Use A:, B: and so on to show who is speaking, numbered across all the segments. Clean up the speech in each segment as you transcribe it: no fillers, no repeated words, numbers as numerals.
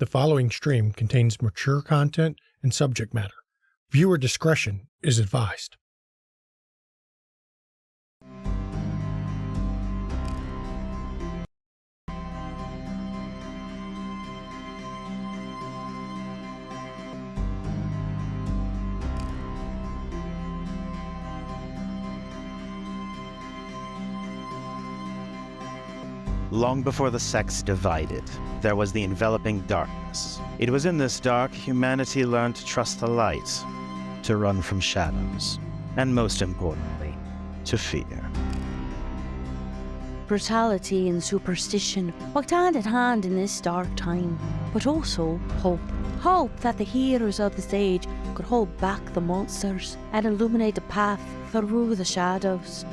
A: The following stream contains mature content and subject matter. Viewer discretion is advised.
B: Long before the sects divided, there was the enveloping darkness. It was in this dark humanity learned to trust the light, to run from shadows, and most importantly, to fear.
C: Brutality and superstition walked hand in hand in this dark time, but also hope. Hope that the heroes of this age could hold back the monsters and illuminate the path through the shadows.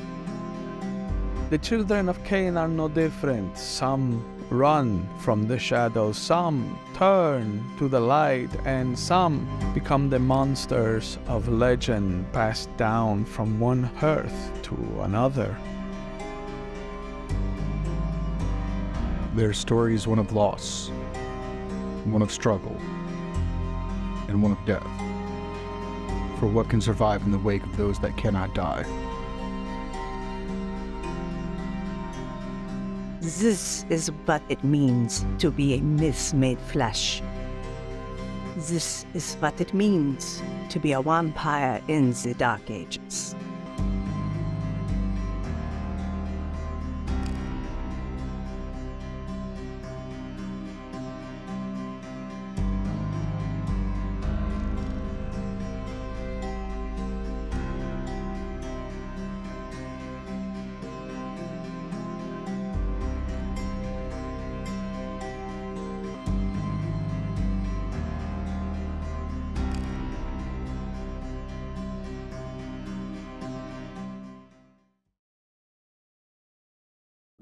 D: The children of Cain are no different. Some run from the shadows, some turn to the light, and some become the monsters of legend passed down from one hearth to another.
E: Their story is one of loss, one of struggle, and one of death. For what can survive in the wake of those that cannot die?
F: This is what it means to be a myth made flesh. This is what it means to be a vampire in the Dark Ages.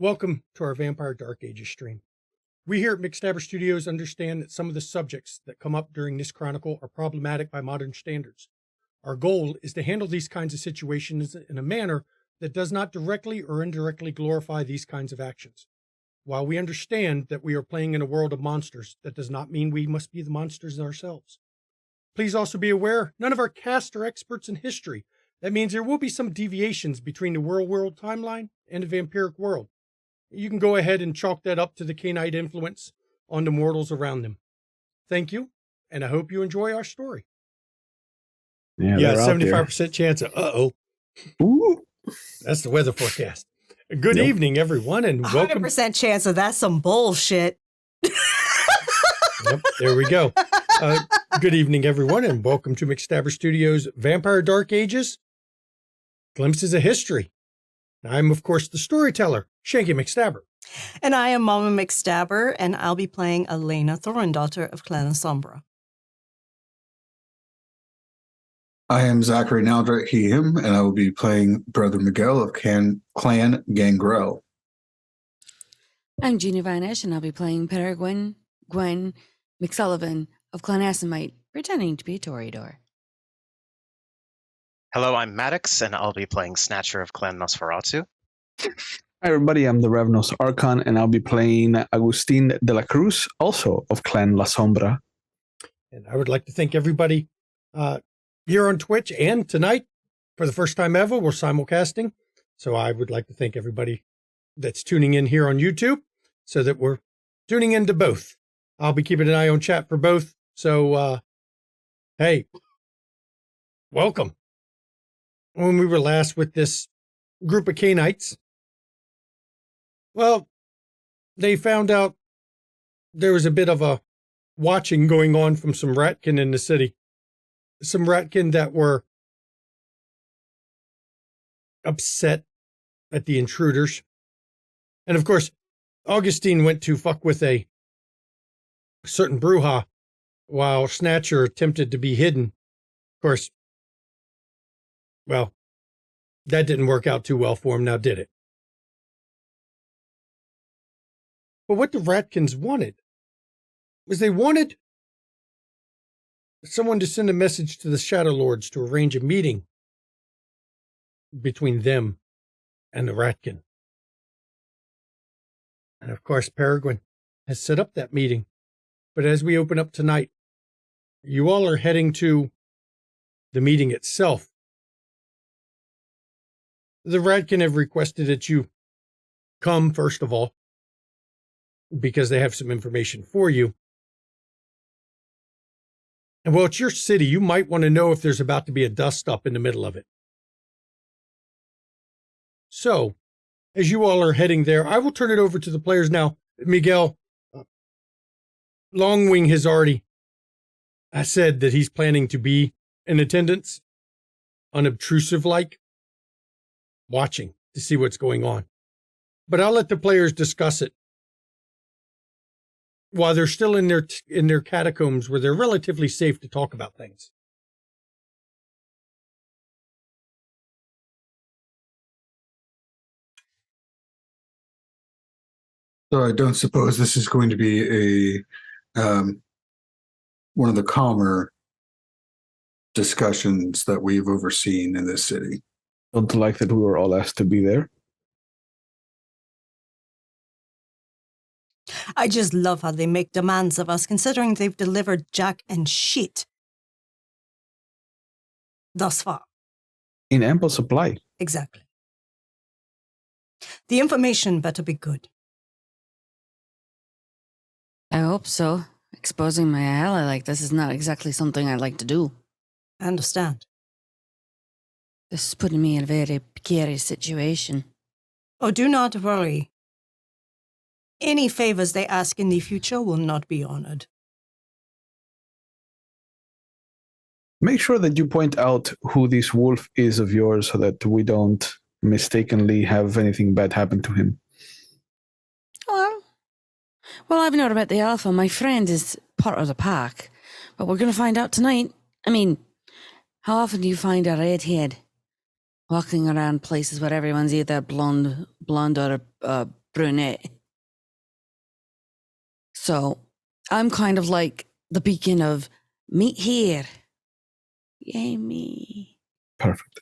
A: Welcome to our Vampire Dark Ages stream. We here at McStabber Studios understand that some of the subjects that come up during this chronicle are problematic by modern standards. Our goal is to handle these kinds of situations in a manner that does not directly or indirectly glorify these kinds of actions. While we understand that we are playing in a world of monsters, that does not mean we must be the monsters ourselves. Please also be aware, none of our cast are experts in history. That means there will be some deviations between the real world timeline and the vampiric world. You can go ahead and chalk that up to the Cainite influence on the mortals around them. Thank you, and I hope you enjoy our story. Yeah, 75% chance of
E: Ooh.
A: That's the weather forecast. Good evening, everyone, and welcome.
F: 100% chance of that's some bullshit.
A: Yep, there we go. Good evening, everyone, and welcome to McStabber Studios' Vampire Dark Ages, Glimpses of History. I'm, of course, the storyteller, Shanky McStabber.
F: And I am Mama McStabber, and I'll be playing Elena Thorndaughter of Clan Sombra.
E: I am Zachary Naldra, he, him, and I will be playing Brother Miguel of Clan Gangrel.
G: I'm Jeannie Vanish, and I'll be playing Peregrine Gwen McSullivan of Clan Assamite, pretending to be a Toreador.
H: Hello, I'm Maddox, and I'll be playing Snatcher of Clan Nosferatu.
D: Hi everybody, I'm the Revenos Archon, and I'll be playing Agustin de la Cruz, also of Clan La Sombra.
A: And I would like to thank everybody here on Twitch, and tonight, for the first time ever, we're simulcasting. So I would like to thank everybody that's tuning in here on YouTube, so that we're tuning into both. I'll be keeping an eye on chat for both. So, hey, welcome. When we were last with this group of Cainites, well, they found out there was a bit of a watching going on from some Ratkin in the city. Some Ratkin that were upset at the intruders. And of course, Augustine went to fuck with a certain Bruja while Snatcher attempted to be hidden. Of course, well, that didn't work out too well for him, now did it? But what the Ratkins wanted was they wanted someone to send a message to the Shadow Lords to arrange a meeting between them and the Ratkin. And of course, Peregrine has set up that meeting but as we open up tonight, you all are heading to the meeting itself. The Radkin have requested that you come, first of all, because they have some information for you. And well, it's your city. You might want to know if there's about to be a dust-up in the middle of it. So, as you all are heading there, I will turn it over to the players now. Miguel, Longwing has already said that he's planning to be in attendance, unobtrusive-like, watching to see what's going on. But I'll let the players discuss it while they're still in their catacombs, where they're relatively safe to talk about things.
E: So I don't suppose this is going to be one of the calmer discussions that we've overseen in this city.
D: Don't like that we were all asked to be there.
I: I just love how they make demands of us, considering they've delivered jack and shit thus far.
D: In ample supply.
I: Exactly. The information better be good.
G: I hope so. Exposing my ally like this is not exactly something I like to do.
I: I understand.
G: This is putting me in a very precarious situation.
I: Oh, do not worry. Any favors they ask in the future will not be honored.
D: Make sure that you point out who this wolf is of yours so that we don't mistakenly have anything bad happen to him.
G: Well, I've known about the alpha. My friend is part of the pack. But we're going to find out tonight. I mean, how often do you find a redhead walking around places where everyone's either blonde or brunette? So I'm kind of like the beacon of meet here. Yay, me.
D: Perfect.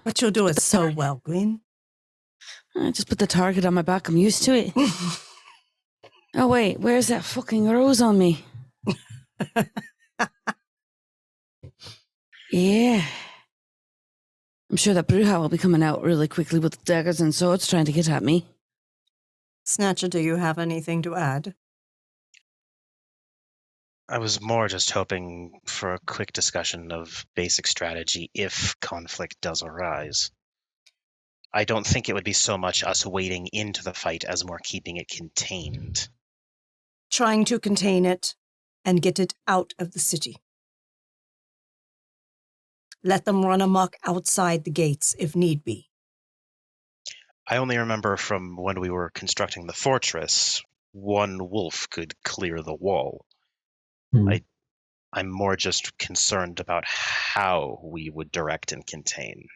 I: But you'll do it so well, Gwyn.
G: I just put the target on my back. I'm used to it. Oh, wait. Where's that fucking rose on me? Yeah. I'm sure that Bruja will be coming out really quickly with daggers and swords trying to get at me.
I: Snatcher, do you have anything to add?
H: I was more just hoping for a quick discussion of basic strategy if conflict does arise. I don't think it would be so much us wading into the fight as more keeping it contained.
I: Trying to contain it and get it out of the city. Let them run amok outside the gates if need be.
H: I only remember from when we were constructing the fortress, one wolf could clear the wall. I'm more just concerned about how we would direct and contain.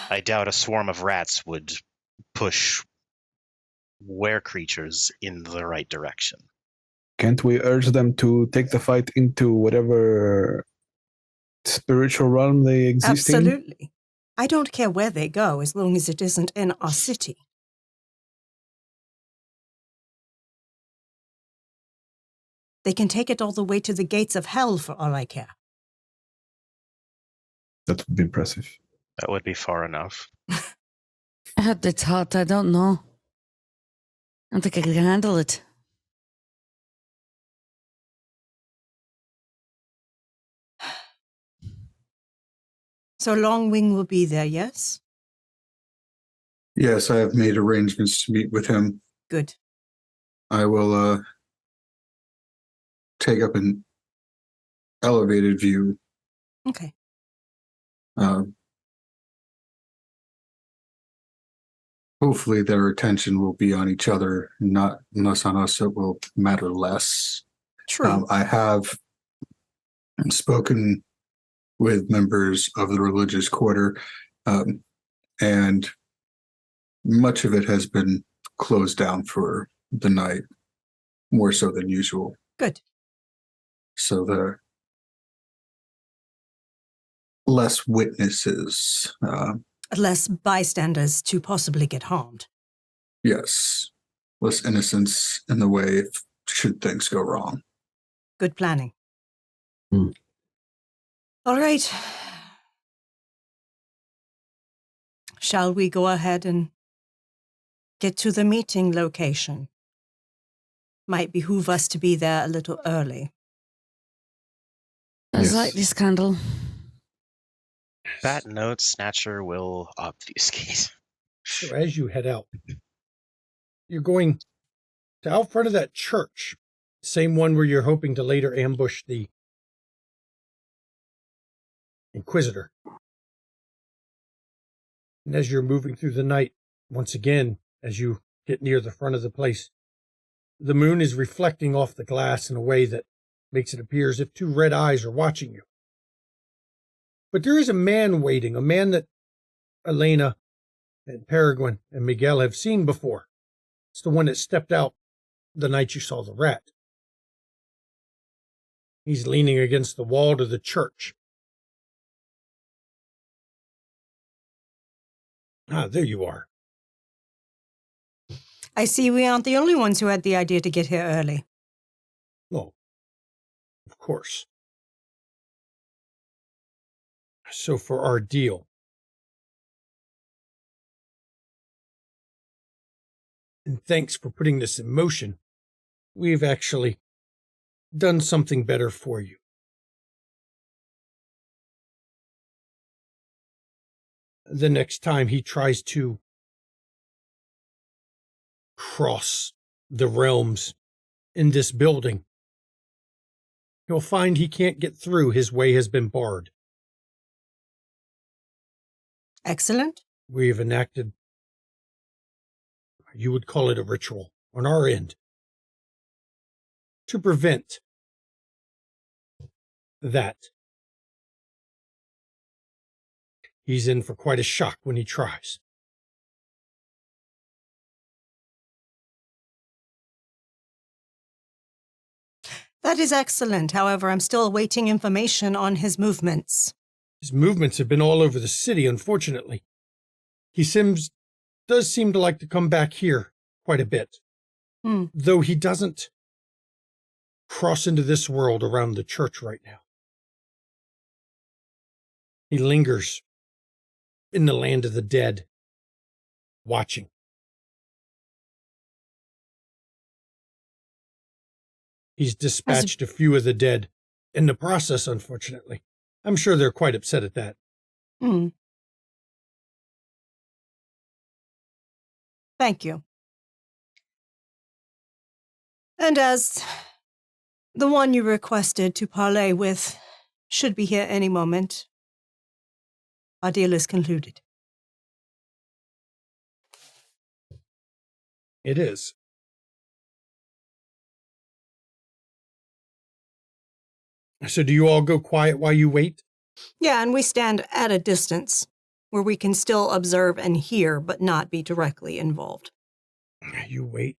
H: I doubt a swarm of rats would push were creatures in the right direction.
D: Can't we urge them to take the fight into whatever spiritual realm they exist in?
I: Absolutely. I don't care where they go as long as it isn't in our city. They can take it all the way to the gates of hell for all I care.
D: That would be impressive.
H: That would be far enough.
G: I had the thought. I don't know. I don't think I can handle it.
I: So Longwing will be there, yes?
E: Yes, I have made arrangements to meet with him.
I: Good.
E: I will take up an elevated view.
I: Okay.
E: Hopefully their attention will be on each other, not unless on us it will matter less.
I: True.
E: I have spoken with members of the religious quarter, and much of it has been closed down for the night, more so than usual.
I: Good.
E: So there are less witnesses.
I: Less bystanders to possibly get harmed.
E: Yes. less innocence in the way should things go wrong.
I: Good planning.
E: Hmm.
I: All right. Shall we go ahead and get to the meeting location? Might behoove us to be there a little early.
G: Let's
E: Yes.
G: light this candle.
H: That note Snatcher will obfuscate.
A: So as you head out, you're going to out front of that church, same one where you're hoping to later ambush the Inquisitor. And as you're moving through the night, once again, as you get near the front of the place, the moon is reflecting off the glass in a way that makes it appear as if two red eyes are watching you. But there is a man waiting, a man that Elena and Peregrine and Miguel have seen before. It's the one that stepped out the night you saw the rat. He's leaning against the wall to the church. Ah, there you are.
I: I see we aren't the only ones who had the idea to get here early.
A: Oh, of course. So for our deal, and thanks for putting this in motion, we've actually done something better for you. The next time he tries to cross the realms in this building, he'll find he can't get through. His way has been barred.
I: Excellent.
A: We have enacted, you would call it a ritual, on our end, to prevent that. He's in for quite a shock when he tries.
I: That is excellent. However, I'm still awaiting information on his movements.
A: His movements have been all over the city, unfortunately. He does seem to like to come back here quite a bit. Though he doesn't cross into this world around the church right now. He lingers in the land of the dead, watching. He's dispatched a few of the dead in the process, unfortunately. I'm sure they're quite upset at that.
I: Thank you. And as the one you requested to parley with should be here any moment, our deal is concluded.
A: It is. So do you all go quiet while you wait?
I: Yeah, and we stand at a distance where we can still observe and hear, but not be directly involved.
A: You wait.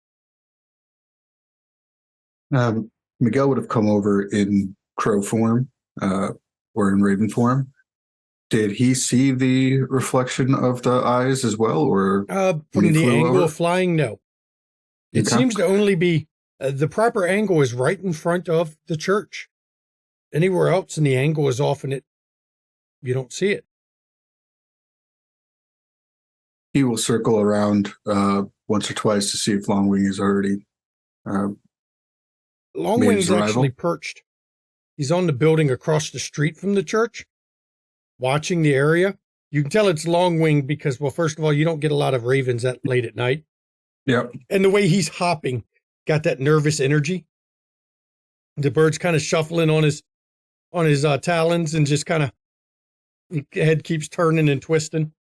E: Miguel would have come over in crow form, or in raven form. Did he see the reflection of the eyes as well, or
A: from the angle of flying? No. It
E: Okay.
A: seems to only be the proper angle is right in front of the church. Anywhere else, and the angle is off, and you don't see it.
E: He will circle around once or twice to see if Longwing is already.
A: Longwing's actually perched. He's on the building across the street from the church, watching the area. You can tell it's Longwing because, well, first of all, you don't get a lot of ravens that late at night.
E: Yep.
A: And the way he's hopping, got that nervous energy. The bird's kind of shuffling on his talons and just kind of, head keeps turning and twisting.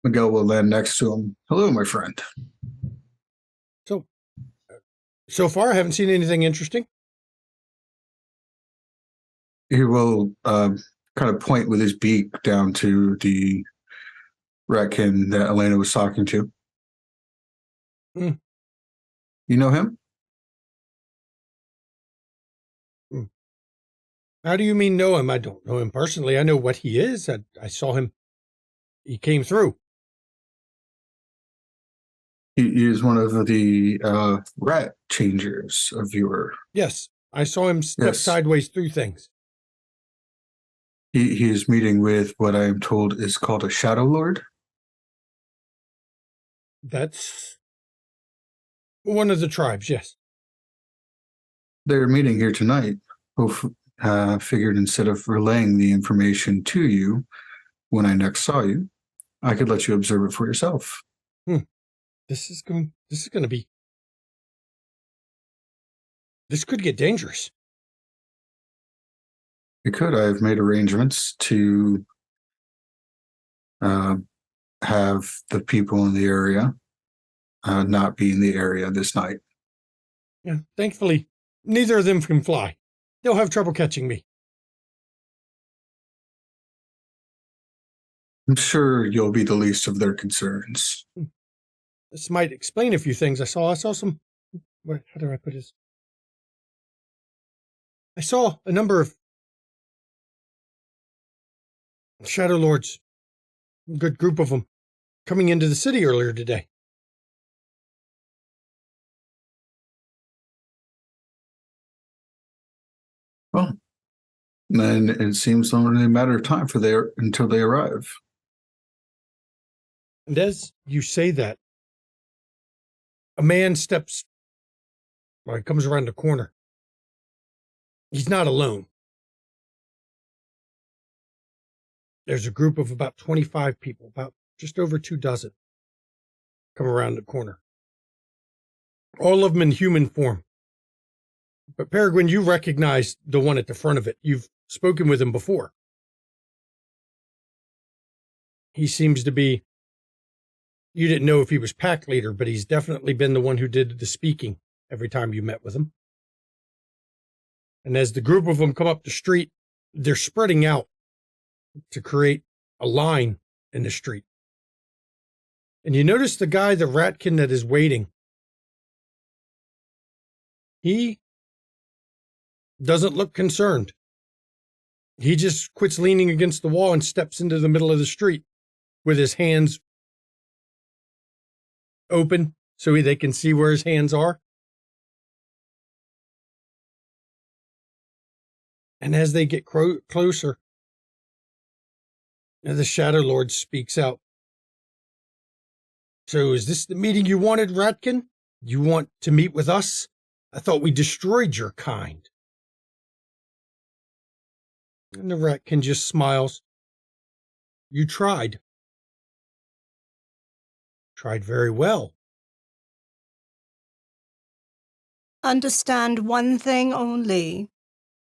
E: Miguel will land next to him. Hello, my friend.
A: So far, I haven't seen anything interesting.
E: He will kind of point with his beak down to the ratkin that Elena was talking to. You know him?
A: How do you mean know him? I don't know him personally. I know what he is. I saw him. He came through.
E: He is one of the rat changers of your.
A: Yes, I saw him step
E: Yes.
A: sideways through things.
E: He is meeting with what I am told is called a Shadow Lord.
A: That's one of the tribes, yes.
E: They're meeting here tonight. Figured instead of relaying the information to you when I next saw you, I could let you observe it for yourself.
A: This is going to be. This could get dangerous.
E: It could. I've made arrangements to have the people in the area not be in the area this night.
A: Yeah, thankfully, neither of them can fly. They'll have trouble catching me.
E: I'm sure you'll be the least of their concerns.
A: This might explain a few things I saw. I saw some. How do I put this? I saw a number of Shadow Lords, a good group of them, coming into the city earlier today.
E: Well, then it seems only a matter of time until they arrive.
A: And as you say that, a man steps, he comes around the corner. He's not alone. There's a group of about 25 people, about just over 24, come around the corner. All of them in human form. But Peregrine, you recognize the one at the front of it. You've spoken with him before. He seems to be, you didn't know if he was pack leader, but he's definitely been the one who did the speaking every time you met with him. And as the group of them come up the street, they're spreading out to create a line in the street. And you notice the guy, the ratkin that is waiting, he doesn't look concerned. He just quits leaning against the wall and steps into the middle of the street with his hands open so they can see where his hands are. And as they get closer, the Shadow Lord speaks out. So is this the meeting you wanted, Ratkin? You want to meet with us? I thought we destroyed your kind. And the Ratkin just smiles. You tried. Tried very well.
I: Understand one thing only.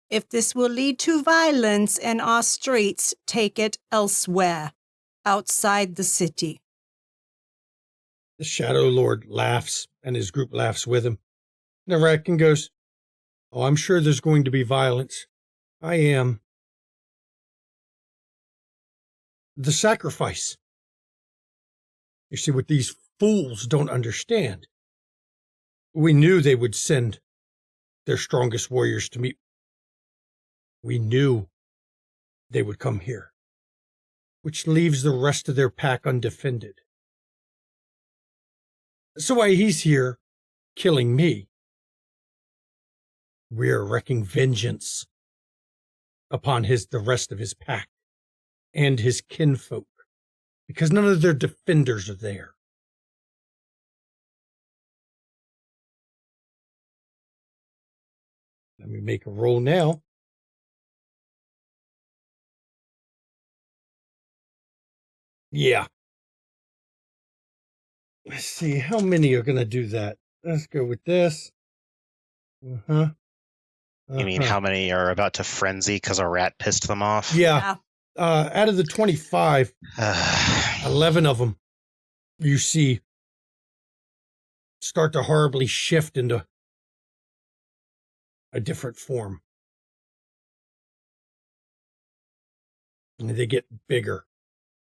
I: If this will lead to violence in our streets, take it elsewhere, outside the city.
A: The Shadow Lord laughs, and his group laughs with him. And the Ratkin goes, oh, I'm sure there's going to be violence. I am. The sacrifice. You see, what these fools don't understand. We knew they would send their strongest warriors to meet. We knew they would come here, which leaves the rest of their pack undefended. So while he's here killing me, we're wreaking vengeance upon the rest of his pack and his kinfolk, because none of their defenders are there. Let me make a roll now. Yeah. Let's see, how many are going to do that? Let's go with this.
H: You mean how many are about to frenzy because a rat pissed them off?
A: Yeah. Out of the 25, 11 of them you see start to horribly shift into a different form. And they get bigger.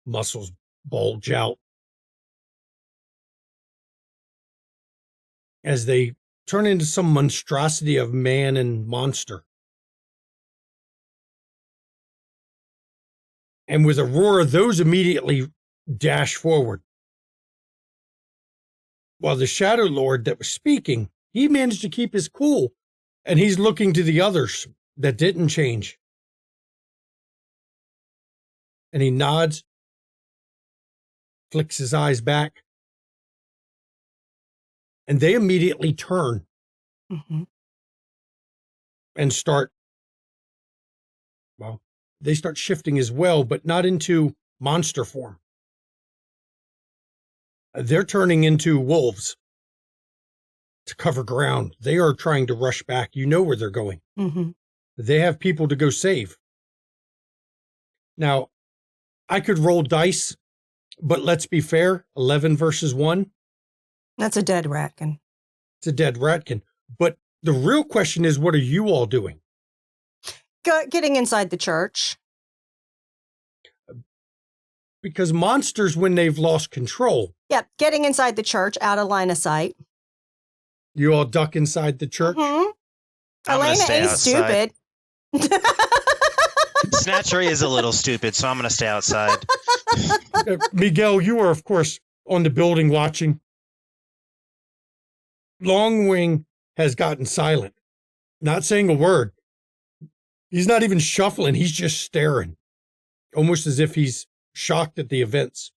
A: Muscles bulge out. As they turn into some monstrosity of man and monster. And with a roar, those immediately dash forward. while the Shadow Lord that was speaking, he managed to keep his cool, and he's looking to the others that didn't change. And he nods, flicks his eyes back, and they immediately turn and start, well, they start shifting as well, but not into monster form. They're turning into wolves to cover ground. They are trying to rush back. You know where they're going. They have people to go save. Now, I could roll dice, but let's be fair, 11 versus 1.
I: That's a dead ratkin.
A: It's a dead ratkin. But the real question is, what are you all doing?
I: Getting inside the church.
A: Because monsters, when they've lost control.
I: Yep, getting inside the church, out of line of sight.
A: You all duck inside the church?
I: Elena ain't stupid.
H: Snatchery is a little stupid, so I'm going to stay outside.
A: Miguel, you are, of course, on the building watching. Longwing has gotten silent, not saying a word. He's not even shuffling. He's just staring, almost as if he's shocked at the events.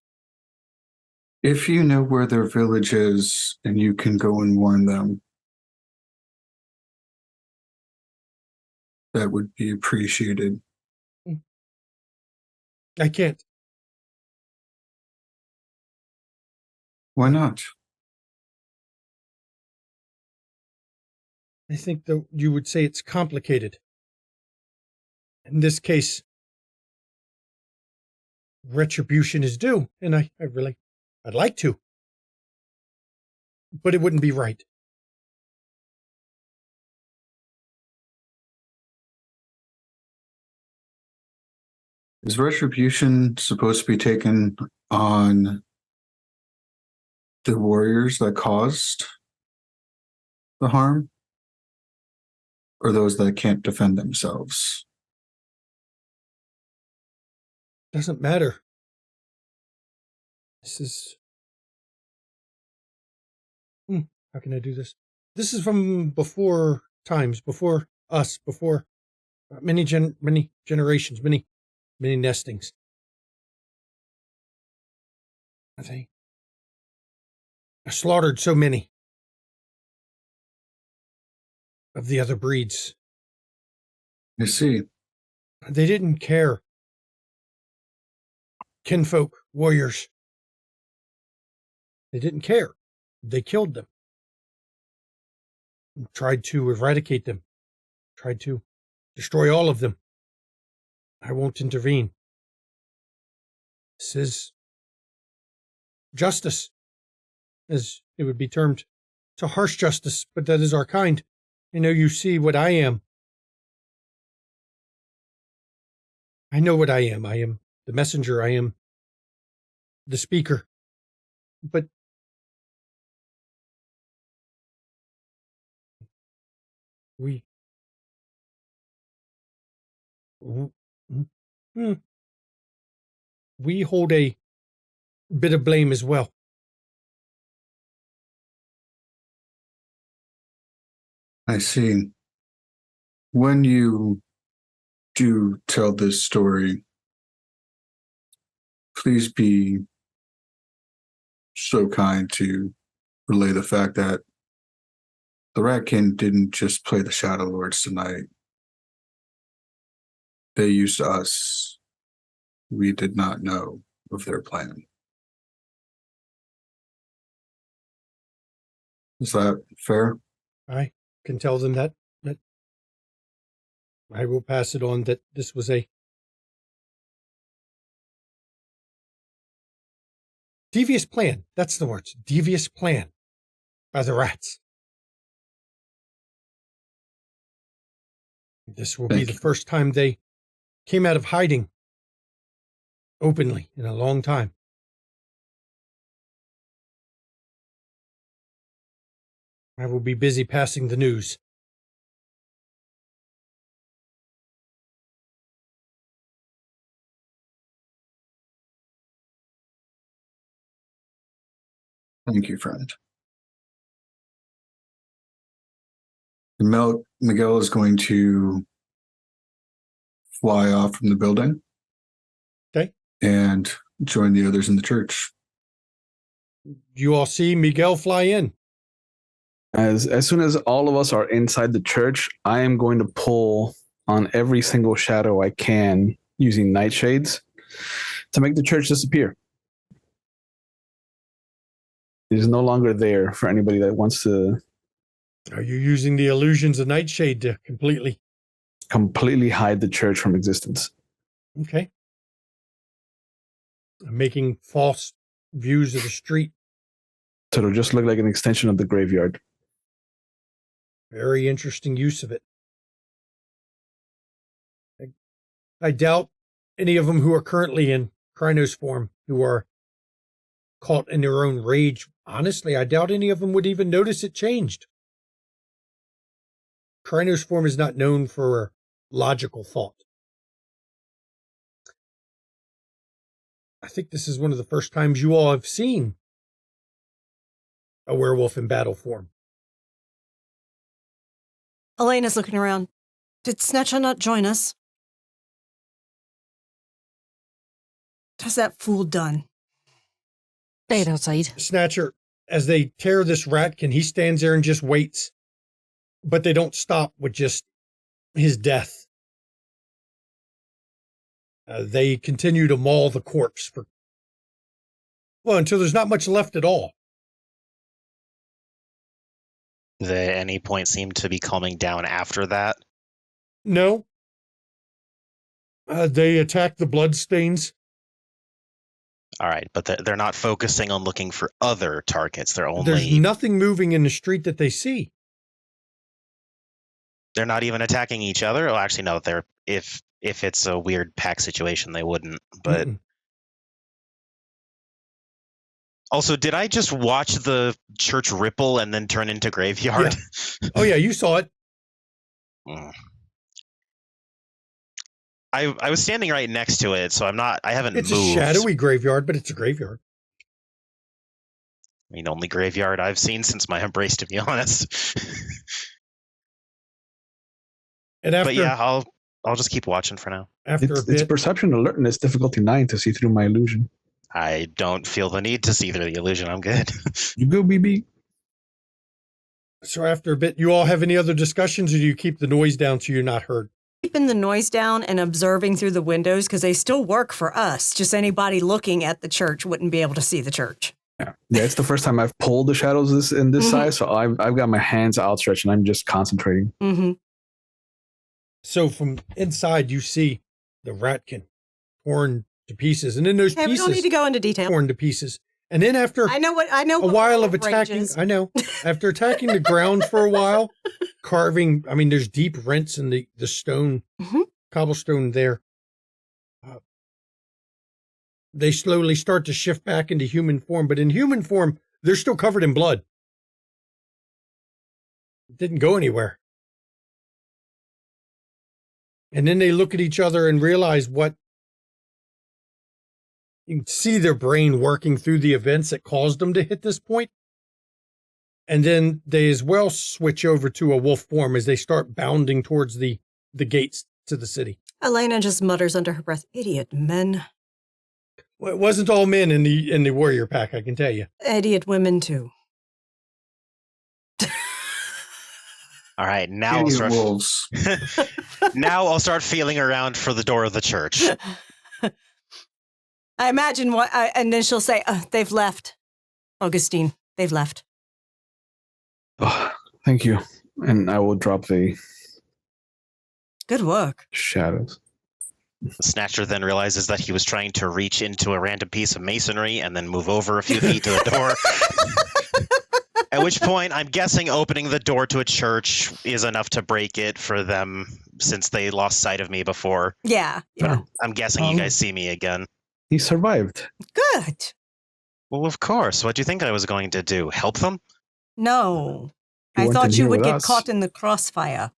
E: If you know where their village is and you can go and warn them, that would be appreciated.
A: I can't.
E: Why not?
A: I think that you would say it's complicated. In this case, retribution is due, and I'd like to. But it wouldn't be right.
E: Is retribution supposed to be taken on the warriors that caused the harm? Or those that can't defend themselves?
A: Doesn't matter. This is... how can I do this? This is from before times, before us, before many generations, many nestings. They slaughtered so many of the other breeds.
E: I see.
A: They didn't care. Kinfolk, warriors. They didn't care. They killed them. Tried to eradicate them. Tried to destroy all of them. I won't intervene. This is justice, as it would be termed. It's a harsh justice, but that is our kind. I know you see what I am. I know what I am. I am the messenger. I am the speaker. But we hold a bit of blame as well.
E: I see. When you do tell this story, please be so kind to relay the fact that the Ratkin didn't just play the Shadow Lords tonight. They used us. We did not know of their plan. Is that fair?
A: I can tell them that I will pass it on, that this was a devious plan. That's the words. Devious plan by the rats. This will be the first time they came out of hiding openly in a long time. I will be busy passing the news.
E: Thank you, friend. Miguel is going to fly off from the building.
A: Okay.
E: And join the others in the church.
A: You all see Miguel fly in.
D: As soon as all of us are inside the church, I am going to pull on every single shadow I can using nightshades to make the church disappear. It is no longer there for anybody that wants to.
A: Are you using the illusions of Nightshade to
D: completely hide the church from existence?
A: Okay. Making false views of the street.
D: So it'll just look like an extension of the graveyard.
A: Very interesting use of it. I doubt any of them who are currently in Krynos form, who are caught in their own rage. Honestly, I doubt any of them would even notice it changed. Krynos form is not known for logical thought. I think this is one of the first times you all have seen a werewolf in battle form.
I: Elena's looking around. Did Snatcher not join us? What's that fool done?
G: Stayed outside.
A: Snatcher, as they tear this ratkin, he stands there and just waits. But they don't stop with just his death. They continue to maul the corpse until there's not much left at all.
H: They at any point seem to be calming down after that?
A: No. They attack the bloodstains.
H: All right, but they're not focusing on looking for other targets.
A: There's nothing moving in the street that they see.
H: They're not even attacking each other? Oh, actually, no. If it's a weird pack situation, they wouldn't. But Also, did I just watch the church ripple and then turn into graveyard?
A: Yeah. Oh yeah, you saw it.
H: I was standing right next to it, so I haven't moved.
A: It's a shadowy graveyard, but it's a graveyard.
H: I mean, only graveyard I've seen since my embrace, to be honest. But yeah, I'll just keep watching for now.
D: It's perception alertness difficulty 9 to see through my illusion.
H: I don't feel the need to see through the illusion. I'm good.
D: You go, BB.
A: So after a bit, you all have any other discussions, or do you keep the noise down so you're not heard?
I: Keeping the noise down and observing through the windows because they still work for us. Just anybody looking at the church wouldn't be able to see the church.
D: Yeah, it's the first time I've pulled the shadows in this size, so I've got my hands outstretched and I'm just concentrating.
I: Mm-hmm.
A: So from inside, you see the ratkin torn to pieces, and then those pieces.
I: We don't need to go into detail.
A: Torn to pieces, and then after
I: I know
A: a while of attacking, after attacking the ground for a while, carving. I mean, there's deep rents in the stone, cobblestone there. They slowly start to shift back into human form, but in human form, they're still covered in blood. It didn't go anywhere. And then they look at each other and realize what you can see their brain working through the events that caused them to hit this point. And then they as well switch over to a wolf form as they start bounding towards the gates to the city.
I: Elena just mutters under her breath, "Idiot men."
A: Well, it wasn't all men in the warrior pack, I can tell you.
I: Idiot women too.
H: All right, now I'll start feeling around for the door of the church.
I: I imagine and then she'll say, "They've left, Augustine. They've left."
D: Oh, thank you, and I will drop the.
I: Good work.
D: Shadows.
H: Snatcher then realizes that he was trying to reach into a random piece of masonry and then move over a few feet to the door. At which point, I'm guessing opening the door to a church is enough to break it for them since they lost sight of me before.
I: Yeah.
H: I'm guessing you guys see me again.
D: He survived.
I: Good.
H: Well, of course. What do you think I was going to do? Help them?
I: No. I thought you would get caught in the crossfire.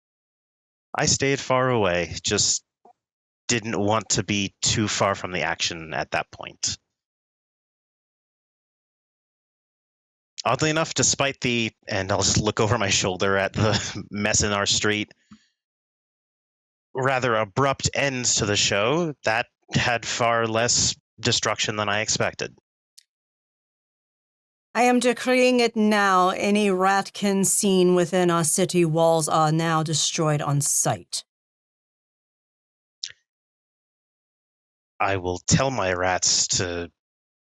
H: I stayed far away. Just didn't want to be too far from the action at that point. Oddly enough, despite and I'll just look over my shoulder at the mess in our street, rather abrupt ends to the show, that had far less destruction than I expected.
I: I am decreeing it now. Any ratkin seen within our city walls are now destroyed on sight.
H: I will tell my rats to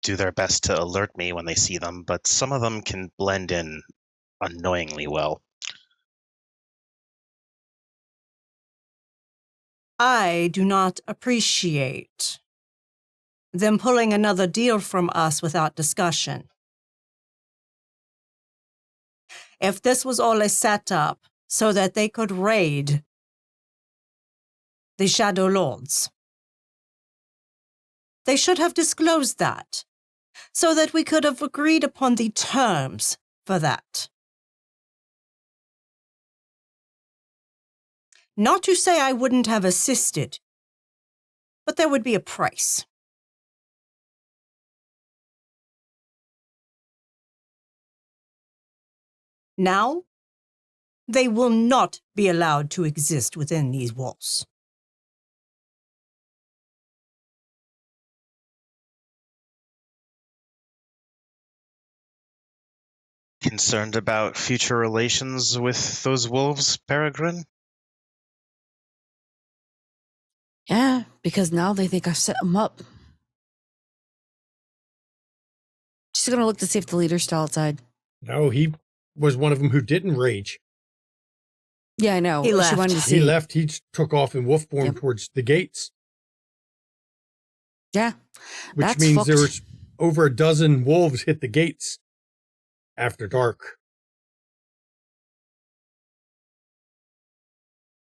H: do their best to alert me when they see them, but some of them can blend in annoyingly well.
I: I do not appreciate them pulling another deal from us without discussion. If this was all a setup so that they could raid the Shadow Lords, they should have disclosed that so that we could have agreed upon the terms for that. Not to say I wouldn't have assisted, but there would be a price. Now, they will not be allowed to exist within these walls.
H: Concerned about future relations with those wolves, Peregrine?
G: Yeah, because now they think I've set them up. She's gonna look to see if the leader's still outside.
A: No, he was one of them who didn't rage.
G: Yeah, I know.
I: He
G: She
I: left.
G: wanted to see.
A: He left. He took off in wolf form
G: Yep.
A: towards the gates,
G: Yeah,
A: which
G: that's
A: means
G: fucked.
A: there was over a dozen wolves hit the gates after dark.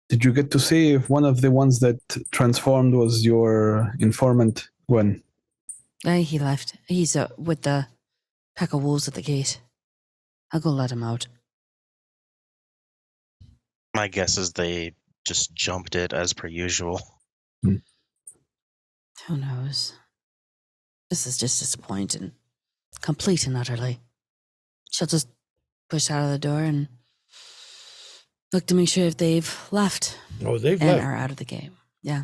D: Did you get to see if one of the ones that transformed was your informant, Gwen?
G: He left. He's with the pack of wolves at the gate. I'll go let him out.
H: My guess is they just jumped it as per usual.
G: Who knows? This is just disappointing. Complete and utterly. She'll just push out of the door and look to make sure if they've left
A: Oh, they've
G: and
A: left.
G: are out of the game. Yeah.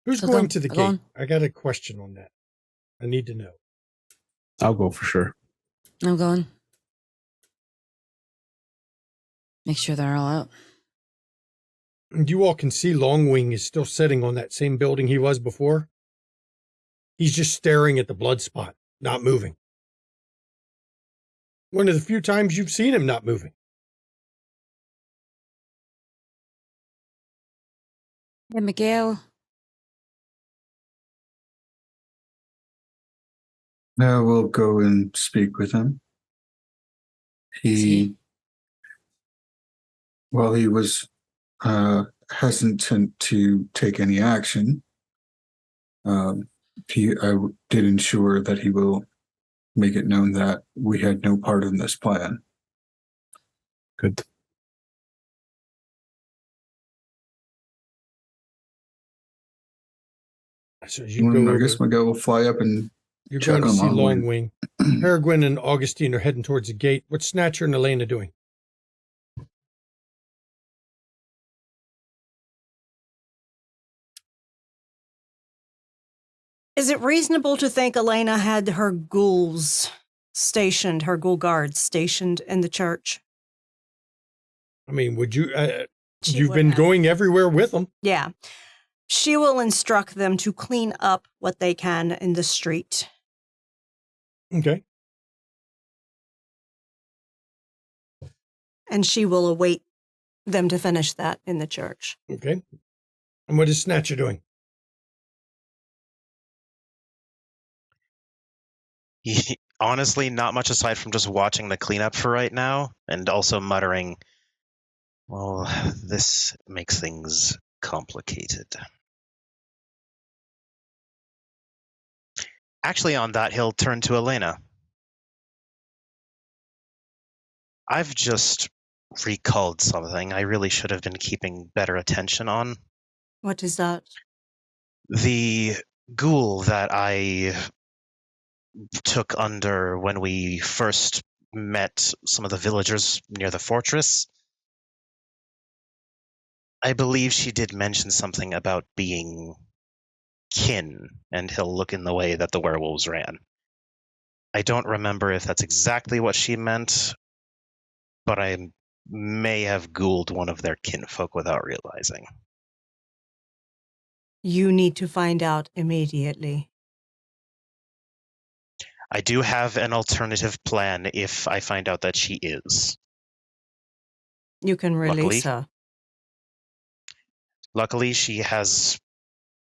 A: Who's
G: So
A: going
G: go-
A: to the
G: go
A: gate?
G: on.
A: I got a question on that. I need to know.
D: I'll go for sure.
G: I'm going. Make sure they're all out.
A: And you all can see Longwing is still sitting on that same building he was before. He's just staring at the blood spot, not moving. One of the few times you've seen him not moving.
G: Hey, Miguel.
E: Now we'll go and speak with him.
G: See?
E: While he was hesitant to take any action, I did ensure that he will make it known that we had no part in this plan.
D: Good.
A: So you go
E: I
A: over,
E: guess Miguel will fly up and
A: you're
E: check
A: going to
E: on
A: see
E: Longwing.
A: Longwing. Peregrine and Augustine are heading towards the gate. What's Snatcher and Elena doing?
I: Is it reasonable to think Elena had her ghouls stationed, her ghoul guards stationed in the church?
A: I mean, would you?
I: She
A: You've
I: would
A: been
I: have.
A: going everywhere with them.
I: Yeah. She will instruct them to clean up what they can in the street.
A: Okay.
I: And she will await them to finish that in the church.
A: Okay. And what is Snatcher doing?
H: Honestly, not much aside from just watching the cleanup for right now, and also muttering, well, this makes things complicated. Actually, on that, he'll turn to Elena. I've just recalled something I really should have been keeping better attention on.
I: What is that?
H: The ghoul that I took under when we first met some of the villagers near the fortress, I believe she did mention something about being kin, and he'll look in the way that the werewolves ran. I don't remember if that's exactly what she meant, but I may have ghouled one of their kinfolk without realizing.
I: You need to find out immediately.
H: I do have an alternative plan if I find out that she is.
I: You can release her.
H: Luckily, she has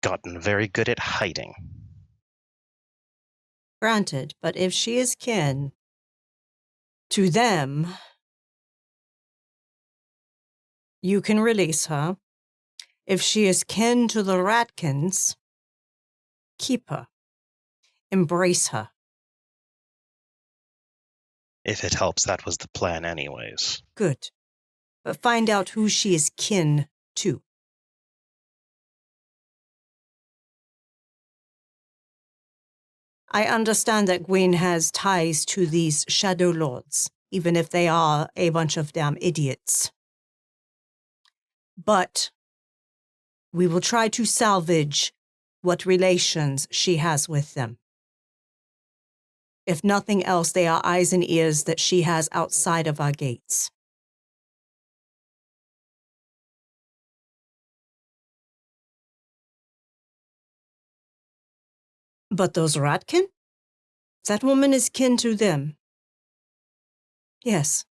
H: gotten very good at hiding.
I: Granted, but if she is kin to them, you can release her. If she is kin to the Ratkins, keep her. Embrace her.
H: If it helps, that was the plan anyways.
I: Good. But find out who she is kin to. I understand that Gwyn has ties to these Shadow Lords, even if they are a bunch of damn idiots. But we will try to salvage what relations she has with them. If nothing else, they are eyes and ears that she has outside of our gates. But those Ratkin? That woman is kin to them. Yes.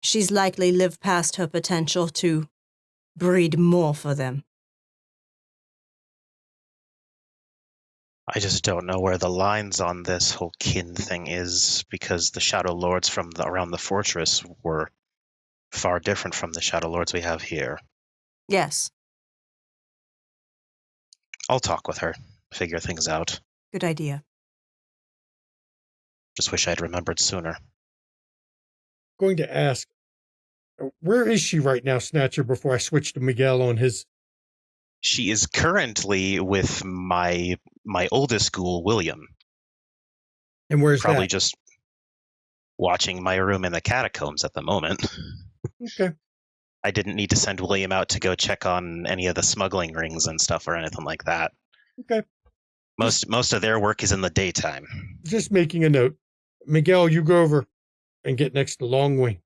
I: She's likely lived past her potential to breed more for them.
H: I just don't know where the lines on this whole kin thing is, because the Shadow Lords from around the fortress were far different from the Shadow Lords we have here.
I: Yes.
H: I'll talk with her, figure things out.
I: Good idea.
H: Just wish I'd remembered sooner.
A: Going to ask, where is she right now, Snatcher, before I switch to Miguel on his...
H: She is currently with my oldest ghoul, William.
A: And where's
H: Probably
A: that?
H: just watching my room in the catacombs at the moment.
A: Okay.
H: I didn't need to send William out to go check on any of the smuggling rings and stuff or anything like that.
A: Okay.
H: Most of their work is in the daytime.
A: Just making a note. Miguel, you go over and get next to Longwing.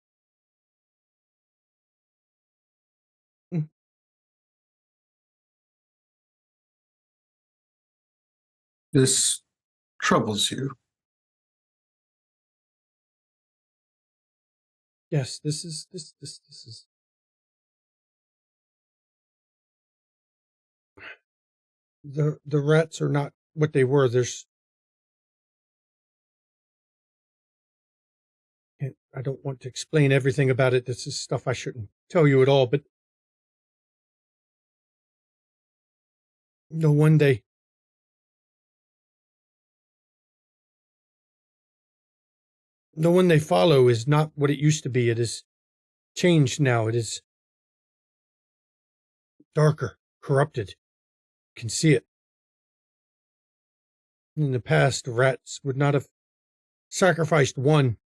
E: This troubles you.
A: Yes, this is the rats are not what they were. I don't want to explain everything about it. This is stuff I shouldn't tell you at all, but one day the one they follow is not what it used to be. It is changed now. It is darker, corrupted. You can see it. In the past, the rats would not have sacrificed one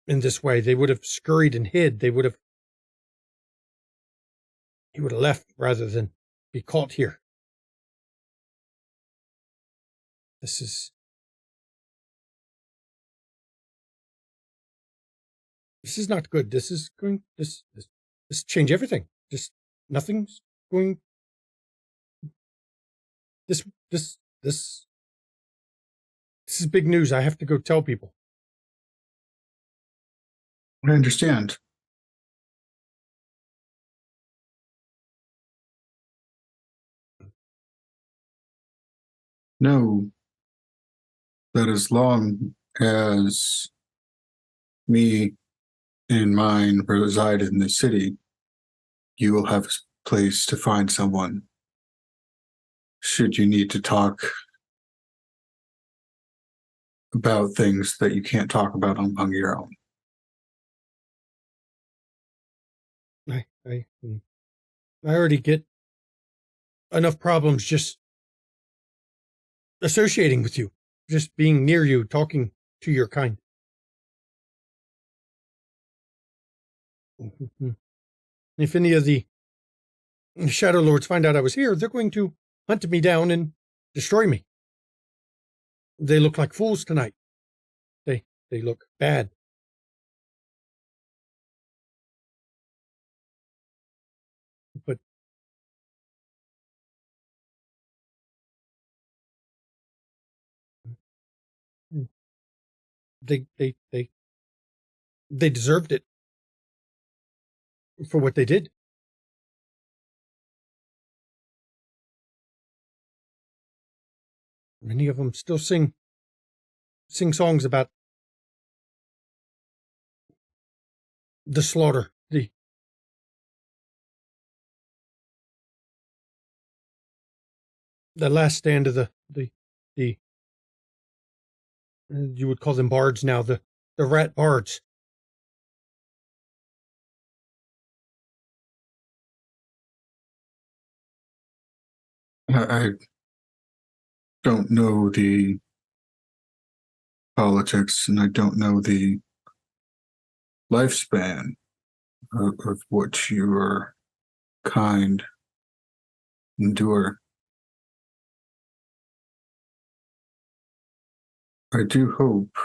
A: in this way. They would have scurried and hid. He would have left rather than be caught here. This is not good. This is going this change everything. Just nothing's going this is big news. I have to go tell people.
E: I understand. Know that as long as me and mine reside in the city, you will have a place to find someone should you need to talk about things that you can't talk about among your own.
A: I already get enough problems just associating with you, just being near you, talking to your kind. If any of the Shadow Lords find out I was here, they're going to hunt me down and destroy me. They look like fools tonight. They look bad. But they deserved it for what they did. Many of them still sing songs about the slaughter, the last stand of the you would call them bards now, the rat bards.
E: I don't know the politics, and I don't know the lifespan of what your kind endure. I do hope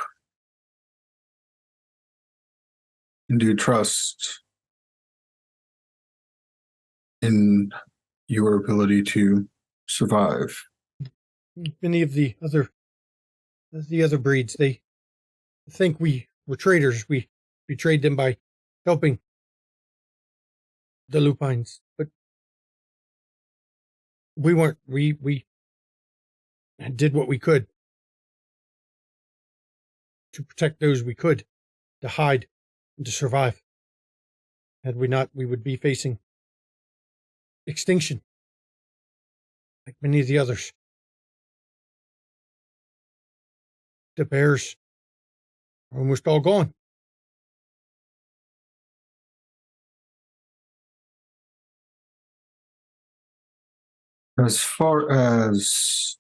E: and do trust in your ability to survive.
A: Many of the other breeds, they think we were traitors. We betrayed them by helping the lupines, but we weren't. We did what we could to protect those we could, to hide and to survive. Had we not, we would be facing extinction like many of the others. The bears are almost all gone.
E: As far as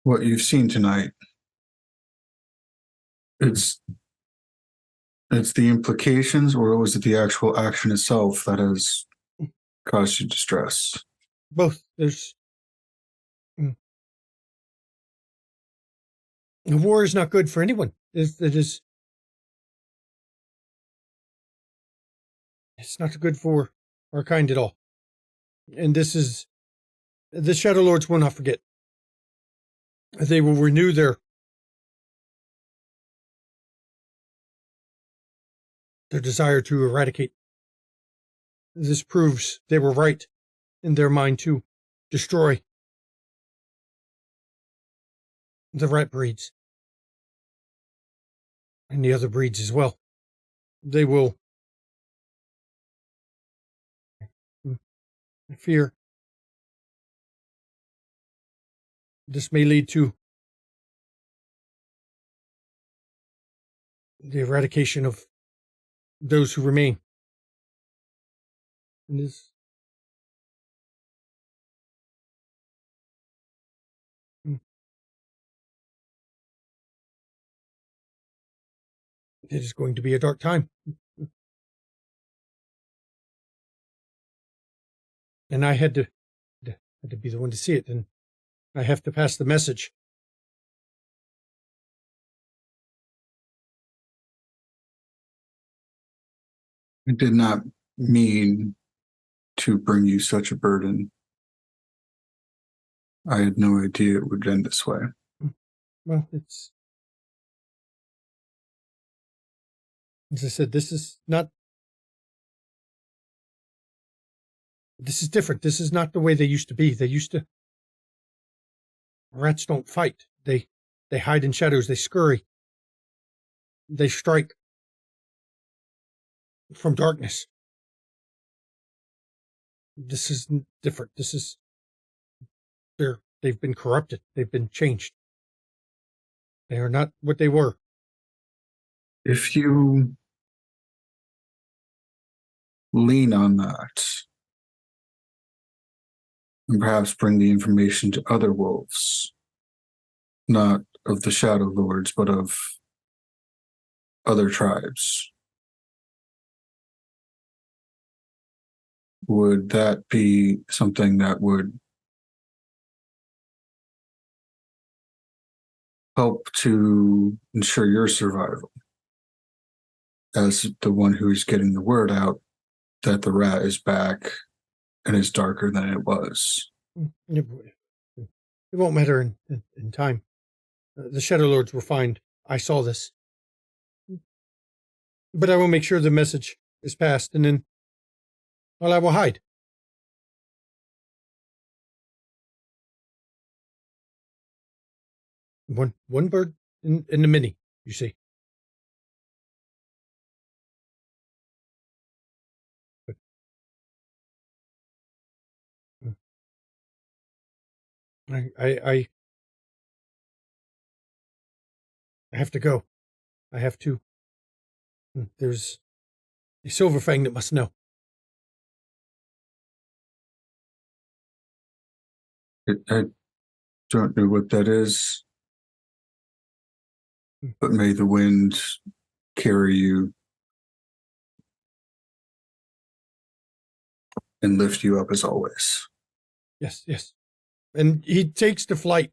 E: what you've seen tonight, it's the implications, or was it the actual action itself that has caused you distress?
A: Both. There's war is not good for anyone. It's not good for our kind at all. And the Shadow Lords will not forget. They will renew their desire to eradicate. This proves they were right in their mind to destroy the rat breeds and the other breeds as well. They will fear this may lead to the eradication of those who remain. And this it is going to be a dark time. And I had to be the one to see it, and I have to pass the message.
E: I did not mean to bring you such a burden. I had no idea it would end this way.
A: Well, it's, as I said, this is different. This is not the way they used to be. Rats don't fight. They hide in shadows. They scurry. They strike from darkness. This is different. They've been corrupted. They've been changed. They are not what they were.
E: If you lean on that, and perhaps bring the information to other wolves, not of the Shadow Lords, but of other tribes. Would that be something that would help to ensure your survival as the one who's getting the word out that the rat is back and is darker than it was?
A: It won't matter in time. The Shadow Lords will find I saw this. But I will make sure the message is passed, and then, well, I will hide. One bird in the many, you see. But, I have to go. I have to. There's a Silver Fang that must know.
E: I don't know what that is, but may the wind carry you and lift you up as always.
A: Yes, yes. And he takes the flight.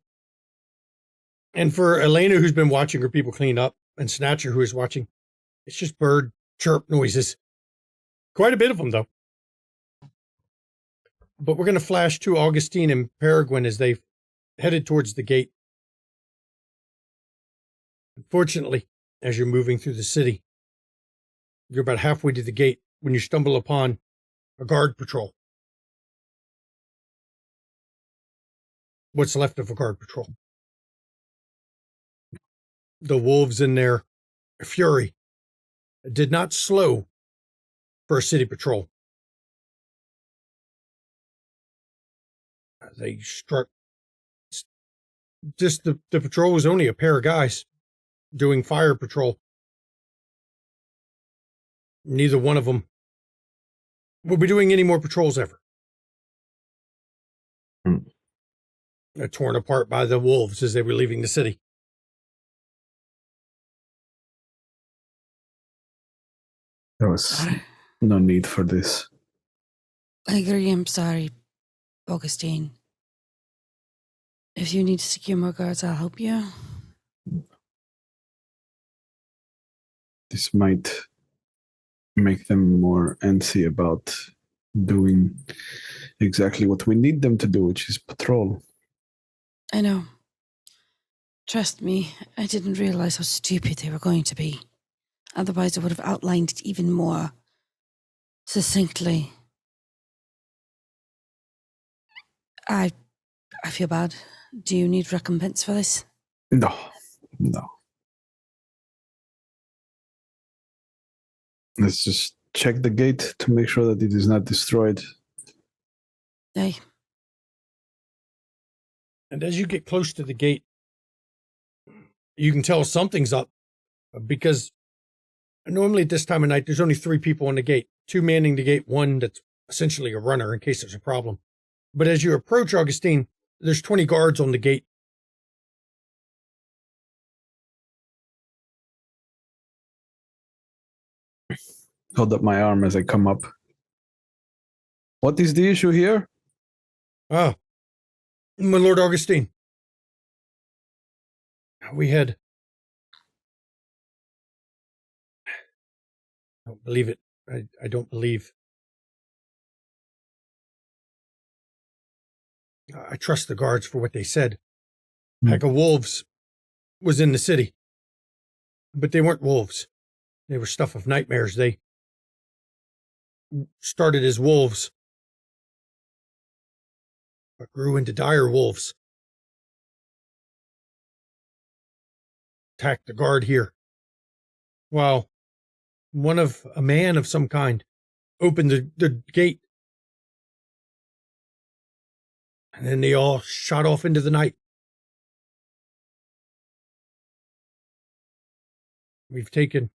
A: And for Elena, who's been watching her people clean up, and Snatcher, who is watching, it's just bird chirp noises. Quite a bit of them, though. But we're going to flash to Augustine and Peregrine as they headed towards the gate. Unfortunately, as you're moving through the city, you're about halfway to the gate when you stumble upon a guard patrol. What's left of a guard patrol. The wolves in their fury did not slow for a city patrol. They struck. Just the patrol was only a pair of guys doing fire patrol. Neither one of them will be doing any more patrols ever. They're torn apart by the wolves as they were leaving the city.
D: There was no need for this.
G: I agree. I'm sorry, Augustine. If you need to secure more guards, I'll help you.
D: This might make them more antsy about doing exactly what we need them to do, which is patrol.
G: I know. Trust me, I didn't realize how stupid they were going to be. Otherwise, I would have outlined it even more succinctly. I feel bad. Do you need recompense for this?
D: No. Let's just check the gate to make sure that it is not destroyed.
G: Aye.
A: And as you get close to the gate, you can tell something's up because normally at this time of night, there's only 3 people on the gate, 2 manning the gate, 1 that's essentially a runner in case there's a problem. But as you approach Augustine, there's 20 guards on the gate.
D: Hold up my arm as I come up. What is the issue here?
A: Ah, my Lord Augustine. We had... I don't believe it. I don't believe. I trust the guards for what they said. Pack of wolves was in the city. But they weren't wolves. They were stuff of nightmares. They started as wolves, but grew into dire wolves. Attacked the guard here. While a man of some kind opened the gate. And then they all shot off into the night. We've taken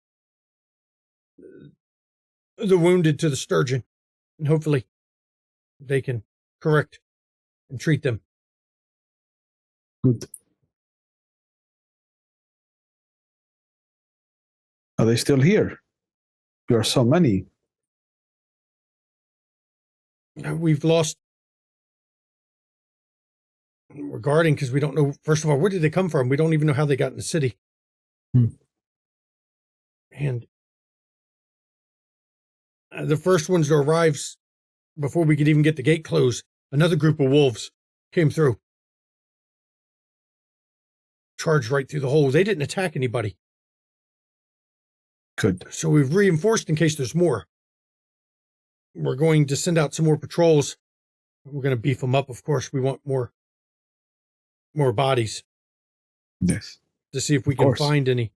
A: the wounded to the sturgeon, and hopefully they can correct and treat them.
D: Good. Are they still here? There are so many.
A: We've lost. We're guarding because we don't know. First of all, where did they come from? We don't even know how they got in the city. And the first ones to arrive before we could even get the gate closed, another group of wolves came through. Charged right through the hole. They didn't attack anybody.
D: Good.
A: So we've reinforced in case there's more. We're going to send out some more patrols. We're going to beef them up, of course. We want more bodies.
D: Yes.
A: To see if we can find any.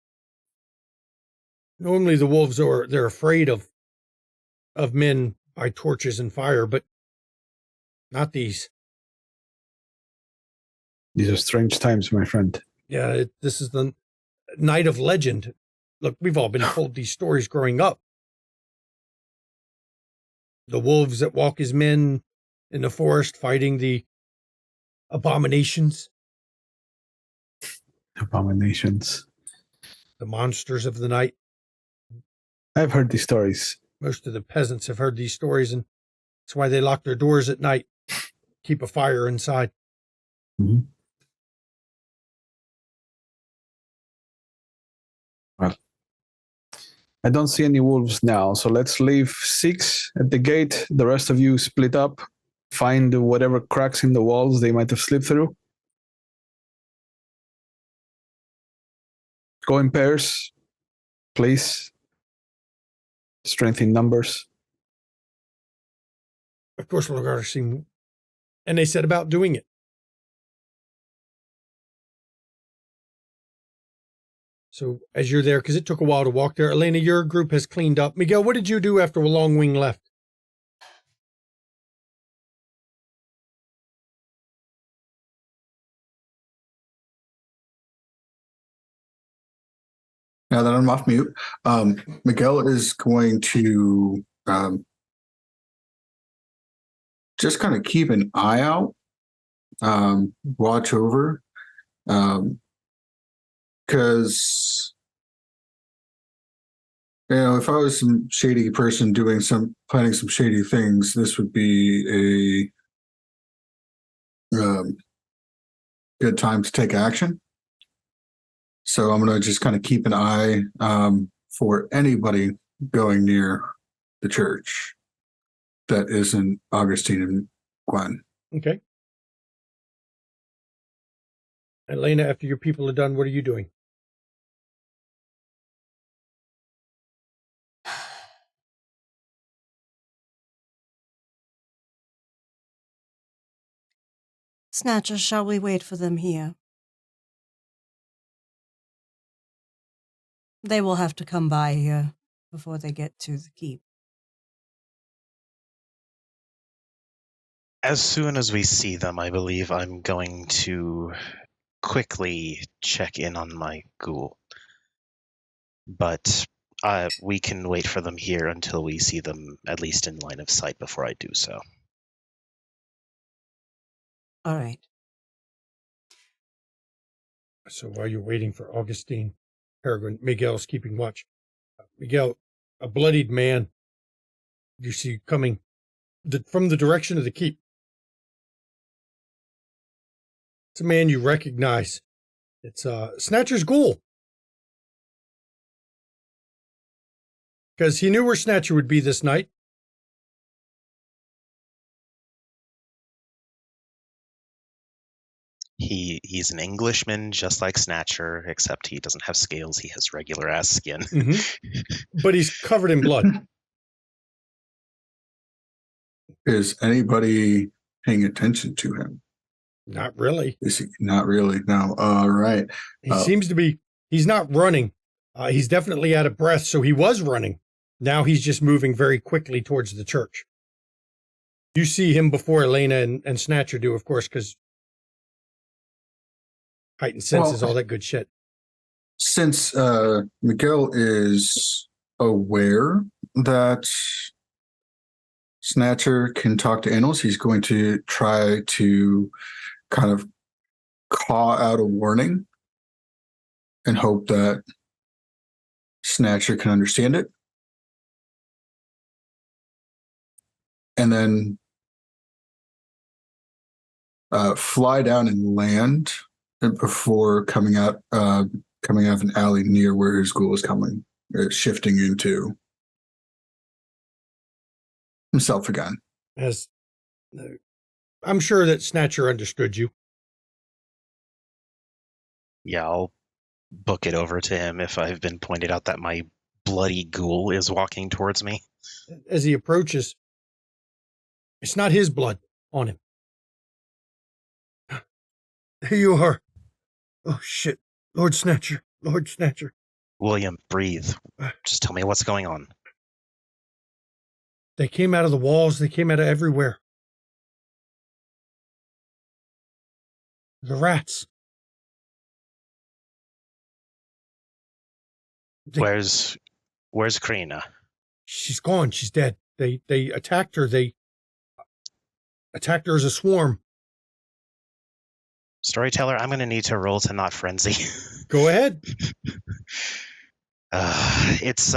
A: Normally the wolves they're afraid of men by torches and fire, but not these.
D: These are strange times, my friend.
A: Yeah, this is the night of legend. Look, we've all been told these stories growing up. The wolves that walk as men in the forest fighting the abominations.
D: Abominations.
A: The monsters of the night.
D: I've heard these stories.
A: Most of the peasants have heard these stories, and that's why they lock their doors at night. Keep a fire inside.
D: Mm-hmm. Well, I don't see any wolves now, so let's leave 6 at the gate. The rest of you split up, find whatever cracks in the walls they might have slipped through. Go in pairs, please. Strength in numbers.
A: Of course, we'll see. And they said about doing it. So as you're there, because it took a while to walk there, Elena, your group has cleaned up. Miguel, what did you do after Long Wing left?
E: Now that I'm off mute, Miguel is going to just kind of keep an eye out, watch over, because if I was some shady person planning some shady things, this would be a good time to take action. So I'm going to just kind of keep an eye for anybody going near the church that isn't Augustine and Gwen.
A: Okay. Elena, after your people are done, what are you doing?
I: Snatcher, shall we wait for them here? They will have to come by here before they get to the keep.
H: As soon as we see them, I believe I'm going to quickly check in on my ghoul. But we can wait for them here until we see them at least in line of sight before I do so.
I: All right.
A: So while you're waiting for Augustine, Peregrine, Miguel's keeping watch. Miguel, a bloodied man you see coming from the direction of the keep. It's a man you recognize. It's Snatcher's ghoul. Because he knew where Snatcher would be this night.
H: He's an Englishman, just like Snatcher, except he doesn't have scales. He has regular ass skin.
A: Mm-hmm. But he's covered in blood.
E: Is anybody paying attention to him?
A: Not really.
E: Is he not really? No. All right.
A: He seems to be. He's not running. He's definitely out of breath. So he was running. Now he's just moving very quickly towards the church. You see him before Elena and Snatcher do, of course, because heightened senses, all that good shit.
E: Since Miguel is aware that Snatcher can talk to animals. He's going to try to kind of caw out a warning and hope that Snatcher can understand it. And then fly down and land before coming out of an alley near where his ghoul is coming, shifting into himself again.
A: As I'm sure that Snatcher understood you.
H: Yeah, I'll book it over to him if I've been pointed out that my bloody ghoul is walking towards me.
A: As he approaches, it's not his blood on him. Here you are. Oh, shit. Lord Snatcher. Lord Snatcher.
H: William, breathe. Just tell me what's going on.
A: They came out of the walls. They came out of everywhere. The rats.
H: Where's Karina?
A: She's gone. She's dead. They attacked her. They attacked her as a swarm.
H: Storyteller, I'm going to need to roll to not frenzy.
A: Go ahead.
H: It's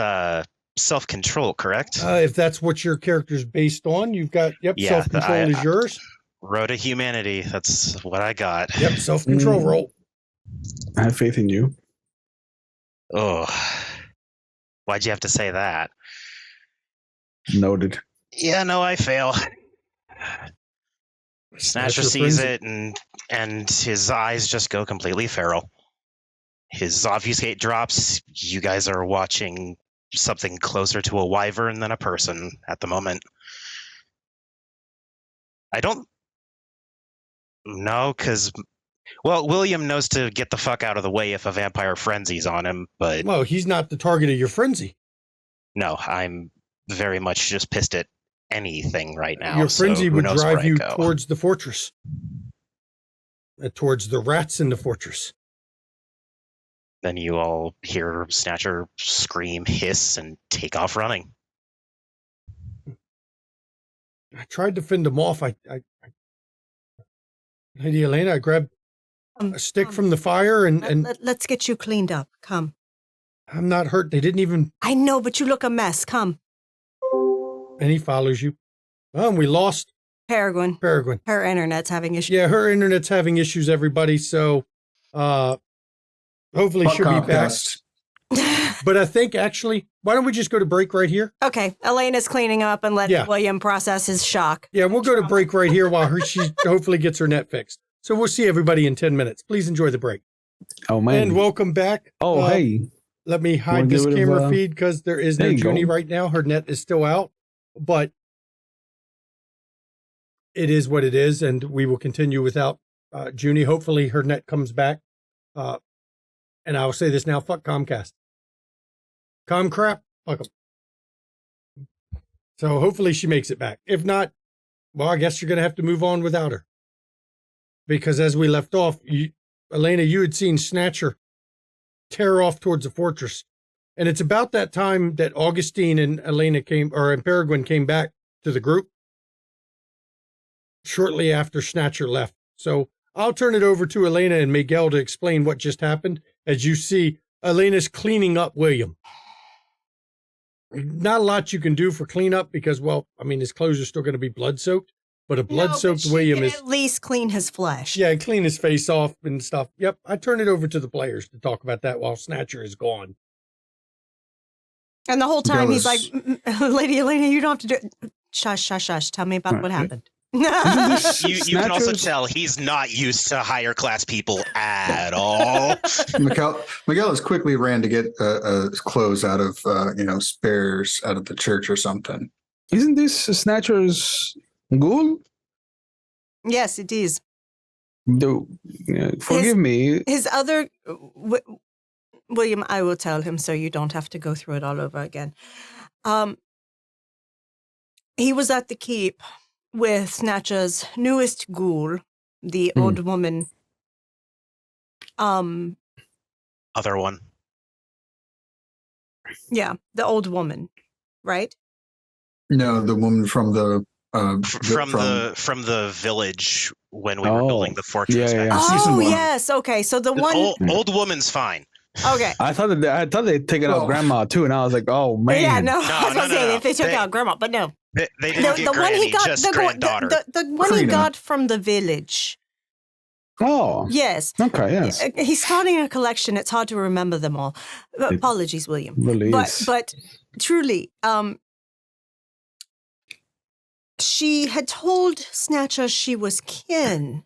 H: self-control, correct?
A: If that's what your character's based on, you've got, self-control is yours.
H: Road to humanity, that's what I got.
A: Yep, self-control roll.
D: I have faith in you.
H: Oh, why'd you have to say that?
D: Noted.
H: Yeah, no, I fail. Snatcher sees it, and his eyes just go completely feral. His obfuscate drops. You guys are watching something closer to a wyvern than a person at the moment. I don't know, because... Well, William knows to get the fuck out of the way if a vampire frenzies on him, but...
A: Well, he's not the target of your frenzy.
H: No, I'm very much just pissed at anything right now.
A: Your frenzy would drive you
H: go.
A: towards the fortress. Towards the rats in the fortress.
H: Then you all hear Snatcher scream, hiss, and take off running.
A: I tried to fend him off. Lady Elena, I grabbed a stick from the fire and
I: Let's get you cleaned up. Come.
A: I'm not hurt. They didn't even...
I: I know, but you look a mess. Come.
A: And he follows you. Oh, and we lost
I: Peregrine. Her internet's having issues.
A: Yeah, her internet's having issues, everybody. So hopefully she'll be back. But I think actually, why don't we just go to break right here?
I: Okay, Elena's cleaning up and let William process his shock.
A: Yeah, we'll go to break right here while she hopefully gets her net fixed. So we'll see everybody in 10 minutes. Please enjoy the break.
D: Oh, man.
A: And welcome back.
D: Oh, hey.
A: Let me hide this camera feed because there is no Junie right now. Her net is still out, but it is what it is, and we will continue without Junie. Hopefully her net comes back. And I will say this now, fuck Comcast. Crap, fuck them. So hopefully she makes it back. If not, well, I guess you're going to have to move on without her. Because as we left off, Elena, you had seen Snatcher tear off towards the fortress. And it's about that time that Augustine and Elena and Peregrine came back to the group. Shortly after Snatcher left. So I'll turn it over to Elena and Miguel to explain what just happened. As you see, Elena's cleaning up William. Not a lot you can do for cleanup because, well, I mean, his clothes are still going to be blood-soaked, but a blood-soaked William is...
I: at least clean his flesh.
A: Yeah, clean his face off and stuff. Yep, I turn it over to the players to talk about that while Snatcher is gone.
I: And the whole time he's like, Lady Elena, you don't have to do... Shush. Tell me about what happened.
H: You can also tell he's not used to higher class people at all.
E: Miguel has quickly ran to get clothes out of spares out of the church or something.
D: Isn't this Snatcher's ghoul?
I: Yes, it is.
D: Forgive me.
I: His other... William, I will tell him so you don't have to go through it all over again. He was at the keep with Snatcher's newest ghoul, the old woman.
H: Other one.
I: Yeah, the old woman, right?
E: No, the woman from the
H: From the village when we were building the fortress.
D: Yeah, yeah.
H: back in
E: Season
I: Oh
E: one.
I: yes, okay. So the
H: the-
I: one.
H: old woman's fine.
I: Okay.
D: I thought they'd taken out
E: Well-
D: grandma too, and I was like, oh man.
I: Yeah, no.
H: No,
I: I was gonna
H: no,
I: say
H: no.
I: if they took
H: They-
I: out grandma, but no.
H: They didn't get granny, just granddaughter.
I: The one he
E: Krina.
I: got from the village.
D: Oh,
I: Yes.
D: okay, yes.
I: He's starting a collection. It's hard to remember them all. Apologies, William.
D: Really
I: But
D: is.
I: but truly, she had told Snatcher she was kin,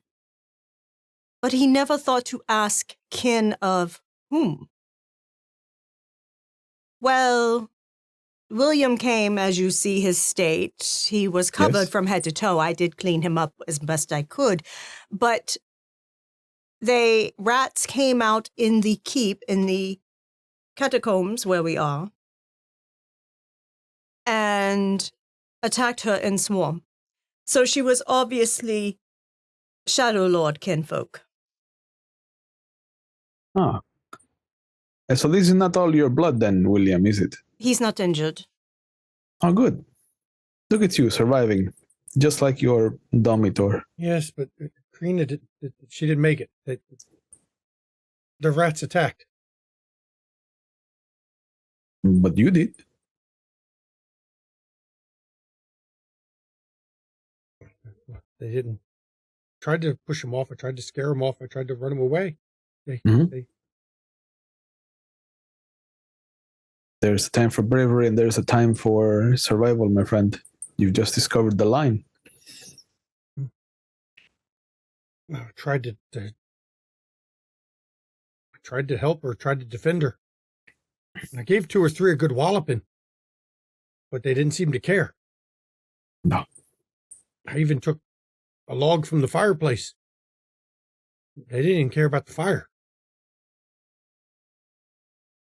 I: but he never thought to ask kin of whom. Well, William came, as you see his state. He was covered
D: Yes.
I: from head to toe. I did clean him up as best I could, but rats came out in the keep, in the catacombs where we are, and attacked her in swarm. So she was obviously Shadow Lord kinfolk.
D: Ah. So this is not all your blood then, William, is it?
I: He's not injured.
D: Oh, good. Look at you surviving, just like your Domitor.
A: Yes, but Karina she didn't make it. The rats attacked.
D: But you did.
A: They didn't. Tried to push him off. I tried to scare him off. I tried to run him away.
D: Mhm. There's a time for bravery and there's a time for survival, my friend. You've just discovered the line.
A: I tried to help her, tried to defend her. And I gave 2 or 3 a good walloping, but they didn't seem to care.
D: No.
A: I even took a log from the fireplace. They didn't even care about the fire.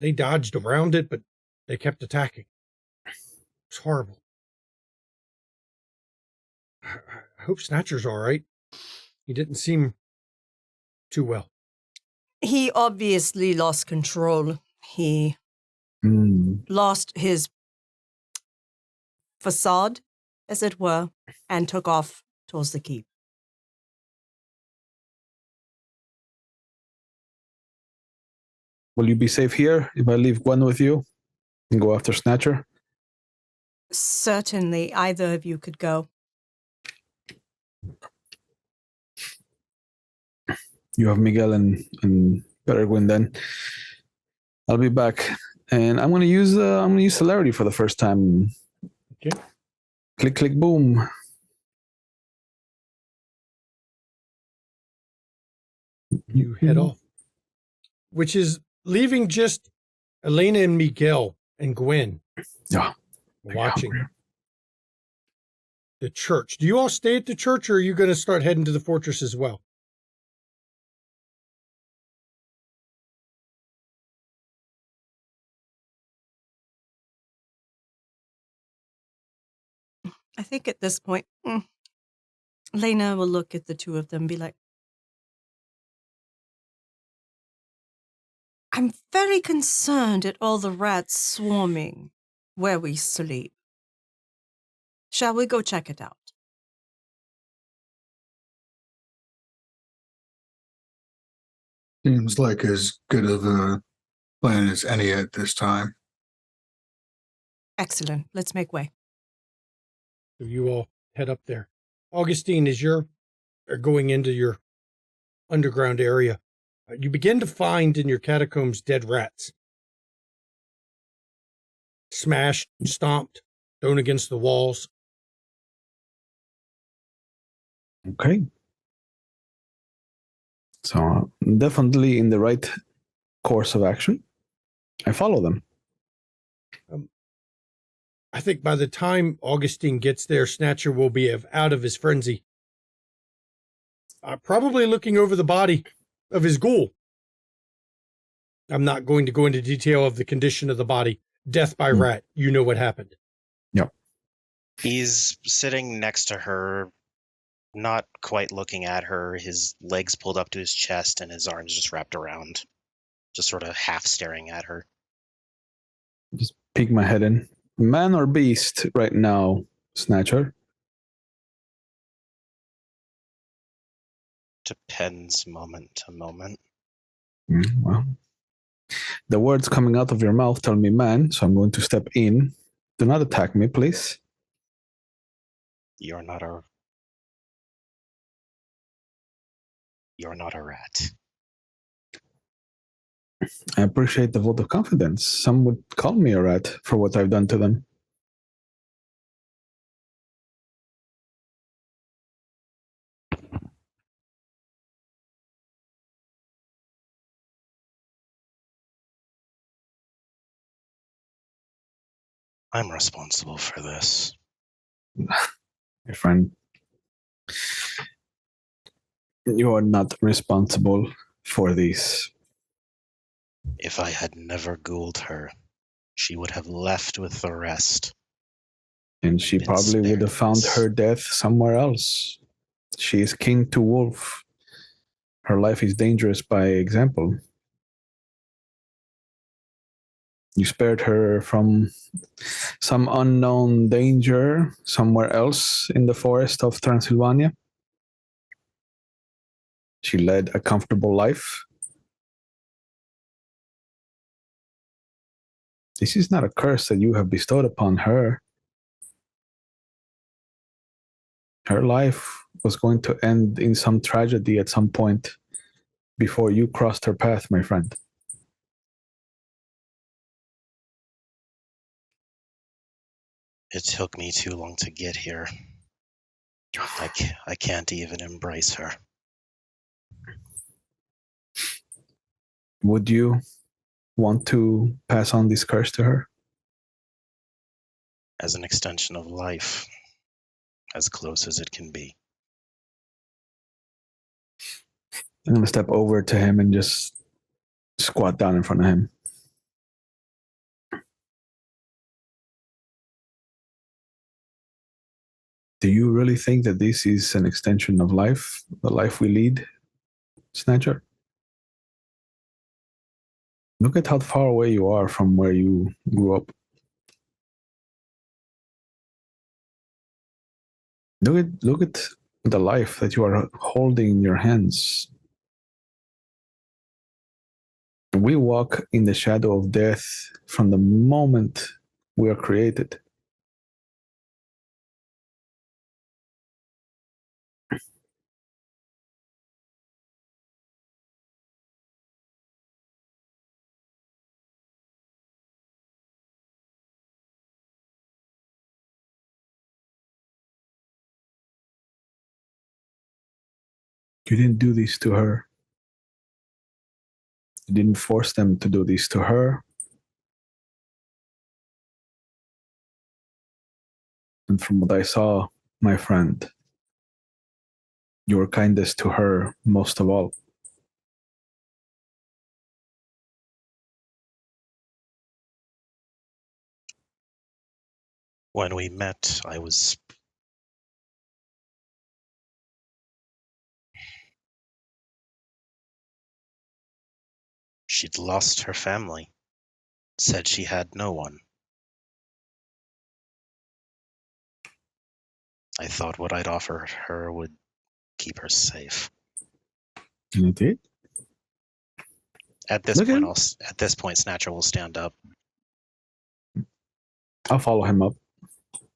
A: They dodged around it, but they kept attacking. It was horrible. I hope Snatcher's all right. He didn't seem too well.
I: He obviously lost control. He
D: Mm.
I: lost his facade, as it were, and took off towards the keep.
D: Will you be safe here if I leave Gwen with you and go after Snatcher?
I: Certainly, either of you could go.
D: You have Miguel and Peregrine then. I'll be back. And I'm gonna use celerity for the first time.
A: Okay.
D: Click, click, boom.
A: You head off, which is leaving just Elena and Miguel and Gwen
D: Yeah.
A: watching the church. Do you all stay at the church, or are you going to start heading to the fortress as well?
I: I think at this point, Lena will look at the two of them and be like, I'm very concerned at all the rats swarming where we sleep. Shall we go check it out?
E: Seems like as good of a plan as any at this time.
I: Excellent. Let's make way.
A: So you all head up there. Augustine, as you're going into your underground area, you begin to find in your catacombs dead rats. Smashed, stomped, thrown against the walls.
D: Okay. So definitely in the right course of action. I follow them.
A: I think by the time Augustine gets there, Snatcher will be out of his frenzy. Probably looking over the body of his ghoul. I'm not going to go into detail of the condition of the body. Death by rat. You know what happened.
D: Yep.
H: He's sitting next to her, not quite looking at her, his legs pulled up to his chest and his arms just wrapped around, just sort of half staring at her.
D: Just peek my head in. man or beast right now, Snatcher?
H: Depends moment to moment.
D: Well, the words coming out of your mouth tell me man, so I'm going to step in. Do not attack me, please.
H: You're not a rat.
D: I appreciate the vote of confidence. Some would call me a rat for what I've done to them.
H: I'm responsible for this.
D: My friend, you are not responsible for this.
H: If I had never ghouled her, she would have left with the rest.
D: And she
H: Been
D: probably would
H: spared
D: have found
H: this.
D: her death somewhere else. She is kin to wolf. Her life is dangerous by example. You spared her from some unknown danger somewhere else in the forest of Transylvania. She led a comfortable life. This is not a curse that you have bestowed upon her. Her life was going to end in some tragedy at some point before you crossed her path, my friend.
H: It took me too long to get here. I can't even embrace her.
D: Would you want to pass on this curse to her?
H: As an extension of life, as close as it can be.
D: I'm going to step over to him and just squat down in front of him. Do you really think that this is an extension of life, the life we lead, Snatcher? Look at how far away you are from where you grew up. Look at the life that you are holding in your hands. We walk in the shadow of death from the moment we are created. You didn't do this to her. You didn't force them to do this to her. And from what I saw, my friend, you were kindest to her most of all.
H: When we met, she'd lost her family. Said she had no one. I thought what I'd offer her would keep her safe.
D: And it did?
H: At this
D: Look
H: point, Snatcher will stand up.
D: I'll follow him up.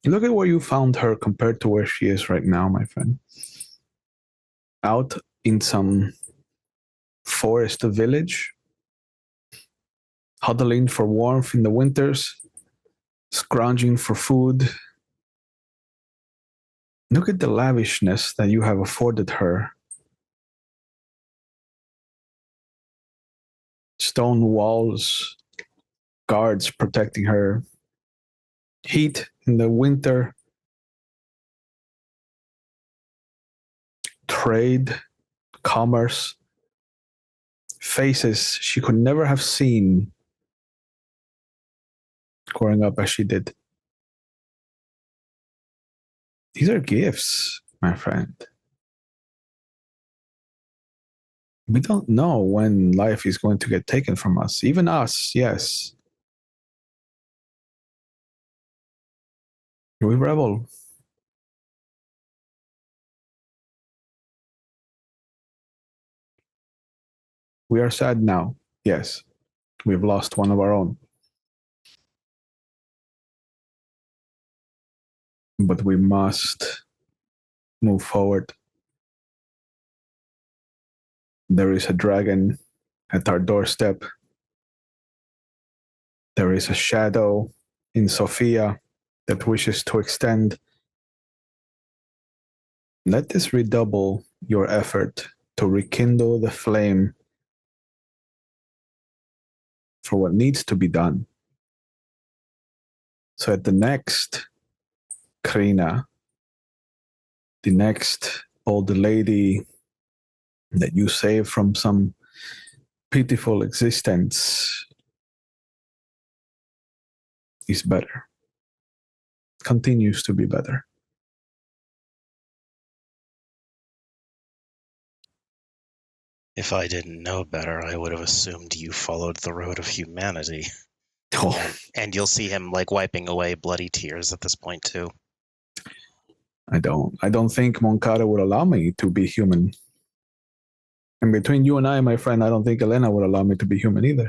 D: Look at where you found her compared to where she is right now, my friend. Out in some forest village, huddling for warmth in the winters, scrounging for food. Look at the lavishness that you have afforded her. Stone walls, guards protecting her, heat in the winter, trade, commerce, faces she could never have seen growing up as she did. These are gifts, my friend. We don't know when life is going to get taken from us. Even us, yes. We rebel. We are sad now. Yes, we've lost one of our own. But we must move forward. There is a dragon at our doorstep. There is a shadow in Sophia that wishes to extend. Let this redouble your effort to rekindle the flame for what needs to be done. So at the next Krina, the next old lady that you save from some pitiful existence is better, continues to be better.
H: If I didn't know better, I would have assumed you followed the road of humanity.
D: Oh,
H: And you'll see him like wiping away bloody tears at this point too.
D: I don't think Moncada would allow me to be human. And between you and I, my friend, I don't think Elena would allow me to be human either.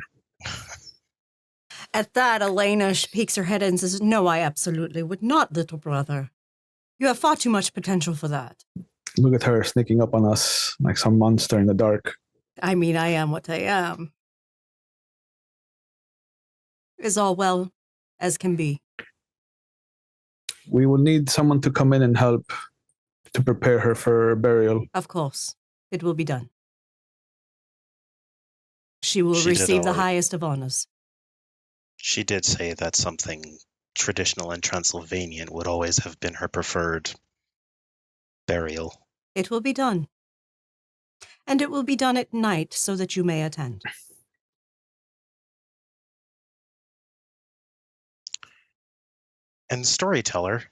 I: At that, Elena peeks her head and says, "No, I absolutely would not, little brother. You have far too much potential for that."
D: Look at her sneaking up on us like some monster in the dark.
I: I mean, I am what I am. Is all well as can be.
D: We will need someone to come in and help to prepare her for burial.
I: Of course, it will be done. She will
H: She did
I: receive the
H: all right.
I: highest of honors.
H: She did say that something traditional and Transylvanian would always have been her preferred burial.
I: It will be done. And it will be done at night so that you may attend.
H: And storyteller,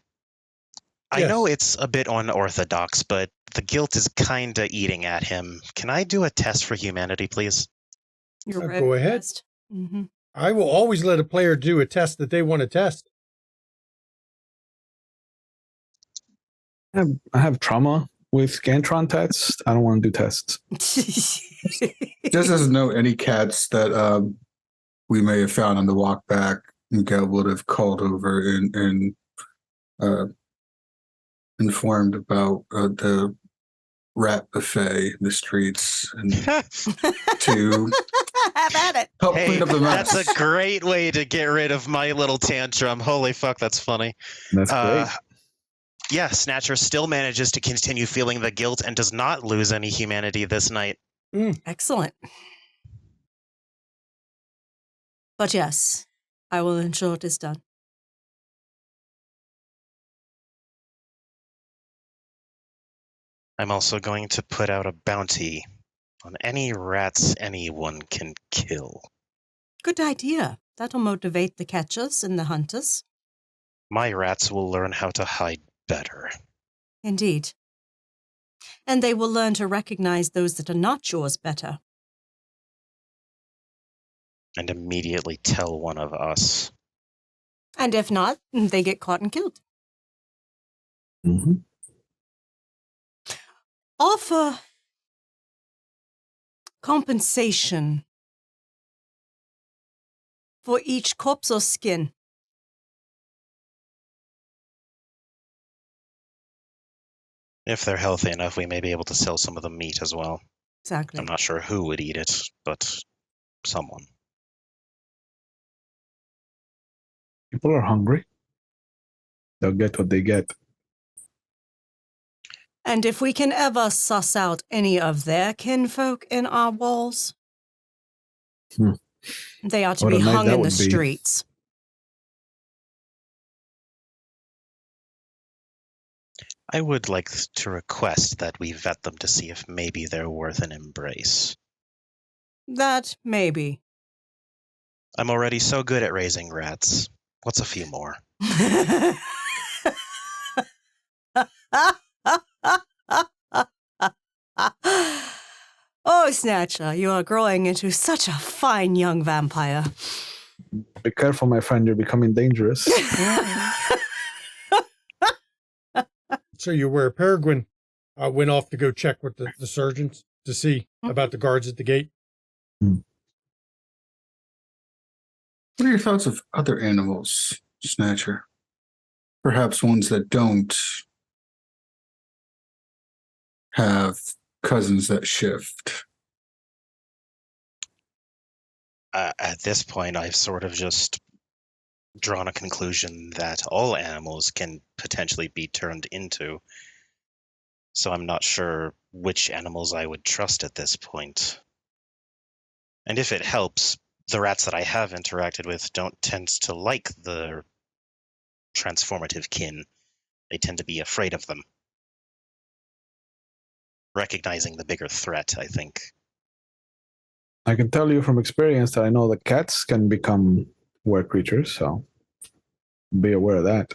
H: I
A: Yes.
H: know it's a bit unorthodox, but the guilt is kinda eating at him. Can I do a test for humanity, please?
I: You're
A: Go ahead.
I: Mm-hmm.
A: I will always let a player do a test that they want to test.
D: I have trauma with Scantron tests. I don't want to do tests.
E: Just as a note, any cats that we may have found on the walk back, Miguel would have called over and informed about the rat buffet in the streets and to
I: Have at it.
E: help
H: Hey,
E: clean up the mess.
H: that's a great way to get rid of my little tantrum. Holy fuck, that's funny.
D: That's great.
H: Yeah, Snatcher still manages to continue feeling the guilt and does not lose any humanity this night.
I: Excellent. But yes, I will ensure it is done.
H: I'm also going to put out a bounty on any rats anyone can kill.
I: Good idea. That'll motivate the catchers and the hunters.
H: My rats will learn how to hide better.
I: Indeed. And they will learn to recognize those that are not yours better.
H: And immediately tell one of us.
I: And if not, they get caught and killed.
D: Mm-hmm.
I: Offer compensation for each corpse or skin.
H: If they're healthy enough, we may be able to sell some of the meat as well.
I: Exactly.
H: I'm not sure who would eat it, but someone.
D: People are hungry. They'll get what they get.
I: And if we can ever suss out any of their kinfolk in our walls, they ought to
D: What a
I: be
D: night
I: hung
D: that
I: in the
D: would be.
I: streets.
H: I would like to request that we vet them to see if maybe they're worth an embrace.
I: That maybe.
H: I'm already so good at raising rats. What's a few more?
I: Oh, Snatcher, you are growing into such a fine young vampire.
D: Be careful, my friend. You're becoming dangerous.
A: So you're aware Peregrine went off to go check with the surgeons to see about the guards at the gate.
E: What are your thoughts of other animals, Snatcher? Perhaps ones that don't have cousins that shift.
H: At this point, I've sort of just drawn a conclusion that all animals can potentially be turned into. So I'm not sure which animals I would trust at this point. And if it helps, the rats that I have interacted with don't tend to like the transformative kin. They tend to be afraid of them. Recognizing the bigger threat, I think.
D: I can tell you from experience that I know the cats can become were creatures, so be aware of that.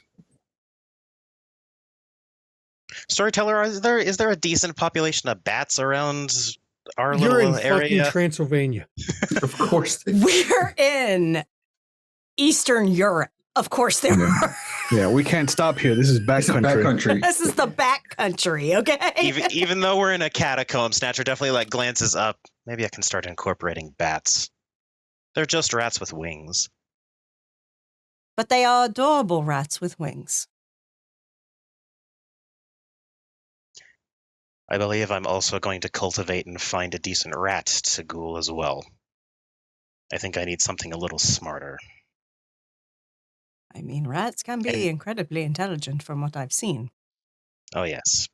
H: Storyteller, is there a decent population of bats around our
A: You're
H: little
A: in
H: area?
A: fucking Transylvania.
E: Of course.
I: We're in Eastern Europe. Of course there are.
D: Yeah, we can't stop here. This is backcountry.
I: This is the back country, okay?
H: Even though we're in a catacomb, Snatcher definitely glances up. Maybe I can start incorporating bats. They're just rats with wings.
I: But they are adorable rats with wings.
H: I believe I'm also going to cultivate and find a decent rat to ghoul as well. I think I need something a little smarter.
I: I mean, rats can be incredibly intelligent from what I've seen.
H: Oh yes.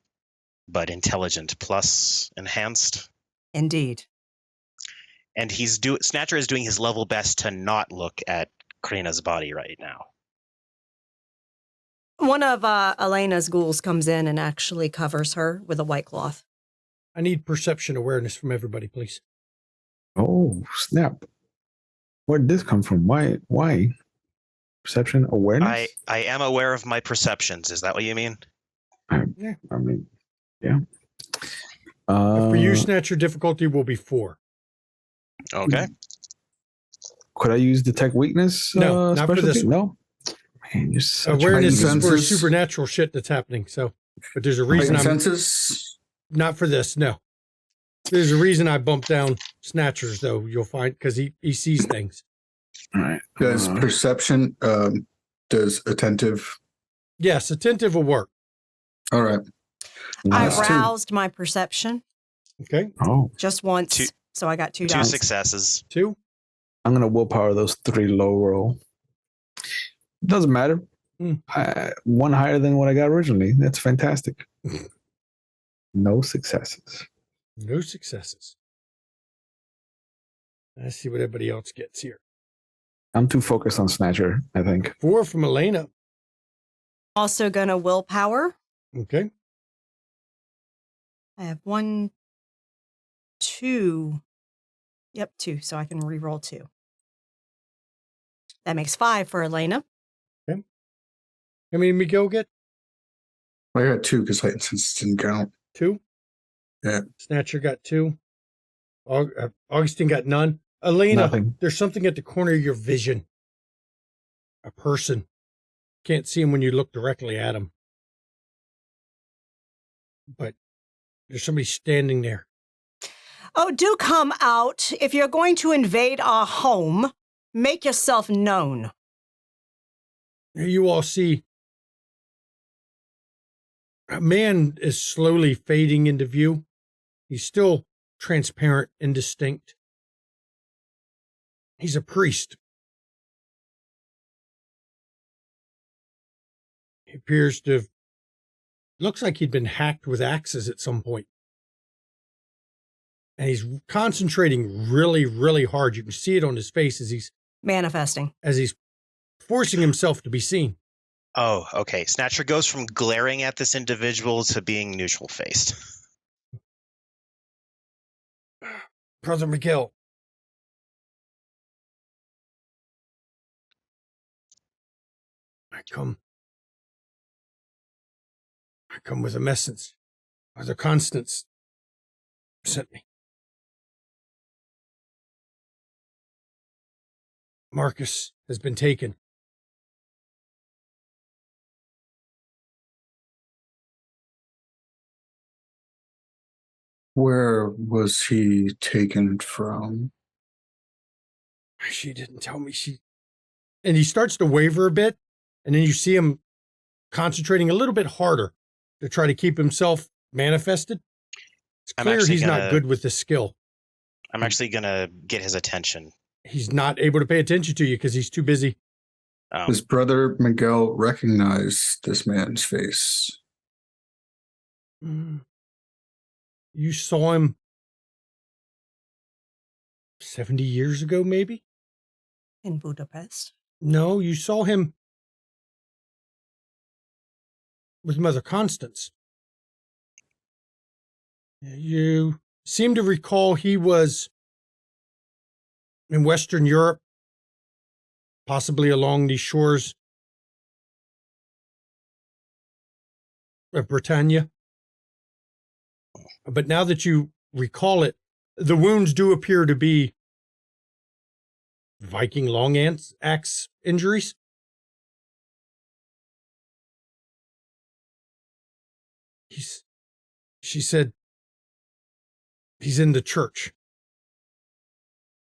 H: But intelligent plus enhanced?
I: Indeed.
H: And Snatcher is doing his level best to not look at Karina's body right now.
I: One of Elena's ghouls comes in and actually covers her with a white cloth.
A: I need perception awareness from everybody, please.
D: Oh, snap. Where did this come from? Why? Perception awareness?
H: I am aware of my perceptions. Is that what you mean?
D: I mean, yeah.
A: For you, Snatcher difficulty will be 4.
H: Okay.
D: Could I use detect weakness?
A: No, not for this one.
D: No. Man, you're such
A: awareness
D: a
A: is for supernatural shit that's happening. So, but there's a reason
E: Senses?
A: Not for this. No, there's a reason I bumped down Snatchers though. You'll find because he sees things.
D: All right.
E: Does perception? Does attentive?
A: Yes, attentive will work.
E: All right.
I: I
E: That's 2.
I: roused my perception.
A: Okay.
D: Oh.
I: Just once. So I got 2
H: 2
I: dice.
H: successes.
A: 2.
D: I'm going to willpower those 3 low roll. Doesn't matter. 1 higher than what I got originally. That's fantastic. No successes.
A: No successes. Let's see what everybody else gets here.
D: I'm too focused on Snatcher, I think.
A: 4 from Elena.
I: Also gonna willpower.
A: Okay.
I: I have 1, 2. Yep, 2. So I can re-roll 2. That makes 5 for Elena.
A: Okay. How many did Miguel get?
E: I got 2 because heightened senses didn't count.
A: 2.
E: Yeah.
A: Snatcher got 2. Augustine got none. Elena,
D: Nothing.
A: There's something at the corner of your vision. A person. Can't see him when you look directly at him. But there's somebody standing there.
I: Oh, do come out. If you're going to invade our home, make yourself known.
A: You all see a man is slowly fading into view. He's still transparent, indistinct. He's a priest. He appears to have, looks like he'd been hacked with axes at some point. And he's concentrating really, really hard. You can see it on his face as he's
I: manifesting,
A: as he's forcing himself to be seen.
H: Oh, okay. Snatcher goes from glaring at this individual to being neutral faced.
A: Brother McGill. I come with a message. Brother Constance sent me. Marcus has been taken.
E: Where was he taken from?
A: She didn't tell me. And he starts to waver a bit, and then you see him concentrating a little bit harder to try to keep himself manifested. It's clear he's not good with the skill.
H: I'm actually going to get his attention.
A: He's not able to pay attention to you because he's too busy.
E: His brother Miguel recognized this man's face.
A: You saw him 70 years ago, maybe?
I: In Budapest?
A: No, you saw him with Mother Constance. You seem to recall he was in Western Europe, possibly along the shores of Britannia. But now that you recall it, the wounds do appear to be Viking long axe injuries. She said he's in the church.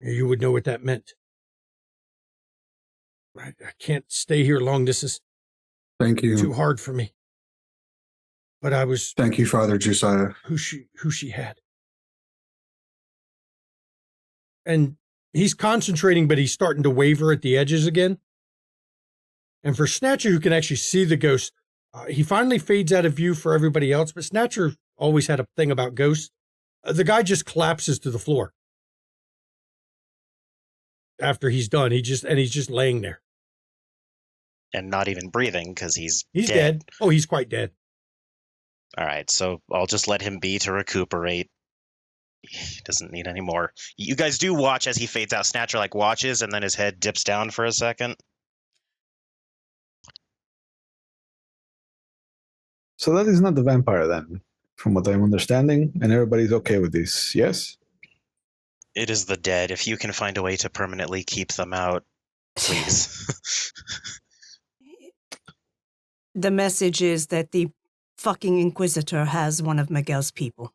A: You would know what that meant. I can't stay here long. This is
E: Thank you.
A: Too hard for me. But I was.
E: Thank you, Father Josiah.
A: Who she had. And he's concentrating, but he's starting to waver at the edges again. And for Snatcher, who can actually see the ghost, he finally fades out of view for everybody else. But Snatcher always had a thing about ghosts. The guy just collapses to the floor. After he's done, he's just laying there.
H: And not even breathing because he's
A: dead. Oh, he's quite dead.
H: All right, so I'll just let him be to recuperate. He doesn't need any more. You guys do watch as he fades out. Snatcher watches, and then his head dips down for a second.
D: So that is not the vampire then, from what I'm understanding, and everybody's okay with this, yes?
H: It is the dead. If you can find a way to permanently keep them out, please.
I: The message is that the fucking Inquisitor has one of Miguel's people.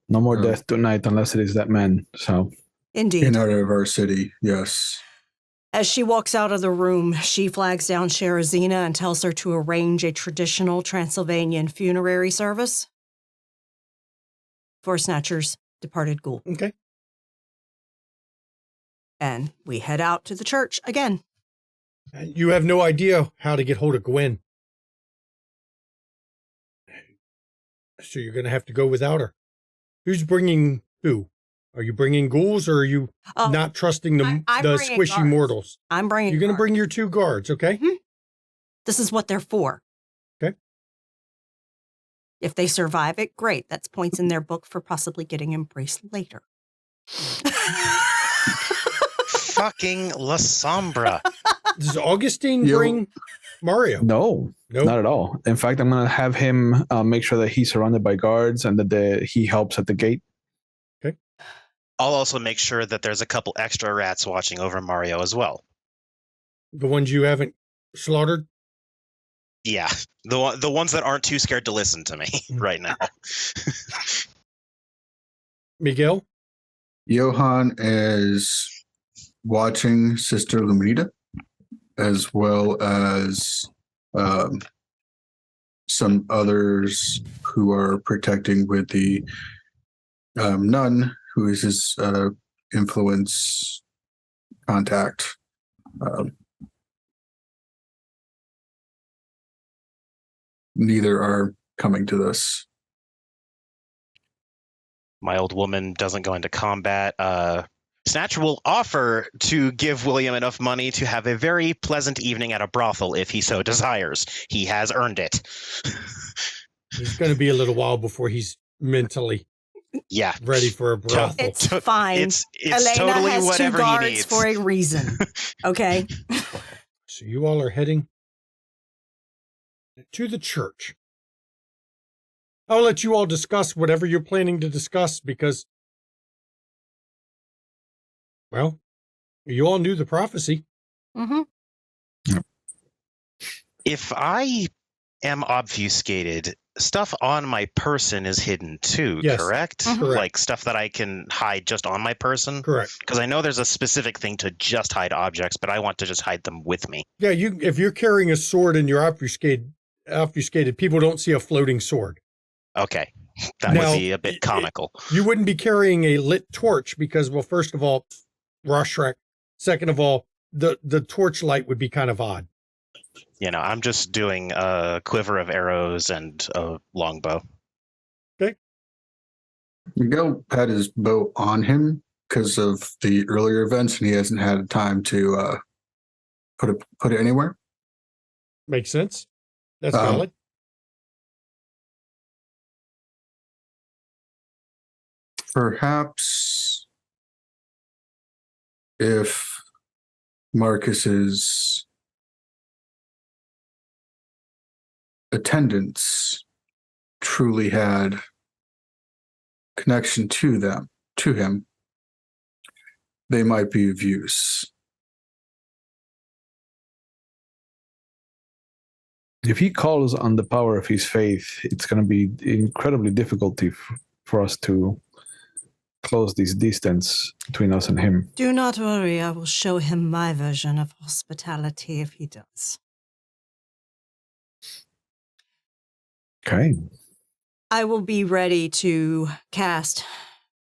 D: No more death tonight unless it is that man, so.
I: Indeed.
E: In out of our city, yes.
I: As she walks out of the room, she flags down Sherazina and tells her to arrange a traditional Transylvanian funerary service for Snatcher's departed ghoul.
A: Okay.
I: And we head out to the church again.
A: You have no idea how to get hold of Gwen. So you're going to have to go without her. Who's bringing who? Are you bringing ghouls or are you not trusting the squishy
I: guards.
A: mortals?
I: I'm bringing
A: You're going to bring your 2 guards, okay?
I: Mm-hmm. This is what they're for.
A: Okay.
I: If they survive it, great. That's points in their book for possibly getting embraced later.
H: Fucking La Sombra.
A: Does Augustine bring Mario?
D: No, not at all. In fact, I'm going to have him make sure that he's surrounded by guards and that he helps at the gate.
A: Okay.
H: I'll also make sure that there's a couple extra rats watching over Mario as well.
A: The ones you haven't slaughtered?
H: Yeah, the ones that aren't too scared to listen to me right now.
A: Miguel?
E: Johan is watching Sister Luminita, as well as some others who are protecting with the nun, who is his influence contact. Neither are coming to this.
H: My old woman doesn't go into combat. Snatcher will offer to give William enough money to have a very pleasant evening at a brothel if he so desires. He has earned it.
A: It's going to be a little while before he's mentally ready for a brothel.
I: It's fine.
H: It's
I: Elena
H: totally
I: has
H: whatever
I: 2
H: he
I: guards
H: needs.
I: for a reason. Okay?
A: So you all are heading to the church. I'll let you all discuss whatever you're planning to discuss because, well, you all knew the prophecy.
I: Mm-hmm.
H: If I am obfuscated, stuff on my person is hidden too,
A: Yes.
H: correct?
A: Correct.
H: Like stuff that I can hide just on my person?
A: Correct.
H: Because I know there's a specific thing to just hide objects, but I want to just hide them with me.
A: Yeah, if you're carrying a sword and you're obfuscated, people don't see a floating sword.
H: Okay. That
A: Now,
H: would be a bit comical.
A: You wouldn't be carrying a lit torch because, well, first of all, Roshrek. Second of all, the torch light would be kind of odd.
H: You know, I'm just doing a quiver of arrows and a longbow.
E: Miguel had his bow on him because of the earlier events, and he hasn't had time to put it anywhere.
A: Makes sense. That's valid.
E: Perhaps if Marcus's attendants truly had connection to him, they might be of use.
D: If he calls on the power of his faith, it's going to be incredibly difficult for us to close this distance between us and him.
I: Do not worry, I will show him my version of hospitality if he does.
D: Okay.
I: I will be ready to cast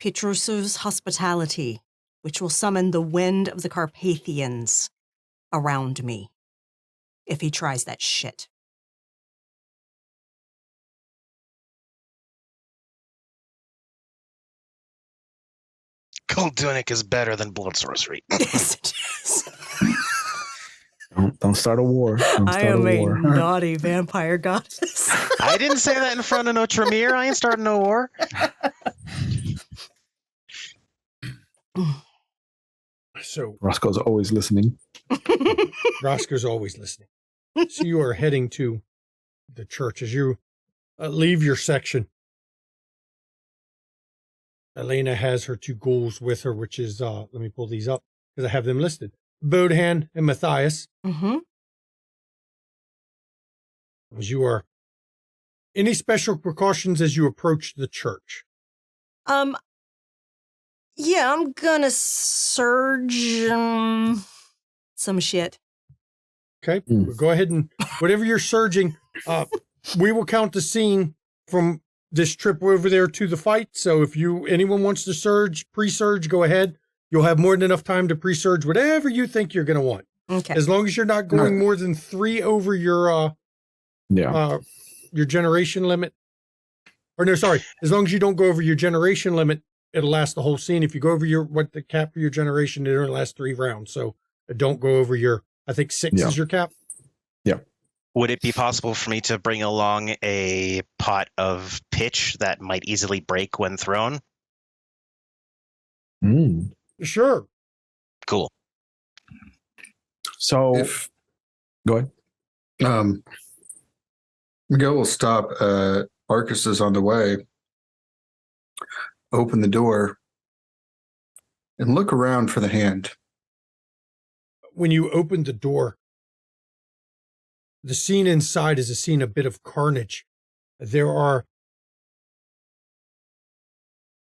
I: Petrus's hospitality, which will summon the wind of the Carpathians around me if he tries that shit.
H: Cold Tunic is better than blood sorcery.
I: Yes, it is.
D: Don't start a war.
I: I am a naughty vampire goddess.
H: I didn't say that in front of no Tremere. I ain't starting no war.
A: So
D: Roscoe's always listening.
A: Roscoe's always listening. So you are heading to the church as you leave your section. Elena has her two ghouls with her, which is, let me pull these up because I have them listed. Bodhan and Matthias.
I: Mm-hmm.
A: As you are, any special precautions as you approach the church?
I: Yeah, I'm gonna surge some shit.
A: Okay, well, go ahead and whatever you're surging, we will count the scene from this trip over there to the fight. So if anyone wants to surge, pre-surge, go ahead. You'll have more than enough time to pre-surge whatever you think you're going to want.
I: Okay.
A: As long as you're not going more than 3 over your generation limit. Or no, sorry. As long as you don't go over your generation limit, it'll last the whole scene. If you go over the cap for your generation, it only lasts 3 rounds. So don't go over I think 6 is your cap.
D: Yeah.
H: Would it be possible for me to bring along a pot of pitch that might easily break when thrown?
A: Sure.
H: Cool.
D: So, go ahead.
E: Miguel will stop. Marcus is on the way. Open the door and look around for the hand.
A: When you open the door, the scene inside is a scene, a bit of carnage. There are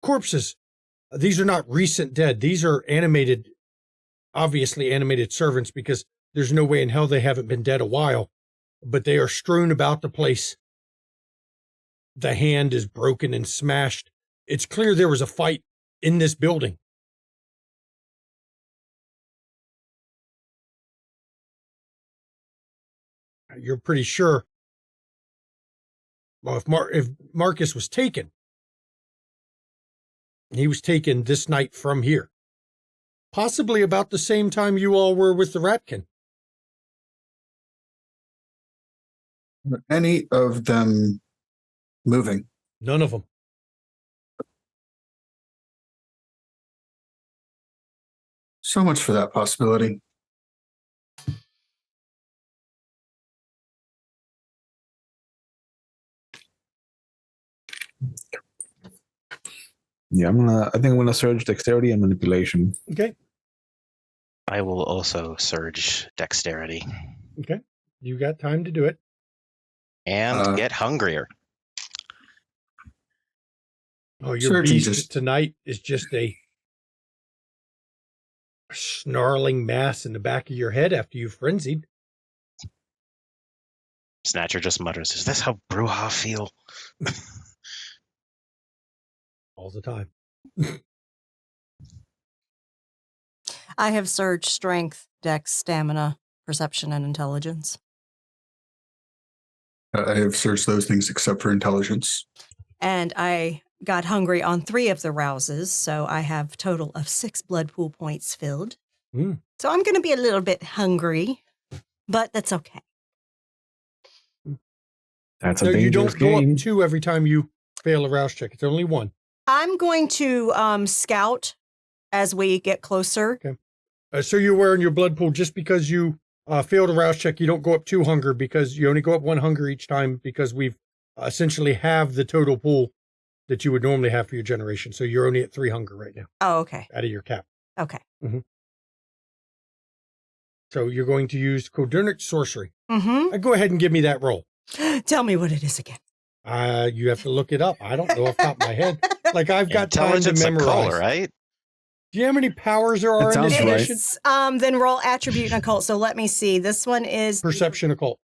A: corpses. These are not recent dead. These are obviously animated servants, because there's no way in hell they haven't been dead a while, but they are strewn about the place. The hand is broken and smashed. It's clear there was a fight in this building. You're pretty sure. Well, if Marcus was taken, he was taken this night from here. Possibly about the same time you all were with the Ratkin.
E: Were any of them moving?
A: None of them.
E: So much for that possibility.
D: Yeah, I think I'm gonna surge dexterity and manipulation.
A: Okay.
H: I will also surge dexterity.
A: Okay. You got time to do it.
H: And get hungrier.
A: Oh, your
E: Surgeon
A: beast
E: just-
A: tonight is just a snarling mass in the back of your head after you've frenzied.
H: Snatcher just mutters, "Is this how Bruja feel?"
A: All the time.
I: I have surge, strength, dex, stamina, perception, and intelligence.
E: I have searched those things except for intelligence.
I: And I got hungry on 3 of the rouses, so I have a total of 6 blood pool points filled.
A: Mm.
I: So I'm going to be a little bit hungry, but that's okay.
J: That's a
A: No, you
J: dangerous
A: don't go
J: game.
A: up 2 every time you fail a rouse check. It's only 1.
I: I'm going to scout as we get closer.
A: So you're wearing your blood pool just because you failed a rouse check. You don't go up 2 hunger because you only go up 1 hunger each time because we've essentially have the total pool that you would normally have for your generation. So you're only at 3 hunger right now
I: Oh, okay.
A: out of your cap.
I: Okay.
A: So you're going to use Codurnic Sorcery.
I: Mm-hmm.
A: Go ahead and give me that roll.
I: Tell me what it is again.
A: You have to look it up. I don't know off the top of my head. Like I've got time to
H: Intelligence
A: memorize.
H: occult, right?
A: Do you know how many powers there are in this
J: sounds right.
A: edition?
I: It's, then roll attribute and occult. So let me see. This one is
A: Perception occult.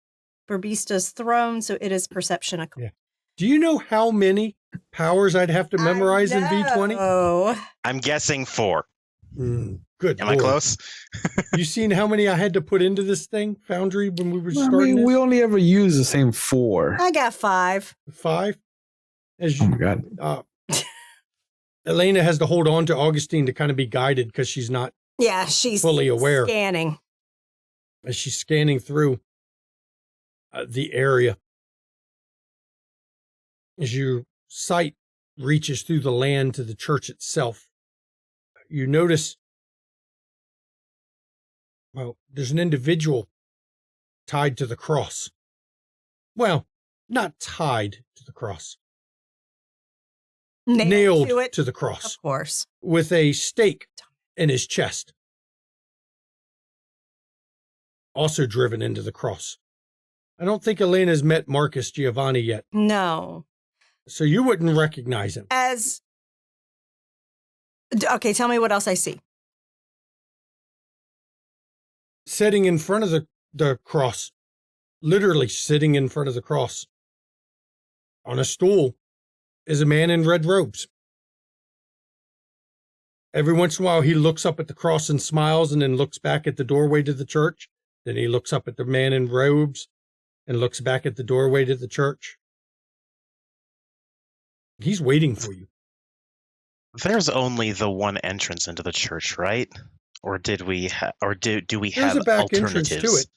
I: Barbista's throne, so it is perception occult.
A: Yeah. Do you know how many powers I'd have to memorize in V20?
I: Oh,
H: I'm guessing 4.
A: Good.
H: Am I
A: Lord.
H: close?
A: You seen how many I had to put into this thing, Foundry, when we were
J: I
A: starting
J: mean, we
A: this?
J: only ever use the same 4.
I: I got 5.
A: 5? As
J: Oh
A: you,
J: my god.
A: Elena has to hold on to Augustine to kind of be guided because she's not
I: Yeah, she's
A: fully aware
I: scanning.
A: as she's scanning through the area. As your sight reaches through the land to the church itself, you notice, well, there's an individual tied to the cross. Well, not tied to the cross, nailed
I: to it.
A: to the cross
I: Of course.
A: with a stake in his chest. Also driven into the cross. I don't think Elena's met Marcus Giovanni yet,
I: No.
A: so you wouldn't recognize him.
I: Okay, tell me what else I see.
A: Sitting in front of the cross, literally sitting in front of the cross, on a stool, is a man in red robes. Every once in a while, he looks up at the cross and smiles and then looks back at the doorway to the church. Then he looks up at the man in robes and looks back at the doorway to the church. He's waiting for you.
H: There's only the one entrance into the church, right? Or did we do we
A: There's
H: have
A: a back entrance
H: alternatives?
A: to it.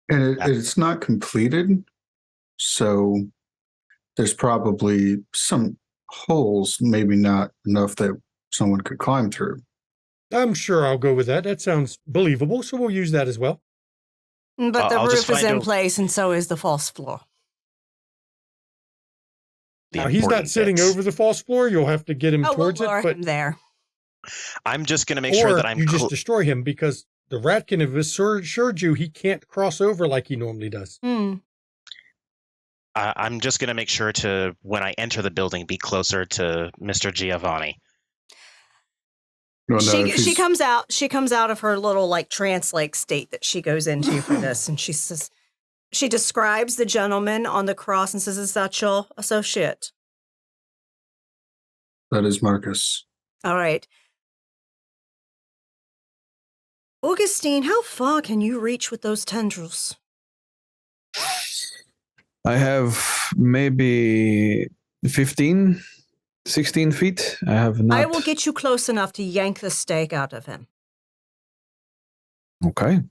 E: And it's not completed, so there's probably some holes, maybe not enough that someone could climb through.
A: I'm sure I'll go with that. That sounds believable, so we'll use that as well.
I: But the
H: I'll just
I: roof is
H: find
I: in
H: a-
I: place, and so is the false floor.
H: The
A: Now, he's not
H: important
A: sitting
H: bits.
A: over the false floor. You'll have to get him
I: Oh, we'll
A: towards
I: lower
A: it, but
I: him there.
H: I'm just going to make
A: or
H: sure that I'm
A: you just destroy him because the ratkin have assured you he can't cross over like he normally does.
H: I'm just going to make sure to, when I enter the building, be closer to Mr. Giovanni.
E: Well, no, if
I: She
E: he's-
I: comes out. She comes out of her little like trance-like state that she goes into for this, and she says, she describes the gentleman on the cross and says, "Is that your associate?"
E: That is Marcus.
I: All right. Augustine, how far can you reach with those tendrils?
D: I have maybe 15, 16 feet. I have not.
I: I will get you close enough to yank the stake out of him.
D: Okay.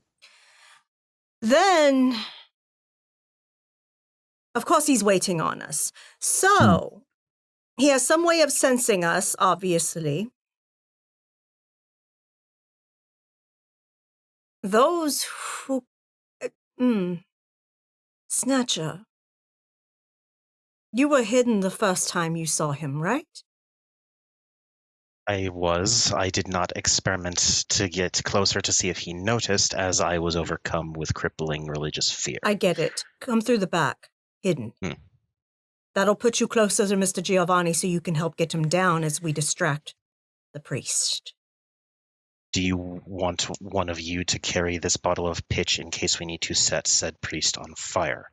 I: Then, of course, he's waiting on us. So, he has some way of sensing us, obviously. Those who. Snatcher. You were hidden the first time you saw him, right?
H: I did not experiment to get closer to see if he noticed, as I was overcome with crippling religious fear.
I: I get it. Come through the back. Hidden. That'll put you closer to Mr. Giovanni so you can help get him down as we distract the priest.
H: Do you want one of you to carry this bottle of pitch in case we need to set said priest on fire?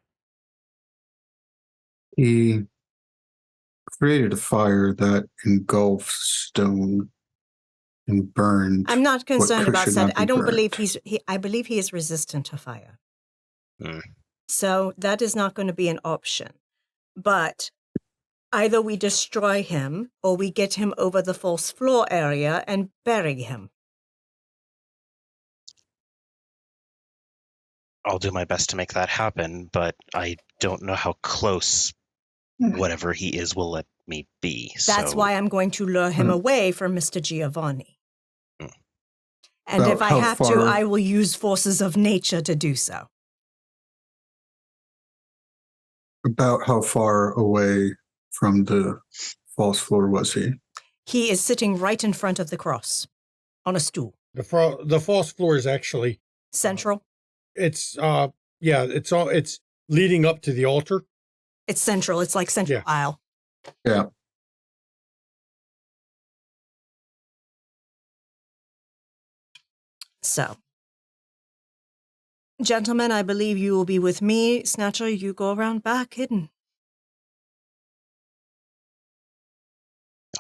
E: He created a fire that engulfed stone and burned.
I: I'm not concerned about
E: should
I: that.
E: not be
I: I don't
E: burned.
I: believe I believe he is resistant to fire.
H: Hmm.
I: So that is not going to be an option. But either we destroy him or we get him over the false floor area and bury him.
H: I'll do my best to make that happen, but I don't know how close whatever he is will let me be.
I: That's why I'm going to lure him away from Mr. Giovanni. And
E: About
I: if I
E: how
I: have to,
E: far-
I: I will use forces of nature to do so.
E: About how far away from the false floor was he?
I: He is sitting right in front of the cross on a stool.
A: The false floor is actually
I: Central.
A: it's leading up to the altar.
I: It's central. It's like central
A: Yeah.
I: aisle.
E: Yeah.
I: So, gentlemen, I believe you will be with me. Snatcher, you go around back hidden.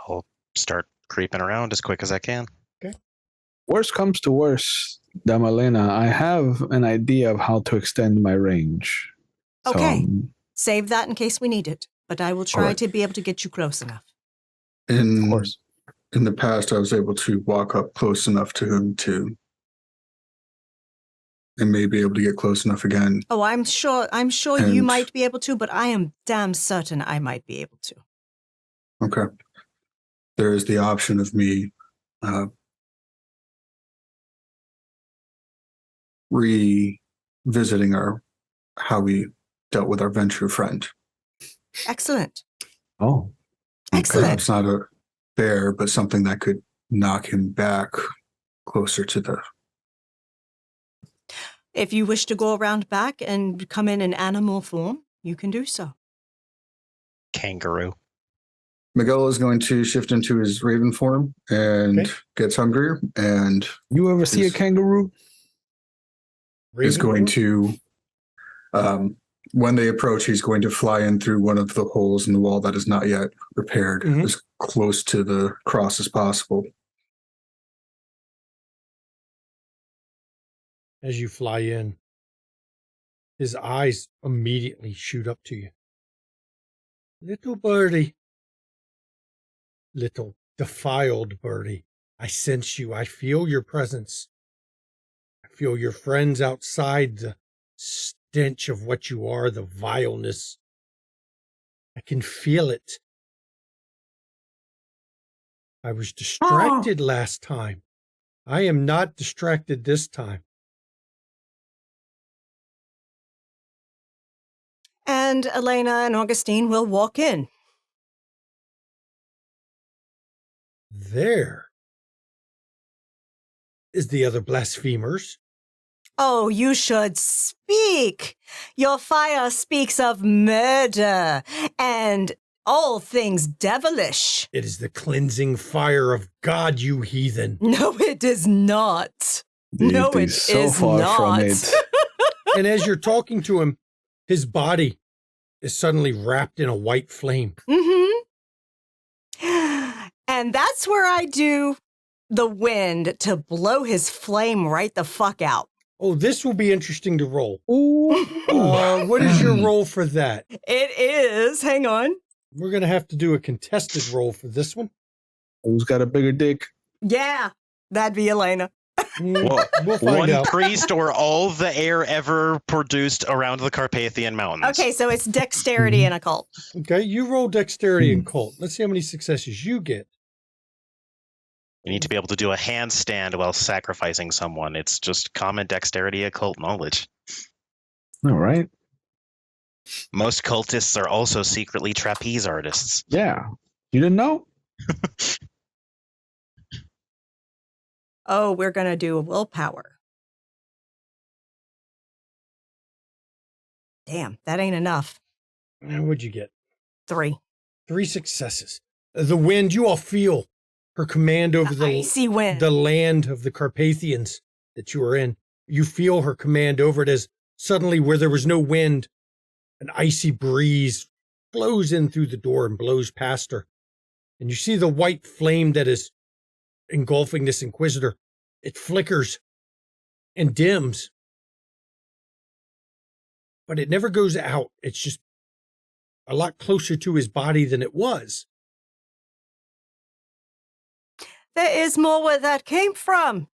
H: I'll start creeping around as quick as I can.
D: Worst comes to worst, Damalena, I have an idea of how to extend my range.
I: Okay. Save that in case we need it. But I will try
E: Alright.
I: to be able to get you close enough.
E: In
D: Of course.
E: In the past, I was able to walk up close enough to him to, and may be able to get close enough again.
I: Oh, I'm sure you
E: And-
I: might be able to, but I am damn certain I might be able to.
E: Okay. There is the option of me revisiting how we dealt with our venture friend.
I: Excellent.
D: Oh.
I: Excellent.
E: Perhaps not a bear, but something that could knock him back closer to the.
I: If you wish to go around back and come in animal form, you can do so.
H: Kangaroo.
E: Miguel is going to shift into his raven form and
A: Okay.
E: gets hungrier and
D: You ever see a
E: Is-
D: kangaroo?
E: is going
A: Raven?
E: to, when they approach, he's going to fly in through one of the holes in the wall that is not yet repaired,
A: Mhm.
E: as close to the cross as possible.
A: As you fly in, his eyes immediately shoot up to you. Little birdie. Little defiled birdie. I sense you. I feel your presence. I feel your friends outside, the stench of what you are, the vileness. I can feel it. I was distracted last time. I am not distracted this time.
I: And Elena and Augustine will walk in.
A: There is the other blasphemers.
I: Oh, you should speak. Your fire speaks of murder and all things devilish.
A: It is the cleansing fire of God, you heathen.
I: No, it is not. No,
D: Dude,
I: it
D: so
I: is
D: far
I: not.
D: from it.
A: And as you're talking to him, his body is suddenly wrapped in a white flame.
I: Mm-hmm. And that's where I do the wind to blow his flame right the fuck out.
A: Oh, this will be interesting to roll.
D: Ooh.
A: What is your roll for that?
I: It is. Hang on.
A: We're going to have to do a contested roll for this one.
D: Who's got a bigger dick?
I: Yeah, that'd be Elena.
H: Whoa.
A: We'll find
H: One
A: out.
H: priest or all the air ever produced around the Carpathian Mountains.
I: Okay, so it's dexterity and occult.
A: Okay, you roll dexterity and cult. Let's see how many successes you get.
H: You need to be able to do a handstand while sacrificing someone. It's just common dexterity occult knowledge.
D: All right.
H: Most cultists are also secretly trapeze artists.
D: Yeah. You didn't know?
I: Oh, we're going to do a willpower. Damn, that ain't enough.
A: What'd you get?
I: 3.
A: 3 successes. The wind, you all feel her command over
I: The icy wind.
A: the land of the Carpathians that you are in. You feel her command over it as suddenly, where there was no wind, an icy breeze blows in through the door and blows past her. And you see the white flame that is engulfing this Inquisitor. It flickers and dims, but it never goes out. It's just a lot closer to his body than it was.
I: There is more where that came from.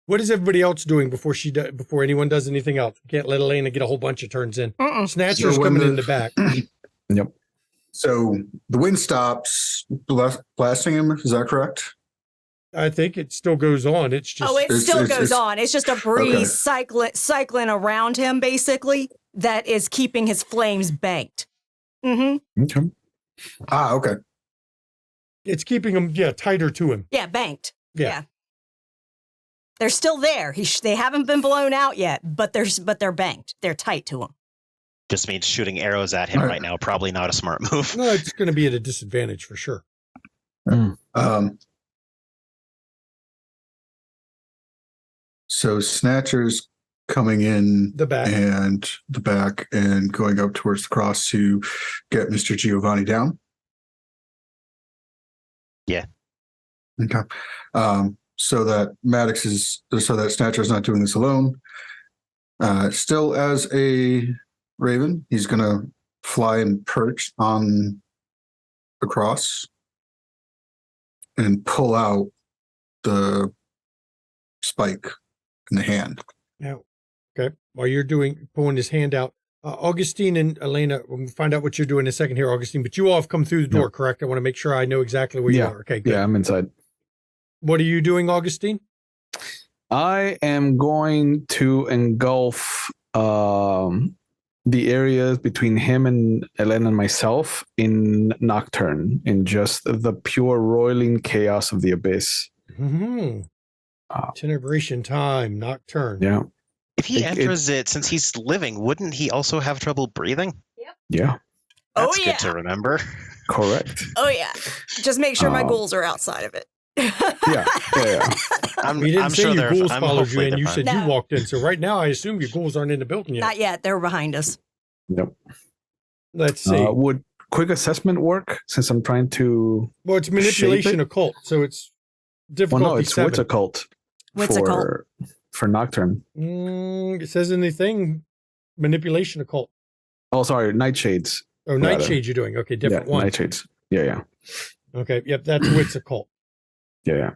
A: What is everybody else doing before before anyone does anything else? We can't let Elena get a whole bunch of turns in. Snatcher's
E: So when
A: coming in the back.
J: Yep.
E: So the wind stops blasting him. Is that correct?
A: I think it still goes on. It's just
I: It still goes
E: it's-
I: on. It's just a breeze cycling around him, basically, that is keeping his flames banked. Mm-hmm.
J: Okay.
E: Okay.
A: it's keeping him tighter to him.
I: Yeah, banked.
A: Yeah.
I: Yeah. They're still there. They haven't been blown out yet, but they're banked. They're tight to him.
H: Just means shooting arrows at him right now. Probably not a smart move.
A: No, it's going to be at a disadvantage for sure.
E: So Snatcher's coming in
A: The back.
E: and going up towards the cross to get Mr. Giovanni down.
H: Yeah.
E: Okay. So that Snatcher's not doing this alone. Still as a raven, he's going to fly and perch on the cross and pull out the spike in the hand.
A: Now, okay, while you're pulling his hand out, Augustine and Elena, we'll find out what you're doing in a second here, Augustine, but you all have come through the door, correct? I want to make sure I know exactly where you are. Okay, good.
J: Yeah, I'm inside.
A: What are you doing, Augustine?
D: I am going to engulf the areas between him and Elena and myself in Nocturne, in just the pure roiling chaos of the abyss.
A: Mm-hmm. Tenebration time, Nocturne.
D: Yeah.
H: If he enters it, since he's living, wouldn't he also have trouble breathing?
D: Yeah.
H: That's good to remember.
D: Correct.
I: Oh, yeah. Just make sure my goals are outside of it.
D: Yeah.
A: We didn't say
H: sure
A: your ghouls
H: I'm
A: followed you
H: hopefully
A: in. You
H: they're
A: said
H: fine.
A: you walked in. So right now, I assume your ghouls aren't in the building yet.
I: Not yet. They're behind us.
D: Yep.
A: Let's see.
D: Would quick assessment work, since I'm trying to...
A: Well, it's manipulation
D: shape it?
A: occult, so it's difficult.
D: Well, no, it's wits occult.
I: Wits occult.
D: For Nocturne.
A: It says in the thing, manipulation occult.
D: Oh, sorry, Nightshades.
A: Oh, Nightshade you're doing. Okay, different one.
D: Nightshades. Yeah.
A: Okay, yep, that's wits occult.
D: Yeah.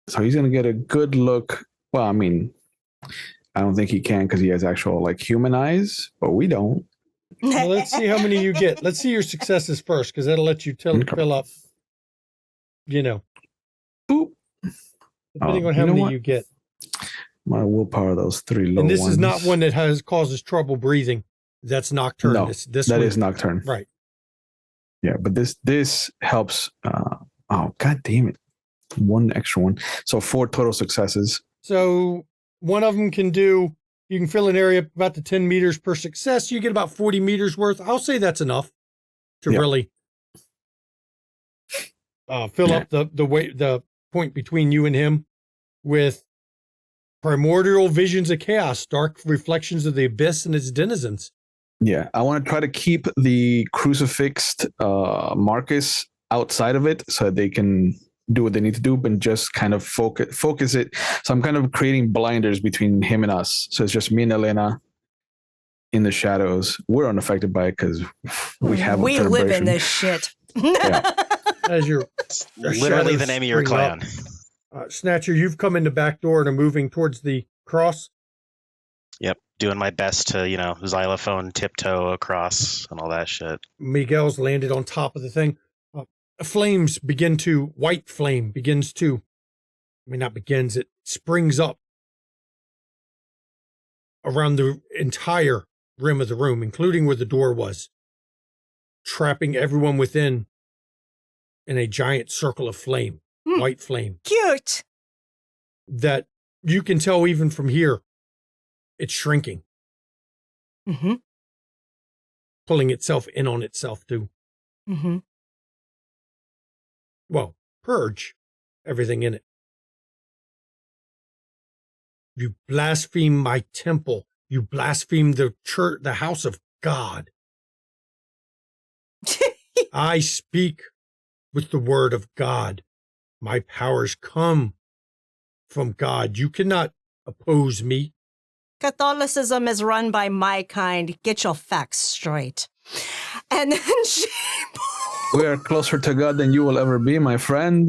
D: So he's going to get a good look. Well, I mean, I don't think he can because he has actual human eyes, but we don't.
A: Well, let's see how many you get. Let's see your successes first, because that'll let you fill up,
D: Boop.
A: Depending on how many you get.
D: My willpower, those 3 low
A: And this
D: ones.
A: is not one that causes trouble breathing. That's Nocturne.
D: No,
A: this
D: that
A: one,
D: is Nocturne.
A: Right.
D: Yeah, but this helps. Oh, god damn it. 1 extra one. So 4 total successes.
A: So one of them you can fill an area up about to 10 meters per success. You get about 40 meters worth. I'll say that's enough to really fill up the point between you and him with primordial visions of chaos, dark reflections of the abyss and its denizens.
D: Yeah, I want to try to keep the crucifixed Marcus outside of it so that they can do what they need to do, but just kind of focus it. So I'm kind of creating blinders between him and us. So it's just me and Elena in the shadows. We're unaffected by it because we
I: live in this shit.
A: As you're
H: Literally the name of your clan.
A: Snatcher, you've come in the back door and are moving towards the cross.
H: Yep, doing my best to, xylophone tiptoe across and all that shit.
A: Miguel's landed on top of the thing. White flame begins to, it springs up around the entire rim of the room, including where the door was, trapping everyone within in a giant circle of flame, white flame.
I: Cute.
A: That you can tell even from here, it's shrinking.
I: Mm-hmm.
A: pulling itself in on itself to,
I: Mm-hmm.
A: well, purge everything in it. You blaspheme my temple. You blaspheme the church, the house of God. I speak with the word of God. My powers come from God. You cannot oppose me.
I: Catholicism is run by my kind. Get your facts straight. And then she
D: We are closer to God than you will ever be, my friend.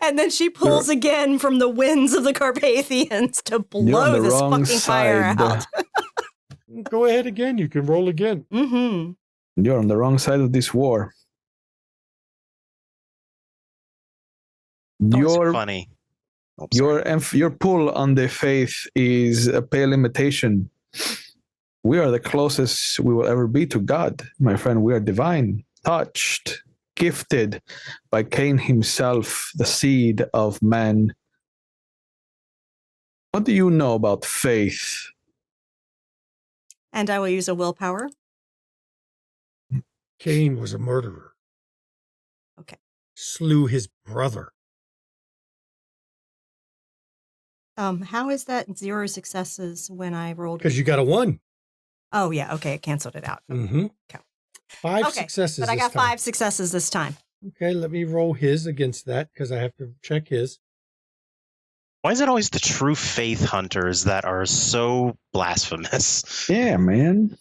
I: and then she pulls again from the winds of the Carpathians to
D: You're on
I: blow
D: the
I: this
D: wrong
I: fucking fire
D: side.
I: out.
A: Go ahead again. You can roll again.
I: Mm-hmm.
D: You're on the wrong side of this war.
H: That was
D: Your
H: funny. Oh, sorry.
D: your pull on the faith is a pale imitation. We are the closest we will ever be to God, my friend. We are divine, touched, gifted by Cain himself, the seed of man. What do you know about faith?
I: And I will use a willpower.
A: Cain was a murderer.
I: Okay.
A: Slew his brother.
I: How is that 0 successes when I rolled?
A: Because you got a 1.
I: Oh, yeah. Okay. It canceled it out.
A: Mm-hmm.
I: Okay.
A: 5
I: Okay,
A: successes.
I: But I
A: this
I: got
A: time.
I: 5 successes this time.
A: Okay, let me roll his against that because I have to check his.
H: Why is it always the true faith hunters that are so blasphemous?
D: Yeah, man.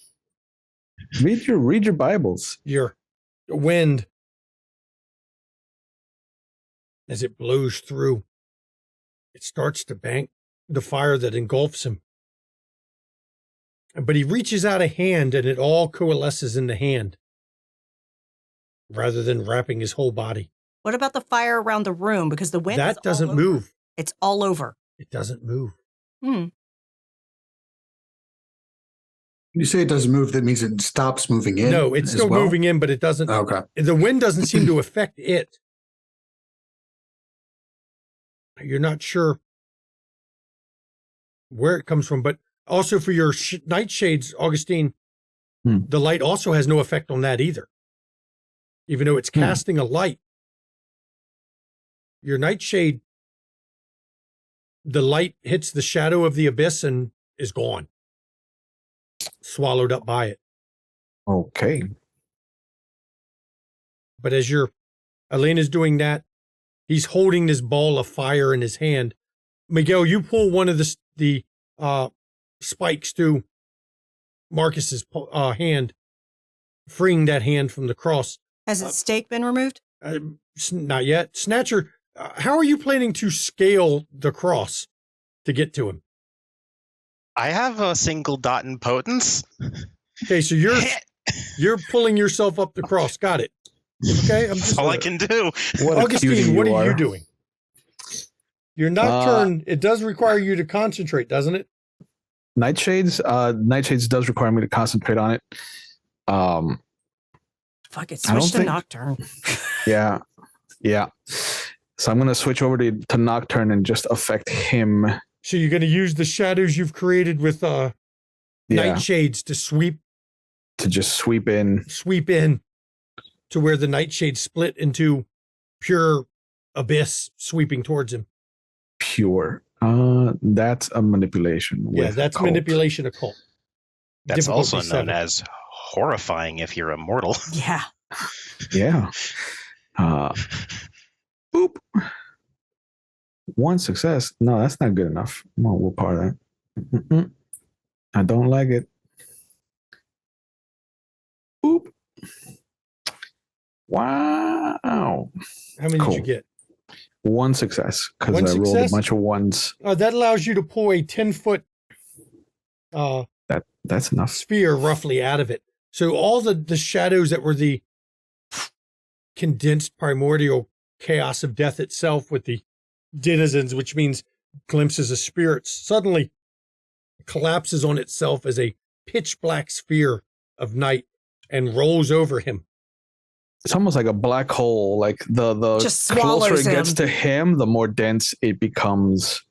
D: Read your Bibles.
A: Your wind, as it blows through, it starts to bank the fire that engulfs him. But he reaches out a hand and it all coalesces in the hand rather than wrapping his whole body.
I: What about the fire around the room? Because the wind
A: That
I: is
A: doesn't
I: all over.
A: move.
I: It's all over.
A: It doesn't move.
I: Hmm.
E: When you say it doesn't move, that means it stops moving in?
A: No, it's
E: as
A: still
E: well?
A: moving in, but it doesn't.
E: Okay.
A: The wind doesn't seem to affect it. You're not sure where it comes from, but also for your nightshades, Augustine, the light also has no effect on that either. Even though it's casting a light, your nightshade, the light hits the shadow of the abyss and is gone, swallowed up by it.
D: Okay.
A: But as Elena's doing that, he's holding this ball of fire in his hand. Miguel, you pull one of the spikes to Marcus's hand, freeing that hand from the cross.
I: Has its stake been removed?
A: Not yet. Snatcher, how are you planning to scale the cross to get to him?
H: I have a single dot in potence.
A: Okay, so you're pulling yourself up the cross. Got it. Okay, I'm
H: That's
A: just
H: all I can do.
D: What a cutie
A: Augustine, what
D: you
A: are you
D: are.
A: doing? Your nocturne, it does require you to concentrate, doesn't it?
D: Nightshades? Nightshades does require me to concentrate on it.
I: Fuck it.
D: I don't
I: Switch to
D: think-
I: Nocturne.
D: Yeah. So I'm going to switch over to Nocturne and just affect him.
A: So you're going to use the shadows you've created with nightshades to sweep
D: To just sweep in.
A: to where the nightshades split into pure abyss sweeping towards him.
D: Pure. That's a manipulation.
A: Yeah,
D: with
A: that's
D: cult.
A: manipulation occult.
H: That's also
A: Difficulty
H: known
A: 7.
H: as horrifying if you're immortal.
I: Yeah.
D: Yeah. Boop. 1 success. No, that's not good enough. We'll part that. Mm-mm. I don't like it. Boop. Wow.
A: How many
D: Cool.
A: did you get?
D: 1 success because
A: One
D: I rolled a
A: success?
D: bunch of ones.
A: That allows you to pull a 10-foot
D: That's enough.
A: sphere roughly out of it. So all the shadows that were the condensed primordial chaos of death itself with the denizens, which means glimpses of spirits, suddenly collapses on itself as a pitch black sphere of night and rolls over him.
D: It's almost like a black hole. Like the
I: Just
D: closer
I: swallows
D: it gets
I: him.
D: to him, the more dense it becomes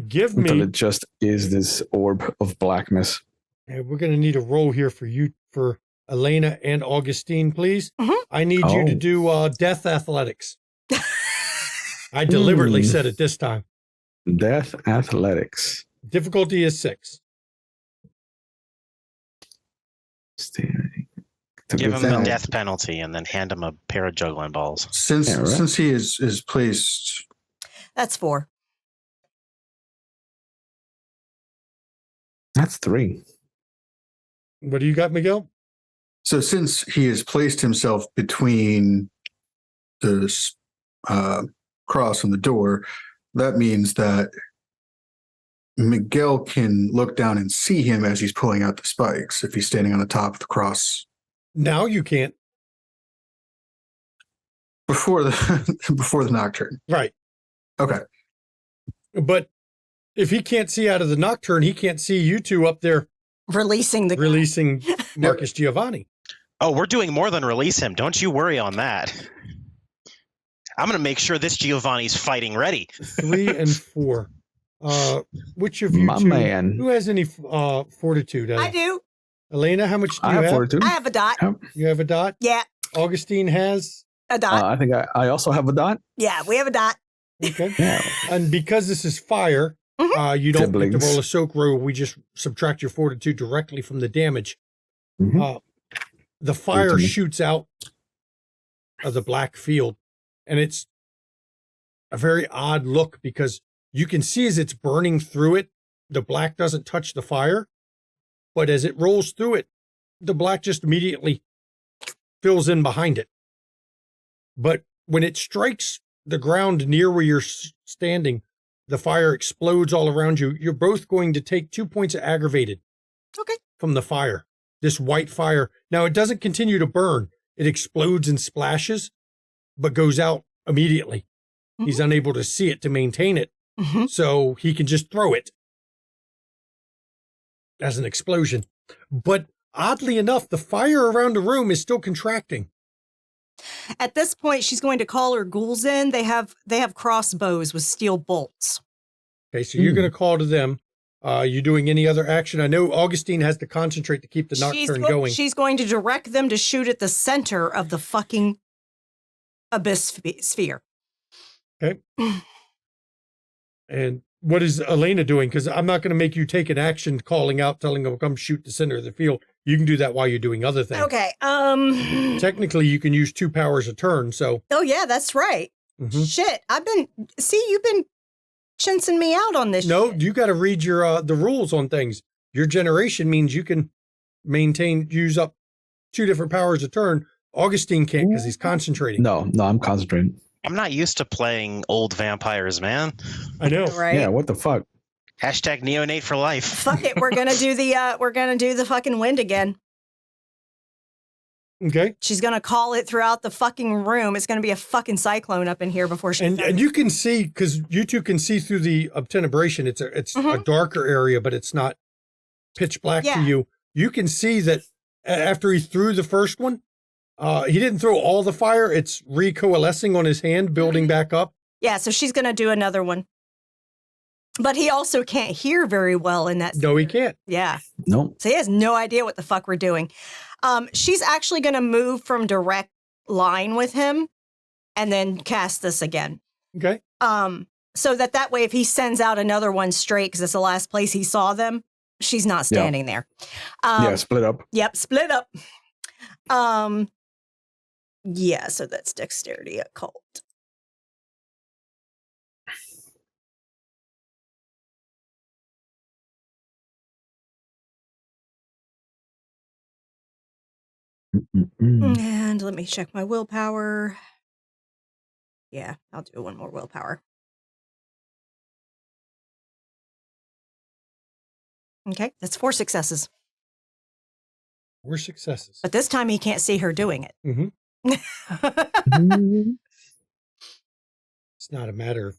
A: Give
D: until
A: me
D: it just is this orb of blackness.
A: And we're going to need a roll here for Elena and Augustine, please.
I: Mhm.
A: I need you to
J: Oh.
A: do death athletics. I deliberately said it this time.
J: Death athletics.
A: Difficulty is 6.
H: Give him the
E: Now-
H: death penalty and then hand him a pair of juggling balls.
E: Since
J: Yeah, right.
E: since he is placed,
I: That's 4.
J: That's 3.
A: What do you got, Miguel?
E: so since he has placed himself between the cross and the door, that means that Miguel can look down and see him as he's pulling out the spikes if he's standing on the top of the cross
A: Now you can't.
E: before the nocturne.
A: Right.
E: Okay.
A: But if he can't see out of the nocturne, he can't see you two up there
I: Releasing the
A: releasing Marcus Giovanni.
H: Oh, we're doing more than release him. Don't you worry on that. I'm going to make sure this Giovanni's fighting ready.
A: 3 and 4. Which of you
J: My
A: two?
J: man.
A: Who has any fortitude?
I: I do.
A: Elena, how much do
J: I
A: you
J: have
A: have?
J: 42.
I: I have a dot.
A: You have a dot.
I: Yeah,
A: Augustine has.
I: a dot.
J: I think I also have a dot.
I: Yeah, we have a dot.
A: Okay.
J: Yeah.
A: And because this is fire, you don't get to
J: Siblings.
A: roll a soak roll. We just subtract your fortitude directly from the damage.
J: Mhm.
A: The fire
J: Ultimate.
A: shoots out of the black field, and it's a very odd look because you can see as it's burning through it, the black doesn't touch the fire, but as it rolls through it, the black just immediately fills in behind it. But when it strikes the ground near where you're standing, the fire explodes all around you. You're both going to take 2 points of aggravated
I: Okay.
A: from the fire. This white fire. Now, it doesn't continue to burn. It explodes and splashes, but goes out immediately. He's unable to see it to maintain it,
I: Mhm.
A: so he can just throw it as an explosion. But oddly enough, the fire around the room is still contracting.
I: At this point, she's going to call her ghouls in. They have crossbows with steel bolts.
A: Okay, so you're going to call to them. You doing any other action? I know Augustine has to concentrate to keep the nocturne going.
I: She's going to direct them to shoot at the center of the fucking abyss sphere.
A: Okay. And what is Elena doing? Because I'm not going to make you take an action calling out, telling them, come shoot the center of the field. You can do that while you're doing other things.
I: Okay.
A: Technically, you can use 2 powers a turn, so.
I: Oh, yeah, that's right.
A: Mhm.
I: Shit. You've been chinsing me out on this
A: No,
I: shit.
A: you got to read your the rules on things. Your generation means you can use up 2 different powers a turn. Augustine can't because he's concentrating.
J: No, I'm concentrating.
H: I'm not used to playing old vampires, man.
A: I know.
I: Right?
J: Yeah, what the fuck?
H: Hashtag neonate for life.
I: Fuck it. We're gonna do the fucking wind again.
A: Okay.
I: She's gonna call it throughout the fucking room. It's gonna be a fucking cyclone up in here before she.
A: And you can see, because you two can see through the obtenebration, it's a darker area, but it's not pitch black to
I: Yeah.
A: you. You can see that after he threw the first one, he didn't throw all the fire. It's recoalescing on his hand, building back up.
I: Yeah, so she's gonna do another one. But he also can't hear very well in that.
A: No, he can't.
I: Yeah.
J: Nope.
I: So he has no idea what the fuck we're doing. She's actually going to move from direct line with him and then cast this again.
A: Okay.
I: So that way, if he sends out another one straight, because it's the last place he saw them, she's not standing there.
J: Yeah, split up.
I: Yep, split up. Yeah, so that's dexterity occult.
J: Mm-mm.
I: And let me check my willpower. Yeah, I'll do one more willpower. Okay, that's 4 successes.
A: 4 successes.
I: But this time he can't see her doing it.
A: Mhm.
J: Mm-hmm.
A: It's not a matter of,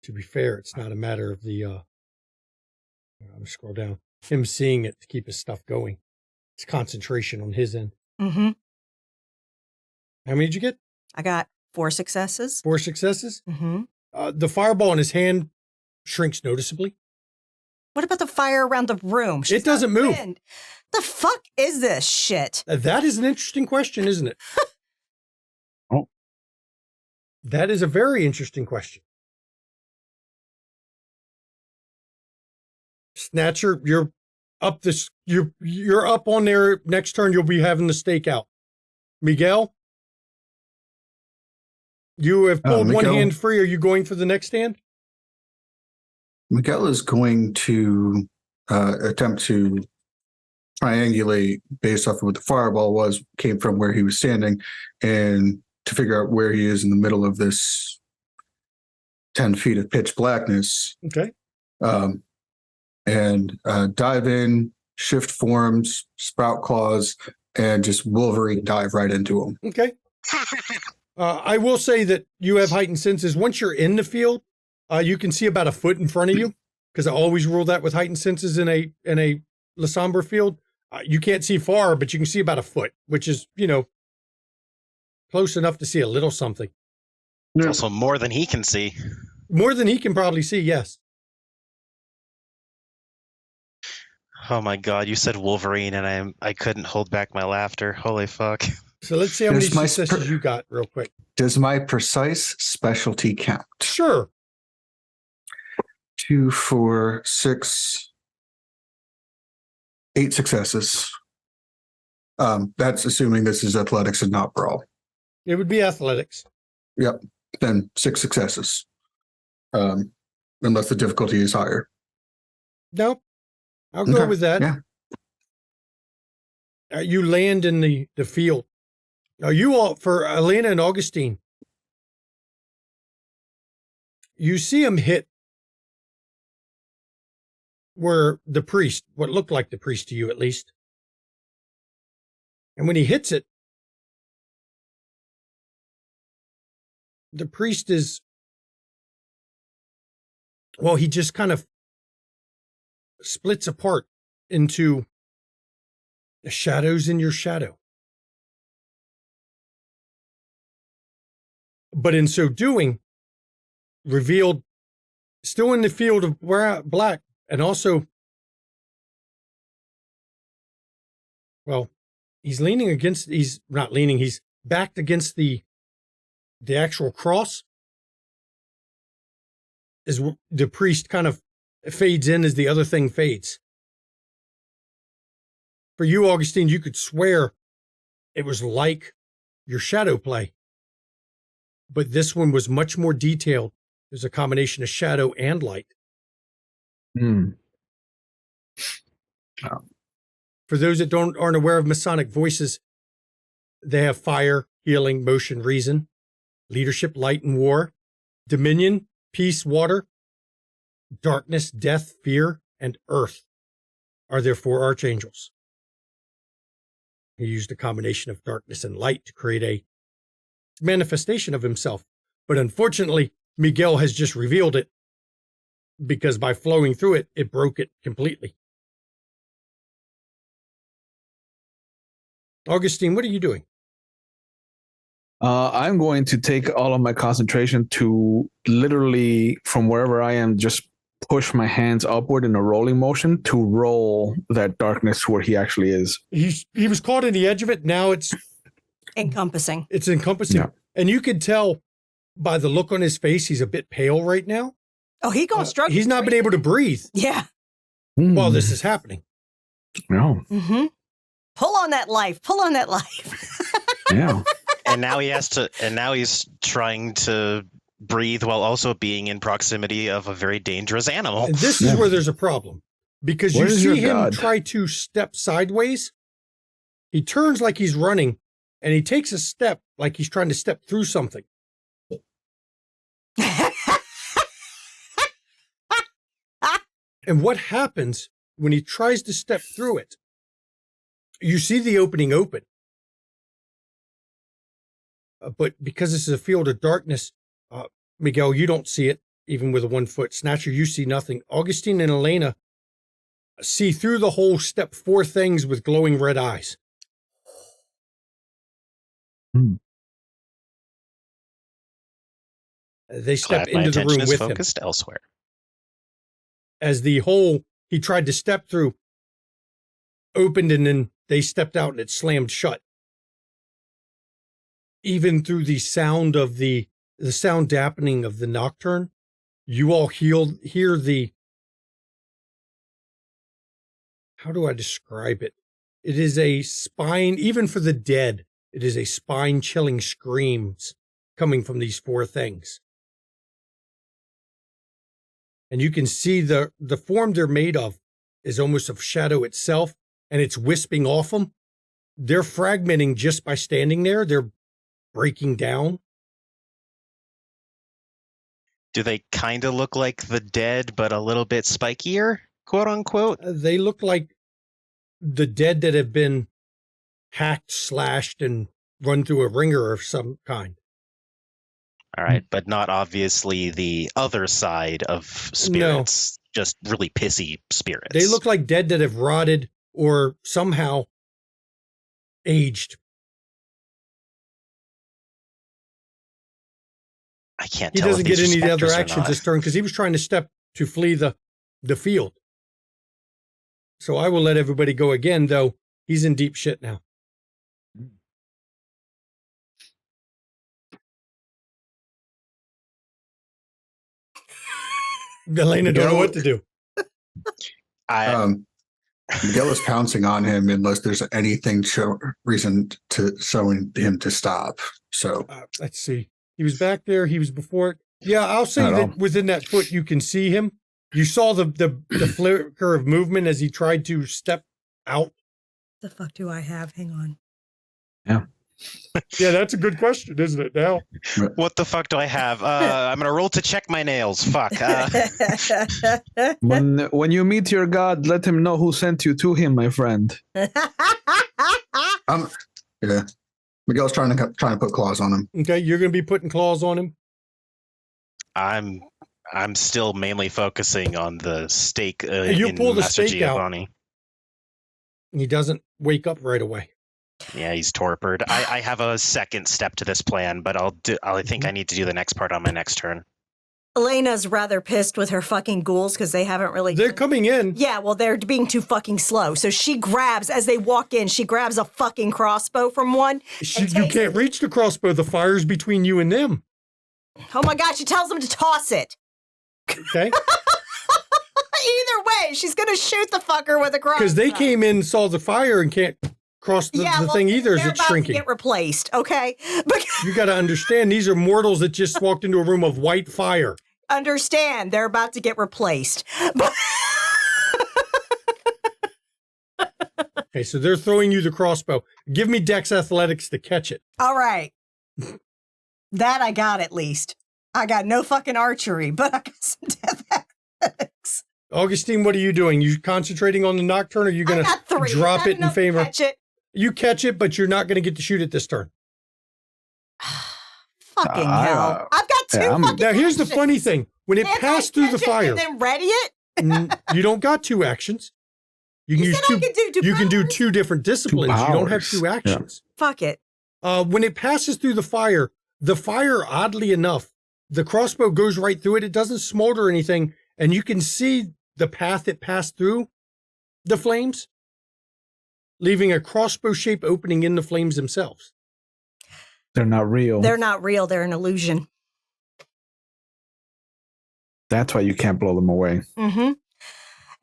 A: to be fair, it's not a matter of the, I'm scroll down, him seeing it to keep his stuff going. It's concentration on his end.
I: Mm-hmm.
A: How many did you get?
I: I got 4 successes.
A: 4 successes?
I: Mm-hmm.
A: The fireball in his hand shrinks noticeably.
I: What about the fire around the room?
A: It doesn't move.
I: Wind. The fuck is this shit?
A: That is an interesting question, isn't it?
J: Oh.
A: That is a very interesting question. Snatcher, you're up this. You're up on there. Next turn, you'll be having the stake out. Miguel, you have pulled one
E: Miguel.
A: hand free. Are you going for the next hand?
E: Miguel is going to attempt to triangulate based off of what the fireball came from where he was standing, and to figure out where he is in the middle of this 10 feet of pitch blackness.
A: Okay.
E: And dive in, shift forms, sprout claws, and just Wolverine dive right into him.
A: Okay. I will say that you have heightened senses. Once you're in the field, you can see about a foot in front of you, because I always rule that with heightened senses in a La Sombra field. You can't see far, but you can see about a foot, which is, close enough to see a little something.
H: It's also more than he can see.
A: More than he can probably see, yes.
H: Oh my god, you said Wolverine and I couldn't hold back my laughter. Holy fuck.
A: So let's see how many
E: Here's my
A: successes you got real quick.
E: Does my precise specialty count?
A: Sure.
E: 2, 4, 6, 8 successes. That's assuming this is athletics and not brawl.
A: It would be athletics.
E: Yep. Then 6 successes. Unless the difficulty is higher.
A: Nope. I'll go with that.
E: Yeah.
A: You land in the field. Now, you all, for Elena and Augustine, you see him hit where the priest, what looked like the priest to you at least. And when he hits it, the priest is, well, he just kind of splits apart into the shadows in your shadow. But in so doing, revealed, still in the field of black, and also, well, he's backed against the actual cross, as the priest kind of fades in as the other thing fades. For you, Augustine, you could swear it was like your shadow play, but this one was much more detailed. There's a combination of shadow and light. For those that aren't aware of Masonic voices, they have fire, healing, motion, reason, leadership, light, and war, dominion, peace, water, darkness, death, fear, and earth are their 4 archangels. He used a combination of darkness and light to create a manifestation of himself. But unfortunately, Miguel has just revealed it, because by flowing through it, it broke it completely. Augustine, what are you doing?
D: I'm going to take all of my concentration to literally, from wherever I am, just push my hands upward in a rolling motion to roll that darkness where he actually is.
A: He was caught in the edge of it. Now it's
I: encompassing.
A: It's encompassing.
D: Yeah.
A: And you could tell by the look on his face, he's a bit pale right now.
I: Oh, he's going to struggle.
A: He's not been able to breathe.
I: Yeah.
A: While this is happening.
D: No.
I: Mm-hmm. Pull on that life. Pull on that life.
D: Yeah.
H: And now he's trying to breathe while also being in proximity of a very dangerous animal.
A: And this is where there's a problem, because you
D: Where's
A: see
D: your
A: him
D: God?
A: try to step sideways. He turns like he's running, and he takes a step like he's trying to step through something. And what happens when he tries to step through it? You see the opening open. But because this is a field of darkness, Miguel, you don't see it, even with a 1 foot. Snatcher, you see nothing. Augustine and Elena see through the whole step 4 things with glowing red eyes. They step
H: Glad my
A: into the
H: attention
A: room
H: is
A: with him.
H: focused elsewhere.
A: As the whole he tried to step through opened, and then they stepped out and it slammed shut. Even through the sound of the sound dampening of the nocturne, you all hear the, how do I describe it? It is a spine, even for the dead, it is a spine-chilling screams coming from these four things. And you can see the form they're made of is almost of shadow itself, and it's wisping off them. They're fragmenting just by standing there. They're breaking down.
H: Do they kind of look like the dead, but a little bit spikier, quote unquote?
A: They look like the dead that have been hacked, slashed, and run through a ringer of some kind.
H: All right, but not obviously the other side of spirits, just really pissy spirits.
A: They look like dead that have rotted or somehow aged.
H: I can't
A: He
H: tell
A: doesn't
H: if
A: get
H: these
A: any
H: are
A: other
H: specters or
A: actions
H: not.
A: this turn because he was trying to step to flee the field. So I will let everybody go again, though he's in deep shit now. Elena don't know what to do.
E: Miguel is pouncing on him unless there's anything reason to showing him to stop. So
A: let's see. He was back there. He was before it. Yeah, I'll say that within that foot you can see him. You saw the flicker of movement as he tried to step out.
I: The fuck do I have? Hang on.
D: Yeah.
A: Yeah, that's a good question, isn't it? Now,
H: what the fuck do I have? I'm gonna roll to check my nails. Fuck.
D: When you meet your god, let him know who sent you to him, my friend.
E: Yeah, Miguel's trying to put claws on him.
A: Okay, you're going to be putting claws on him.
H: I'm still mainly focusing on the stake.
A: You pull the
H: Master
A: stake out.
H: Giovanni.
A: He doesn't wake up right away.
H: Yeah, he's torpid. I have a second step to this plan, but I think I need to do the next part on my next turn.
I: Elena's rather pissed with her fucking ghouls because they haven't really...
A: They're coming in.
I: Yeah, well, they're being too fucking slow. So she grabs, as they walk in, she grabs a fucking crossbow from one.
A: You can't reach the crossbow. The fire's between you and them.
I: Oh my God, she tells them to toss it.
A: Okay.
I: Either way, she's going to shoot the fucker with a crossbow.
A: Because they came in, saw the fire, and can't cross the thing either as it's shrinking.
I: They're about to get replaced, okay? But
A: you got to understand, these are mortals that just walked into a room of white fire.
I: Understand, they're about to get replaced.
A: Okay, so they're throwing you the crossbow. Give me Dex Athletics to catch it.
I: All right. That I got at least. I got no fucking archery, but I got some death athletics.
A: Augustine, what are you doing? You concentrating on the nocturne, or are you going to drop it in favor?
I: Catch it.
A: You catch it, but you're not going to get to shoot it this turn.
I: Fucking hell. I've got two fucking
A: Now, here's the
I: actions.
A: funny thing. When it passed through the fire...
I: And then ready it?
A: You don't got two actions. You can use two. You can do two different disciplines. You don't have two actions.
I: Yeah. Fuck it.
A: When it passes through the fire, oddly enough, the crossbow goes right through it. It doesn't smolder or anything, and you can see the path it passed through the flames, leaving a crossbow-shaped opening in the flames themselves.
D: They're not real.
I: They're not real. They're an illusion.
D: That's why you can't blow them away.
I: Mm-hmm.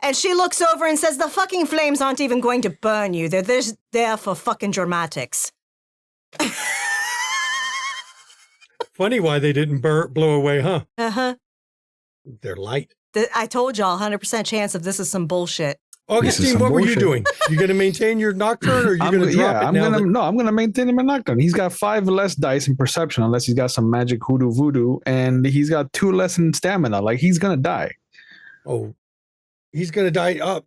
I: And she looks over and says, the fucking flames aren't even going to burn you. They're just there for fucking dramatics.
A: Funny why they didn't blow away, huh?
I: Uh-huh.
A: They're light.
I: I told y'all 100% chance of this is some bullshit.
A: Augustine, what were you doing? You going to maintain your nocturne, or are you going to drop it now?
D: I'm going to maintain him a nocturne. He's got 5 less dice in perception, unless he's got some magic hoodoo voodoo, and he's got 2 less in stamina. Like, he's going to die.
A: Oh, he's going to die.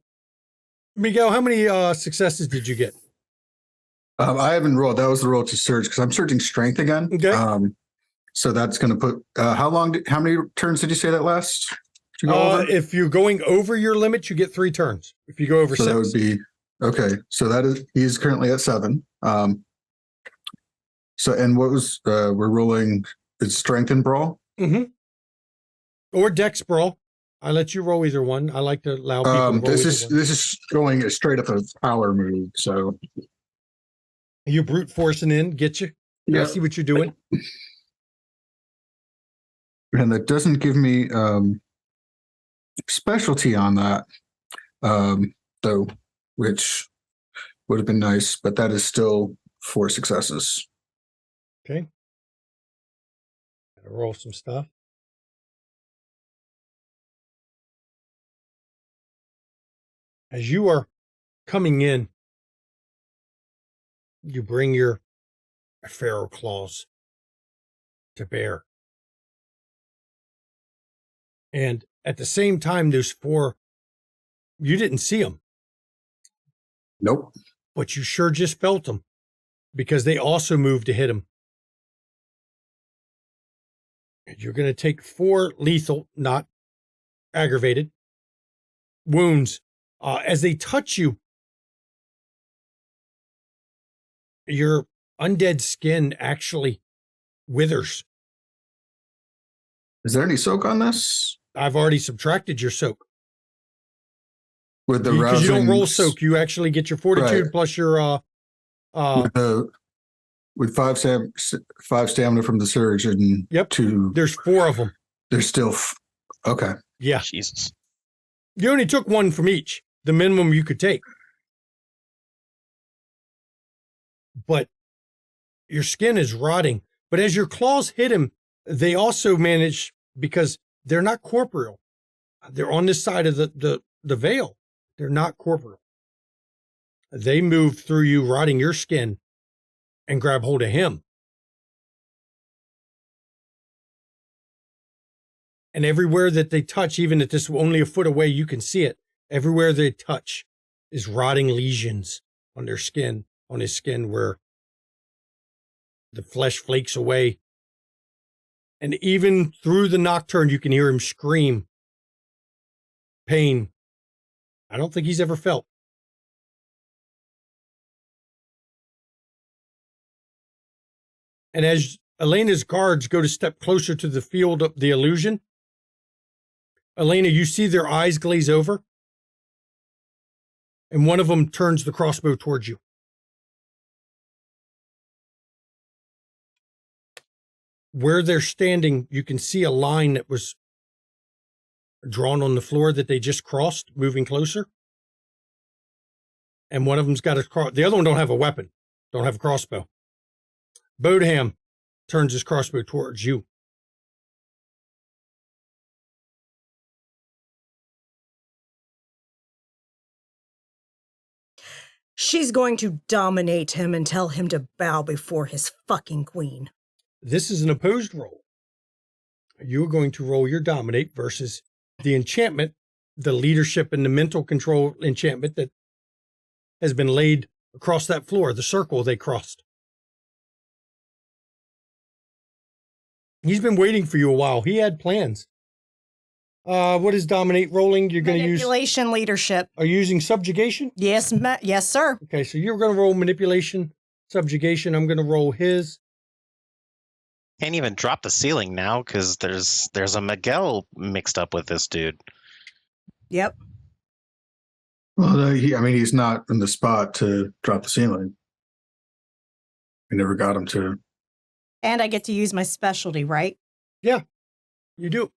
A: Miguel, how many successes did you get?
E: I haven't rolled. That was the roll to surge because I'm surging strength again.
A: Okay.
E: So that's going to put. How many turns did you say that lasts? To go over?
A: If you're going over your limit, you get 3 turns. If you go over 6,
E: that would be okay. So that is he's currently at 7. So and what was we're rolling? It's strength and brawl.
A: Mm-hmm. Or dex brawl. I let you roll either one. I like to allow people to roll
E: this
A: either
E: is
A: one.
E: this is going straight up a power move. So
A: You brute forcing in, get you. I see what you're doing.
E: And that doesn't give me specialty on that, though, which would have been nice, but that is still 4 successes.
A: Okay. Gotta roll some stuff. As you are coming in, you bring your feral claws to bear. And at the same time, those 4, you didn't see them.
E: Nope.
A: But you sure just felt them because they also moved to hit him. You're going to take 4 lethal, not aggravated, wounds. As they touch you, your undead skin actually withers.
E: Is there any soak on this?
A: I've already subtracted your soak.
E: With the
A: Because you don't roll
E: rousing-
A: soak, you actually get your fortitude
E: Right.
A: plus your
E: with 5 stamina from the surge and
A: Yep.
E: 2.
A: There's 4 of them.
E: There's still okay.
A: Yeah.
H: Jesus.
A: You only took 1 from each, the minimum you could take. But your skin is rotting. But as your claws hit him, they also manage, because they're not corporeal. They're on this side of the veil. They're not corporeal. They move through you, rotting your skin, and grab hold of him. And everywhere that they touch, even if this is only a foot away, you can see it. Everywhere they touch is rotting lesions on their skin, on his skin, where the flesh flakes away. And even through the nocturne, you can hear him scream pain. I don't think he's ever felt. And as Elena's guards go to step closer to the field of the illusion, Elena, you see their eyes glaze over, and one of them turns the crossbow towards you. Where they're standing, you can see a line that was drawn on the floor that they just crossed, moving closer. And one of them's got the other one don't have a weapon, don't have a crossbow. Bodham turns his crossbow towards you.
I: She's going to dominate him and tell him to bow before his fucking queen.
A: This is an opposed roll. You're going to roll your dominate versus the enchantment, the leadership and the mental control enchantment that has been laid across that floor, the circle they crossed. He's been waiting for you a while. He had plans. What is dominate rolling? You're going to use
I: Manipulation leadership.
A: Are you using subjugation?
I: Yes, yes, sir.
A: Okay, so you're going to roll manipulation, subjugation. I'm going to roll his.
H: Can't even drop the ceiling now because there's a Miguel mixed up with this dude.
I: Yep.
E: Well, he's not in the spot to drop the ceiling. We never got him to.
I: And I get to use my specialty, right?
A: Yeah, you do.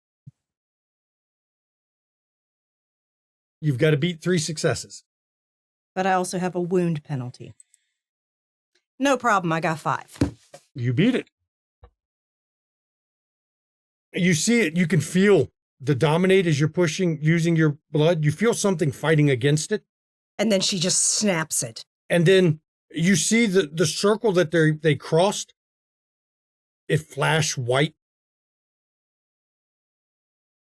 A: You've got to beat 3 successes.
I: But I also have a wound penalty. No problem. I got 5.
A: You beat it. You see it. You can feel the dominate as you're pushing, using your blood. You feel something fighting against it.
I: And then she just snaps it.
A: And then you see the circle that they crossed. It flashed white.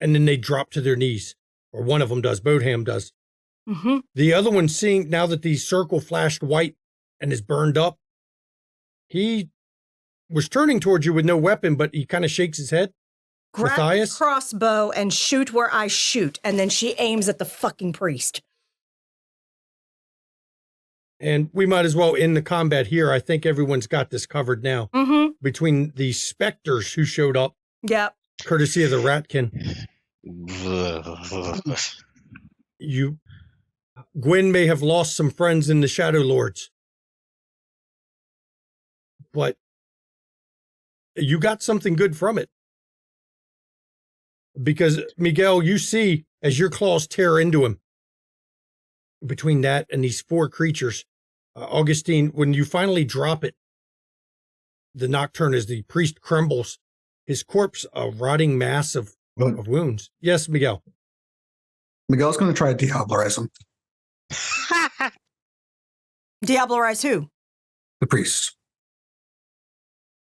A: And then they drop to their knees. Or one of them does. Bodham does.
I: Mm-hmm.
A: The other one, seeing now that the circle flashed white and is burned up, he was turning towards you with no weapon, but he kind of shakes his head.
I: Grab
A: Matthias?
I: the crossbow and shoot where I shoot. And then she aims at the fucking priest.
A: And we might as well end the combat here. I think everyone's got this covered now.
I: Mm-hmm.
A: Between the specters who showed up,
I: Yep.
A: courtesy of the Ratkin. Gwen may have lost some friends in the Shadow Lords, but you got something good from it. Because, Miguel, you see, as your claws tear into him, between that and these 4 creatures, Augustine, when you finally drop it, the Nocturne, as the priest crumbles, his corpse a rotting mass of wounds. Yes, Miguel.
E: Miguel's going to try to Diablerize him.
I: Diablerize who?
E: The priest.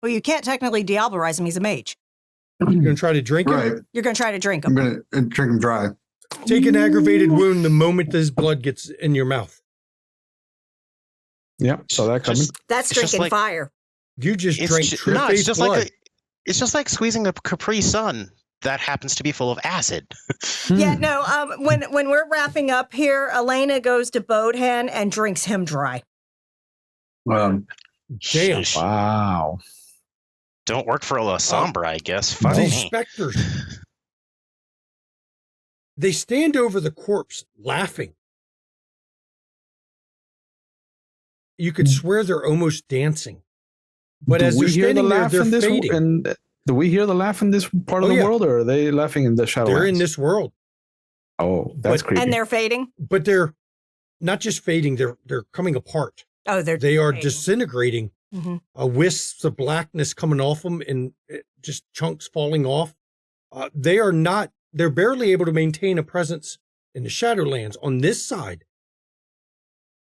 I: Well, you can't technically Diablerize him. He's a mage.
A: You're going to try to drink him?
E: Right.
I: You're going to try to drink
E: I'm
I: him.
E: going to drink him dry.
A: Take an aggravated wound the moment his blood gets in your mouth.
D: Yeah, saw that coming.
I: That's
H: It's just
I: drinking
H: like-
I: fire.
A: You just drank True
H: no,
A: Faith
H: it's just
A: blood.
H: it's just like squeezing a Capri Sun that happens to be full of acid.
I: Yeah, no. When we're wrapping up here, Elena goes to Bodhan and drinks him dry.
A: Damn.
H: Sheesh.
D: Wow.
H: Don't work for La Sombra, I guess. Fuck
A: These
H: me.
A: specters. They stand over the corpse, laughing. You could swear they're almost dancing. But as they're standing there, they're fading.
D: Do we hear the laugh in this part of the world, or are they laughing in the Shadowlands?
A: They're in this world.
D: Oh, that's creepy.
I: And they're fading?
A: But they're not just fading, they're coming apart.
I: Oh,
A: they are
I: fading.
A: disintegrating.
I: Mhm.
A: Wisps of blackness coming off them and just chunks falling off. They're barely able to maintain a presence in the Shadowlands. On this side,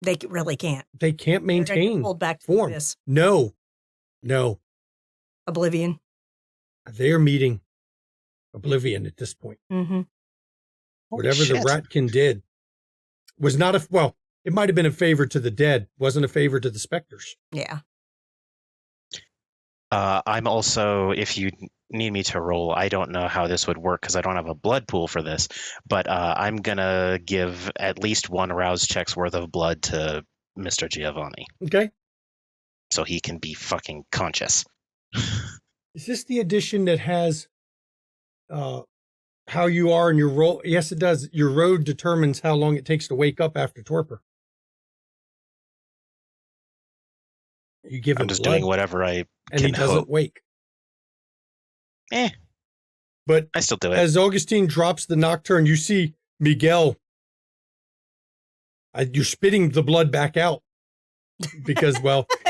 I: They really can't.
A: they can't
I: They're gonna get
A: maintain
I: pulled back to
A: form.
I: this.
A: No.
I: Oblivion.
A: They're meeting Oblivion at this point.
I: Mm-hmm.
A: Whatever the Ratkin did was not it might have been a favor to the dead, wasn't a favor to the specters.
I: Yeah.
H: I'm also, if you need me to roll, I don't know how this would work because I don't have a blood pool for this, but I'm going to give at least 1 rouse check's worth of blood to Mr. Giovanni.
A: Okay.
H: So he can be fucking conscious.
A: Is this the edition that has how you are in your roll? Yes, it does. Your road determines how long it takes to wake up after torpor. You give him
H: I'm just
A: blood,
H: doing whatever I
A: and he
H: can
A: doesn't
H: hope.
A: wake.
H: But I still do it.
A: As Augustine drops the Nocturne, you see Miguel. You're spitting the blood back out because,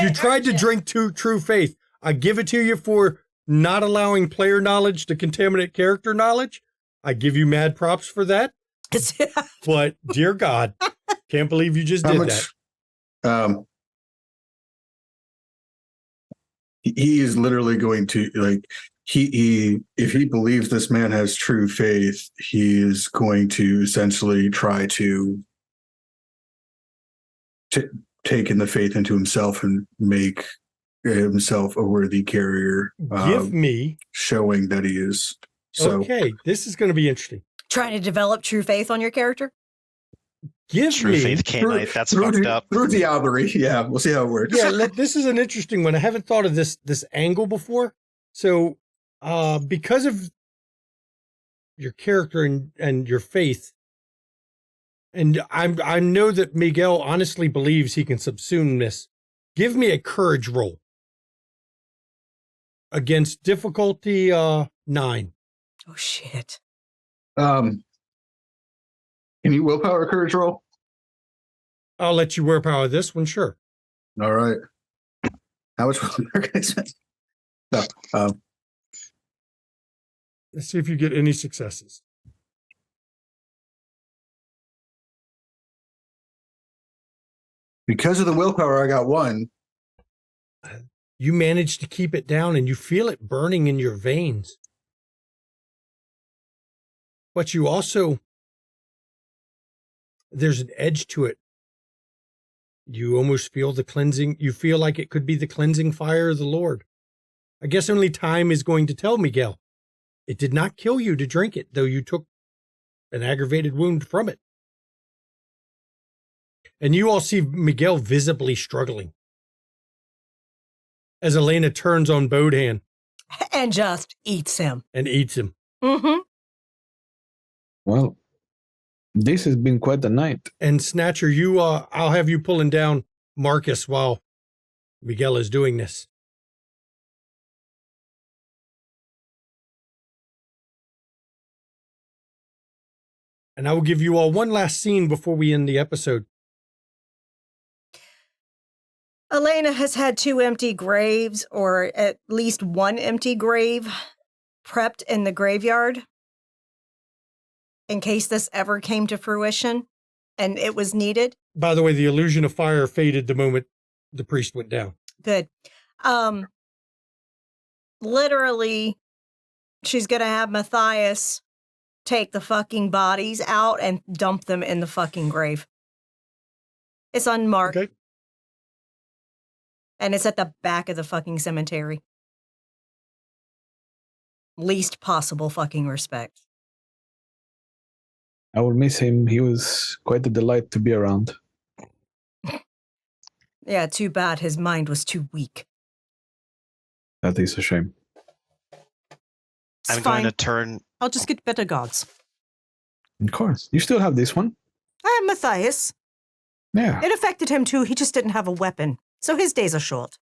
A: you tried to drink True Faith. I give it to you for not allowing player knowledge to contaminate character knowledge. I give you mad props for that. But dear God, can't believe you just did that.
E: He is literally going to he if he believes this man has true faith, he is going to essentially try to take in the faith into himself and make himself a worthy carrier.
A: Give me
E: showing that he is. So
A: okay, this is going to be interesting.
I: Trying to develop true faith on your character?
A: Give
H: True
A: me
H: Faith K-Knight, that's fucked up.
E: Through Diablerie, yeah, we'll see how it works.
A: Yeah, this is an interesting one. I haven't thought of this angle before. So, because of your character and your faith, and I know that Miguel honestly believes he can subsume this. Give me a courage roll against difficulty 9.
I: Oh shit.
E: Can you willpower courage roll?
A: I'll let you willpower this one, sure.
E: All right. How much willpower can I spend? No.
A: Let's see if you get any successes.
E: Because of the willpower, I got 1.
A: You managed to keep it down and you feel it burning in your veins. But you also, there's an edge to it. You almost feel the cleansing. You feel like it could be the cleansing fire of the Lord. I guess only time is going to tell, Miguel. It did not kill you to drink it, though you took an aggravated wound from it. And you all see Miguel visibly struggling as Elena turns on Bodhan
I: And just eats him.
A: and eats him.
I: Mm-hmm.
D: Well, this has been quite a night.
A: And Snatcher, you, I'll have you pulling down Marcus while Miguel is doing this. And I will give you all one last scene before we end the episode.
I: Elena has had 2 empty graves, or at least 1 empty grave, prepped in the graveyard in case this ever came to fruition and it was needed.
A: By the way, the illusion of fire faded the moment the priest went down.
I: Good. Literally, she's going to have Matthias take the fucking bodies out and dump them in the fucking grave. It's unmarked.
A: Okay.
I: And it's at the back of the fucking cemetery. Least possible fucking respect.
D: I will miss him. He was quite a delight to be around.
I: Yeah, too bad his mind was too weak.
D: That is a shame.
I: It's
H: I'm
I: fine.
H: going to turn.
I: I'll just get better gods.
D: Of course. You still have this one?
I: And Matthias.
D: Yeah.
I: It affected him too. He just didn't have a weapon. So his days are short.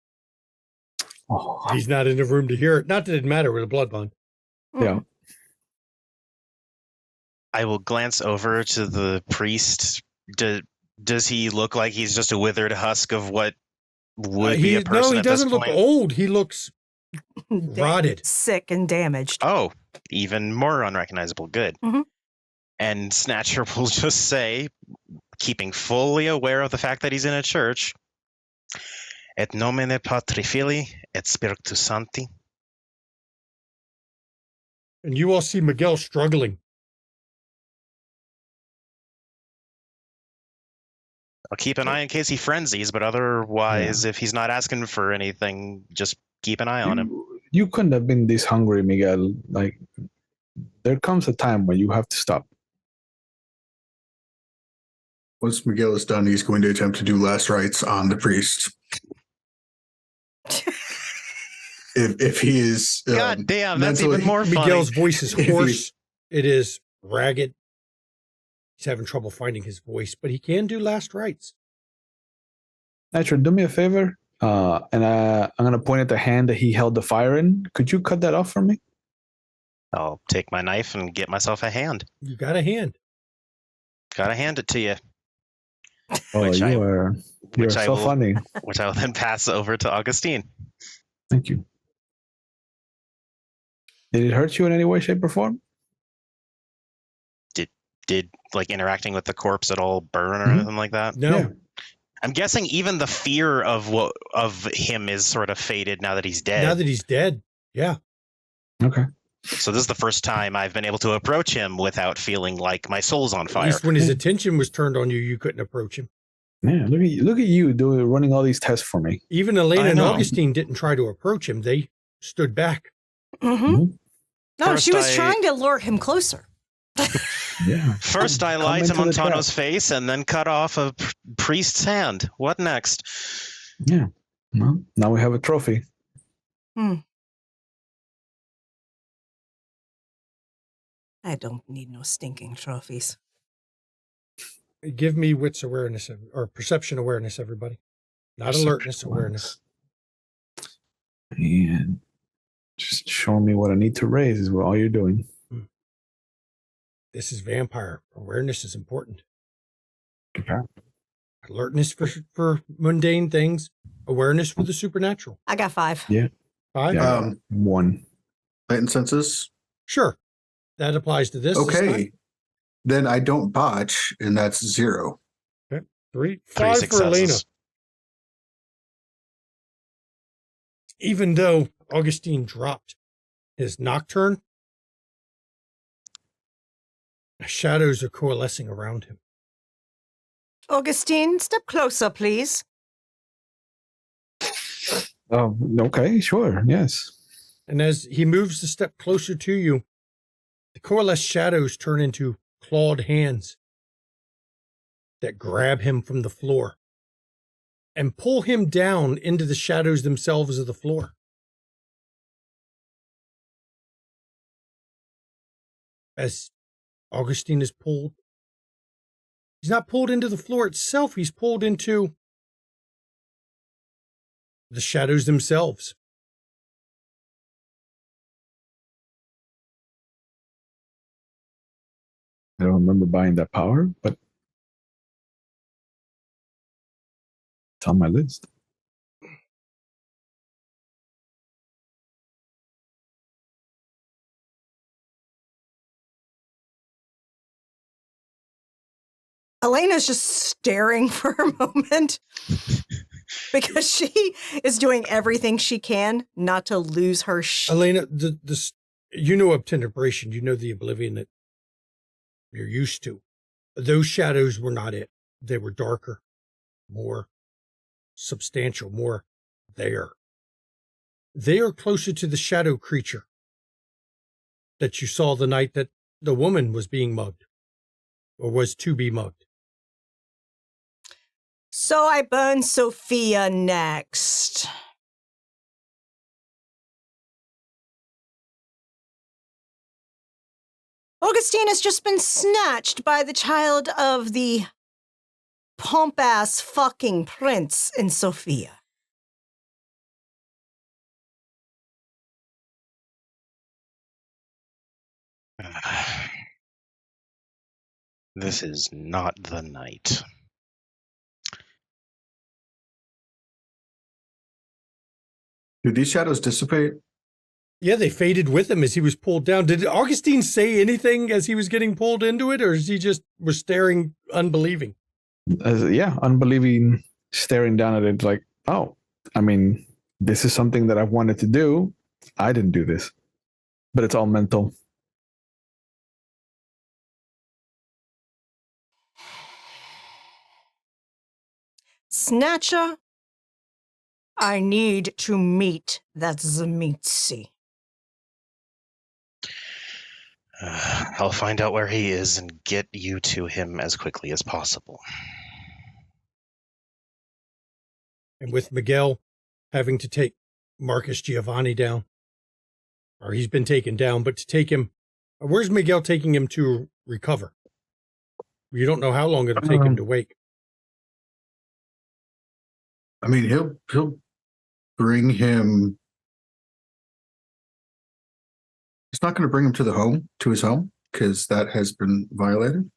D: Oh,
A: He's not in the room to hear it. Not that it mattered with a blood bond.
D: yeah.
H: I will glance over to the priest. Does he look like he's just a withered husk of what would be a person
A: No, he
H: at this
A: doesn't look
H: point?
A: old. He looks rotted.
I: Sick and damaged.
H: Oh, even more unrecognizable. Good.
I: Mhm.
H: And Snatcher will just say, keeping fully aware of the fact that he's in a church, Et nomine Patri Filii et Spiritus Sancti.
A: And you all see Miguel struggling.
H: I'll keep an eye in case he frenzies, but otherwise, if he's not asking for anything, just keep an eye on him.
D: You couldn't have been this hungry, Miguel. Like, there comes a time when you have to stop.
E: Once Miguel is done, he's going to attempt to do last rites on the priest. if he is
H: God damn, that's even more funny.
A: Miguel's voice is hoarse. It is ragged. He's having trouble finding his voice, but he can do last rites.
D: Nitro, do me a favor. And I'm going to point at the hand that he held the fire in. Could you cut that off for me?
H: I'll take my knife and get myself a hand.
A: You got a hand.
H: Gotta hand it to you.
D: Oh,
H: Which I-
D: you're
H: which I
D: so
H: will-
D: funny.
H: Which I will then pass over to Augustine.
D: Thank you. Did it hurt you in any way, shape, or form?
H: Did like interacting with the corpse at all burn or
D: Mhm.
H: anything like that?
A: No.
D: Yeah.
H: I'm guessing even the fear of him is sort of faded now that he's dead.
A: Now that he's dead. Yeah.
D: Okay.
H: So this is the first time I've been able to approach him without feeling like my soul's on
A: At
H: fire.
A: least when his attention was turned on you, you couldn't approach him.
D: Yeah, look at you running all these tests for me.
A: Even Elena
H: I
A: and
H: know.
A: Augustine didn't try to approach him. They stood back.
I: Mm-hmm. No,
H: First
I: she was
H: I-
I: trying to lure him closer.
D: Yeah.
H: First, I
D: Come
H: lied to
D: into the trap.
H: Montano's face and then cut off a priest's hand. What next?
D: Yeah. Well, now we have a trophy.
I: I don't need no stinking trophies.
A: Give me wits awareness or perception awareness, everybody. Not alertness, awareness.
D: And just show me what I need to raise is what all you're doing.
A: This is vampire. Awareness is important.
D: Okay.
A: Alertness for mundane things. Awareness for the supernatural.
I: I got 5.
D: Yeah.
A: 5?
D: Yeah. 1.
E: heightened senses.
A: Sure. That applies to this. It's
E: Okay. Then I don't botch, and that's 0.
A: not. 3.
H: 3
A: 5 for Elena.
H: successes.
A: Even though Augustine dropped his nocturne, shadows are coalescing around him.
I: Augustine, step closer, please.
D: Oh, okay, sure, yes.
A: And as he moves a step closer to you, the coalesced shadows turn into clawed hands that grab him from the floor and pull him down into the shadows themselves of the floor. As Augustine is pulled. He's not pulled into the floor itself. He's pulled into the shadows themselves.
D: I don't remember buying that power, but it's on my list.
I: Elena's just staring for a moment because she is doing everything she can not to lose her
A: Elena, you know obtenebration, you know the oblivion that you're used to. Those shadows were not it. They were darker, more substantial, more there. They are closer to the shadow creature that you saw the night that the woman was being mugged, or was to be mugged.
I: So I burn Sophia next. Augustine has just been snatched by the child of the pomp-ass fucking prince in Sophia.
H: This is not the night.
E: Do these shadows dissipate?
A: Yeah, they faded with him as he was pulled down. Did Augustine say anything as he was getting pulled into it, or is he just was staring, unbelieving?
D: Unbelieving, staring down at it like, oh, I mean, this is something that I've wanted to do. I didn't do this, but it's all mental.
I: Snatcher, I need to meet that Zemitsi.
H: I'll find out where he is and get you to him as quickly as possible.
A: And with Miguel having to take Marcus Giovanni down, or he's been taken down, but to take him, where's Miguel taking him to recover? You don't know how long it'll take him to wake.
E: I mean, he'll bring him. He's not going to bring him to his home, because that has been violated.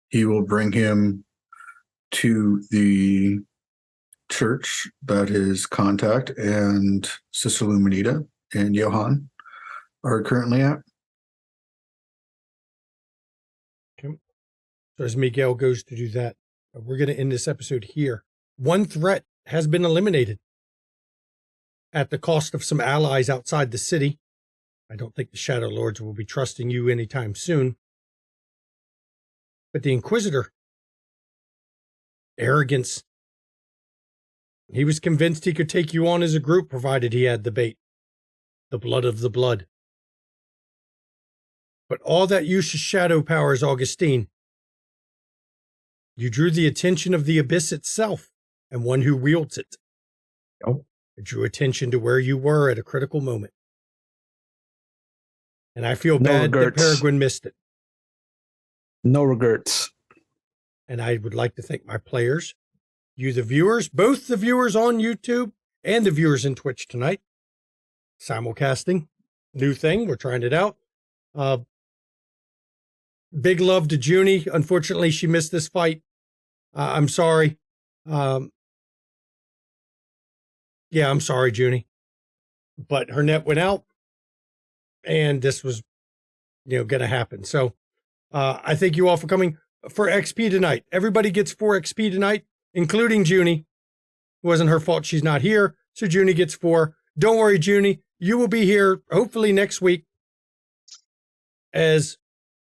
E: He will bring him to the church that his contact and Sister Luminita and Johan are currently at.
A: Okay. So as Miguel goes to do that, we're going to end this episode here. One threat has been eliminated at the cost of some allies outside the city. I don't think the Shadow Lords will be trusting you anytime soon. But the Inquisitor, arrogance. He was convinced he could take you on as a group, provided he had the bait, the blood of the blood. But all that use of shadow powers, Augustine. You drew the attention of the Abyss itself, and one who wields it.
D: Oh.
A: It drew attention to where you were at a critical moment. And I feel bad that Peregrine missed it.
D: No regrets.
A: And I would like to thank my players, you the viewers, both the viewers on YouTube and the viewers in Twitch tonight. Simulcasting, new thing, we're trying it out. Big love to Junie. Unfortunately, she missed this fight. I'm sorry. I'm sorry, Junie. But her net went out, and this was, going to happen. So I thank you all for coming for XP tonight. Everybody gets 4 XP tonight, including Junie. It wasn't her fault she's not here, so Junie gets 4. Don't worry, Junie. You will be here hopefully next week as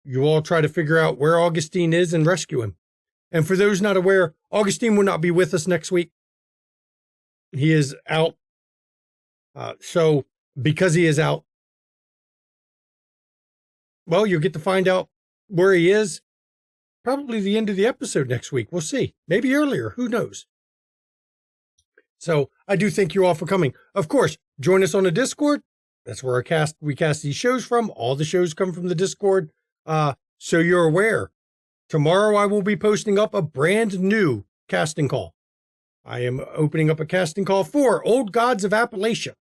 A: you all try to figure out where Augustine is and rescue him. And for those not aware, Augustine will not be with us next week. He is out. So because he is out, well, you'll get to find out where he is probably the end of the episode next week. We'll see. Maybe earlier. Who knows? So I do thank you all for coming. Of course, join us on the Discord. That's where we cast these shows from. All the shows come from the Discord. So you're aware, tomorrow I will be posting up a brand new casting call. I am opening up a casting call for Old Gods of Appalachia.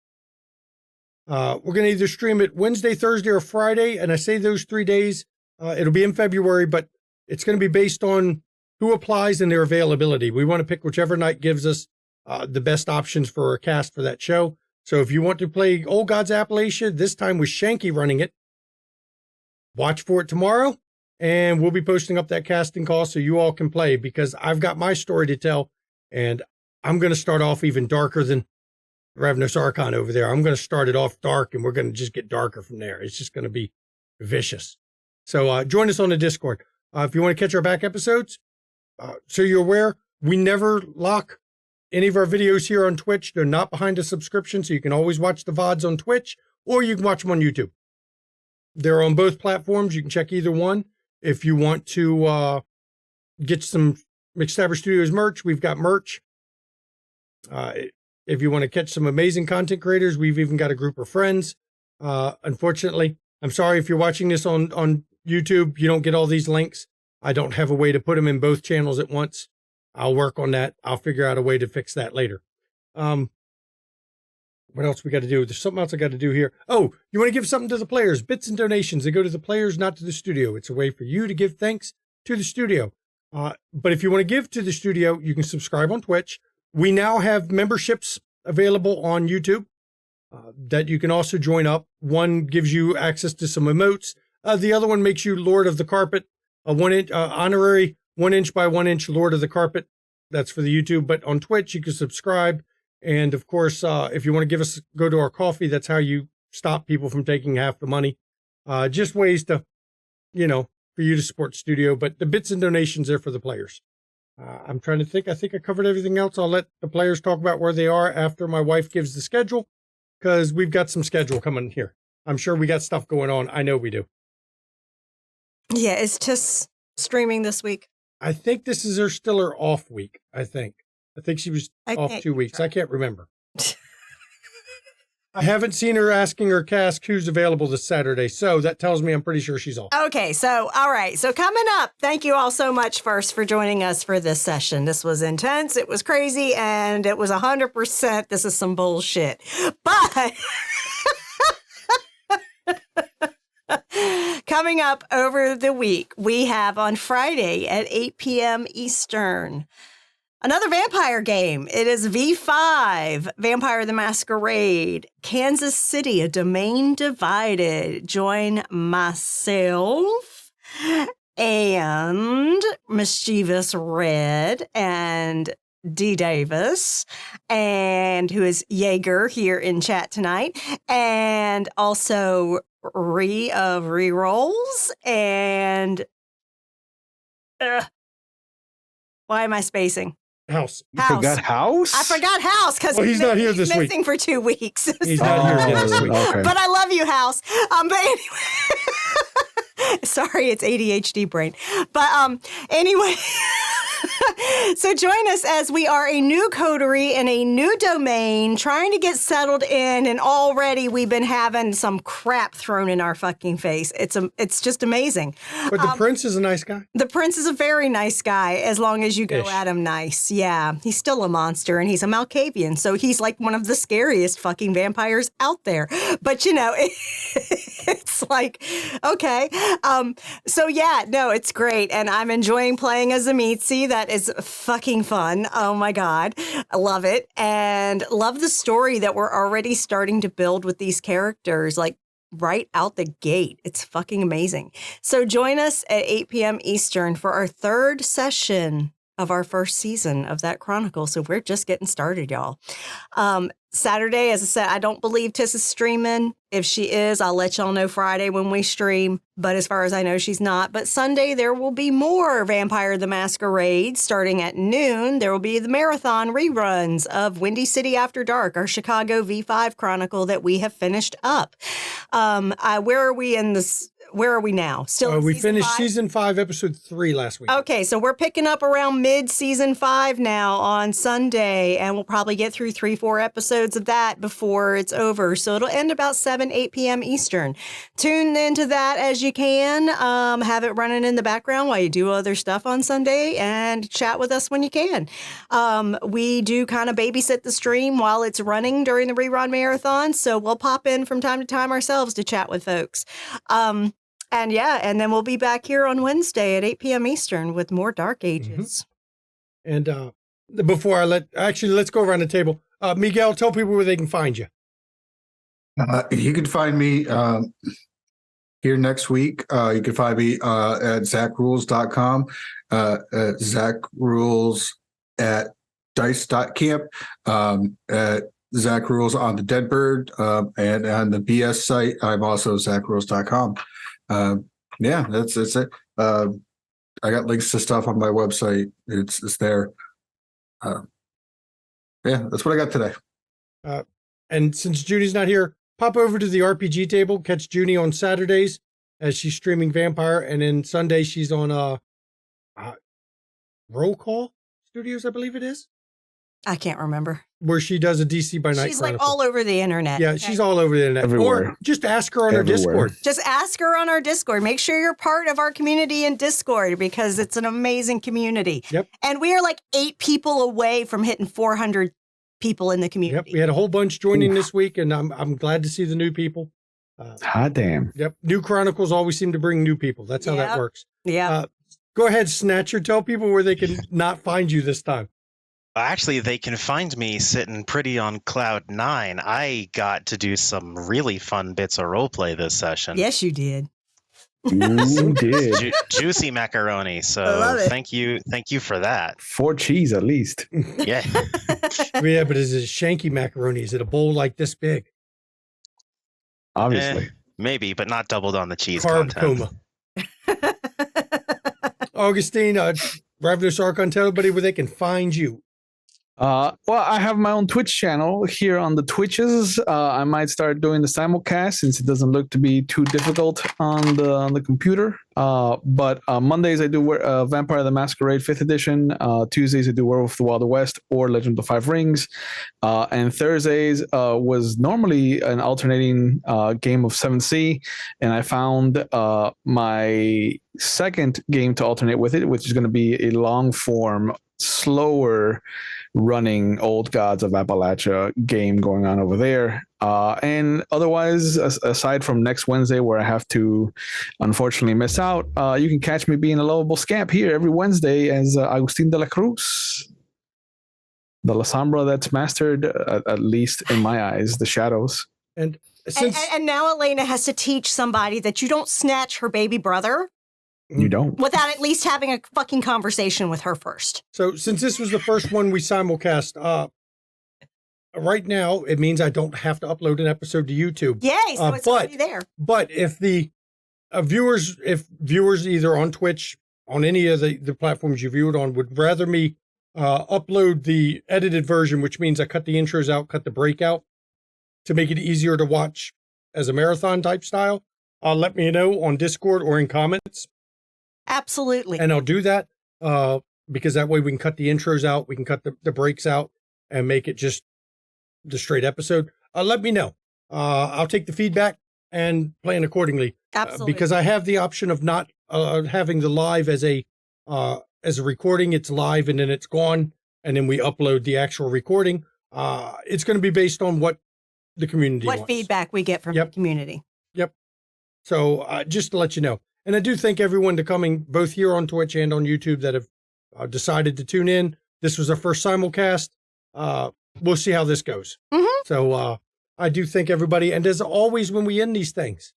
A: We're going to either stream it Wednesday, Thursday, or Friday. And I say those 3 days. It'll be in February, but it's going to be based on who applies and their availability. We want to pick whichever night gives us the best options for a cast for that show. So if you want to play Old Gods of Appalachia, this time with Shanky running it, watch for it tomorrow. And we'll be posting up that casting call so you all can play, because I've got my story to tell. And I'm going to start off even darker than Ravnos Archon over there. I'm going to start it off dark, and we're going to just get darker from there. It's just going to be vicious. So join us on the Discord. If you want to catch our back episodes, so you're aware, we never lock any of our videos here on Twitch. They're not behind a subscription, so you can always watch the VODs on Twitch, or you can watch them on YouTube. They're on both platforms. You can check either one. If you want to get some McStabber Studios merch, we've got merch. If you want to catch some amazing content creators, we've even got a group of friends. Unfortunately, I'm sorry if you're watching this on YouTube, you don't get all these links. I don't have a way to put them in both channels at once. I'll work on that. I'll figure out a way to fix that later. What else we got to do? There's something else I got to do here. Oh, you want to give something to the players? Bits and donations. They go to the players, not to the studio. It's a way for you to give thanks to the studio. But if you want to give to the studio, you can subscribe on Twitch. We now have memberships available on YouTube that you can also join up. One gives you access to some emotes. The other one makes you Lord of the Carpet, a honorary 1 inch by 1 inch Lord of the Carpet. That's for the YouTube. But on Twitch, you can subscribe. And of course, if you want to go to our KoFi, that's how you stop people from taking half the money. Just ways to, for you to support the studio. But the bits and donations are for the players. I'm trying to think. I think I covered everything else. I'll let the players talk about where they are after my wife gives the schedule, because we've got some schedule coming here. I'm sure we got stuff going on. I know we do.
I: Yeah, it's just streaming this week.
A: I think this is still her off week, I think she was off 2 weeks. I can't remember. I haven't seen her asking her cast who's available this Saturday, so that tells me I'm pretty sure she's off.
I: Okay, so, all right. So coming up, thank you all so much first for joining us for this session. This was intense, it was crazy, and it was 100%. This is some bullshit. But coming up over the week, we have on Friday at 8 p.m. Eastern, another vampire game. It is V5, Vampire the Masquerade, Kansas City, A Domain Divided. Join myself and Mischievous Red and D. Davis, and who is Jaeger here in chat tonight, and also Ree of Rerolls, and why am I spacing?
A: House.
E: You forgot House?
I: I forgot House because
A: he's not here this week.
I: Missing for 2 weeks.
A: He's not here this week.
E: Okay.
I: But I love you, House. But anyway. Sorry, it's ADHD brain. But anyway, so join us as we are a new coterie in a new domain, trying to get settled in, and already we've been having some crap thrown in our fucking face. It's just amazing.
A: But the prince is a nice guy.
I: The prince is a very nice guy, as long as you go
A: Ish.
I: at him nice. Yeah, he's still a monster, and he's a Malkavian, so he's like one of the scariest fucking vampires out there. But it's like, okay. So yeah, no, it's great, and I'm enjoying playing as a Mitzi. That is fucking fun. Oh my God. I love it, and love the story that we're already starting to build with these characters, like right out the gate. It's fucking amazing. So join us at 8 p.m. Eastern for our third session of our first season of that Chronicle. So we're just getting started, y'all. Saturday, as I said, I don't believe Tiss is streaming. If she is, I'll let y'all know Friday when we stream. But as far as I know, she's not. But Sunday, there will be more Vampire the Masquerade starting at noon. There will be the marathon reruns of Windy City After Dark, our Chicago V5 Chronicle that we have finished up. Where are we in this? where are we now? Still in
A: we
I: season
A: finished
I: 5?
A: season 5, episode 3 last week.
I: Okay, so we're picking up around mid-season 5 now on Sunday, and we'll probably get through 3-4 episodes of that before it's over. So it'll end about 7-8 p.m. Eastern. Tune into that as you can. Have it running in the background while you do other stuff on Sunday, and chat with us when you can. We do kind of babysit the stream while it's running during the rerun marathon, so we'll pop in from time to time ourselves to chat with folks. And then we'll be back here on Wednesday at 8 p.m. Eastern with more Dark Ages.
A: And before let's go around the table. Miguel, tell people where they can find you.
E: You can find me here next week. You can find me at zachrules.com, Zach Rules at dice.camp, at Zach Rules on the Deadbird, and on the BS site, I'm also zachrules.com. That's it. I got links to stuff on my website. It's there. That's what I got today.
A: And since Junie's not here, pop over to the RPG table. Catch Junie on Saturdays as she's streaming Vampire, and then Sunday she's on Roll Call Studios, I believe it is.
I: I can't remember.
A: Where she does a DC by Night
I: She's
A: Chronicle.
I: like all over the internet.
A: Yeah, she's all over the internet.
E: Everywhere.
A: Or just ask her on her Discord.
I: Just ask her on our Discord. Make sure you're part of our community in Discord because it's an amazing community.
A: Yep.
I: And we are like 8 people away from hitting 400 people in the community.
A: Yep, we had a whole bunch joining this week, and I'm glad to see the new people.
J: Hot damn.
A: Yep, new Chronicles always seem to bring new people. That's how that works.
I: Yeah.
A: Go ahead, Snatcher. Tell people where they can not find you this time.
H: Actually, they can find me sitting pretty on cloud 9. I got to do some really fun bits of roleplay this session.
I: Yes, you did.
J: You did.
H: Juicy macaroni.
I: I
H: So
I: love it.
H: thank you for that.
J: 4 cheese at least.
H: Yeah.
A: Yeah, but is it shanky macaroni? Is it a bowl like this big?
J: Obviously.
H: Maybe, but not doubled on the cheese
A: Carb
H: content.
A: coma. Augustine, Ravenous Archon, tell everybody where they can find you.
D: Well, I have my own Twitch channel here on the Twitches. I might start doing the simulcast since it doesn't look to be too difficult on the computer. But Mondays I do Vampire the Masquerade 5th edition. Tuesdays I do Werewolf of the Wild West or Legend of the Five Rings. And Thursdays was normally an alternating game of 7th, and I found my second game to alternate with it, which is going to be a long form, slower running Old Gods of Appalachia game going on over there. And otherwise, aside from next Wednesday where I have to unfortunately miss out, you can catch me being a lovable scamp here every Wednesday as Agustin de la Cruz, the La Sombra that's mastered, at least in my eyes, the shadows.
A: And
I: And now Elena has to teach somebody that you don't snatch her baby brother
J: You don't.
I: without at least having a fucking conversation with her first.
A: So since this was the first one we simulcast, right now it means I don't have to upload an episode to YouTube.
I: Yay, so it's already there.
A: But if the viewers either on Twitch, on any of the platforms you view it on, would rather me upload the edited version, which means I cut the intros out, cut the break out, to make it easier to watch as a marathon type style, let me know on Discord or in comments.
I: Absolutely.
A: And I'll do that because that way we can cut the intros out, we can cut the breaks out and make it just the straight episode. Let me know. I'll take the feedback and plan accordingly.
I: Absolutely.
A: Because I have the option of not having the live as a recording. It's live and then it's gone, and then we upload the actual recording. It's going to be based on what the community
I: what
A: wants.
I: feedback we get from the community.
A: Yep. So just to let you know. And I do thank everyone to coming both here on Twitch and on YouTube that have decided to tune in. This was our first simulcast. We'll see how this goes.
I: Mm-hmm.
A: So I do thank everybody. And as always, when we end these things,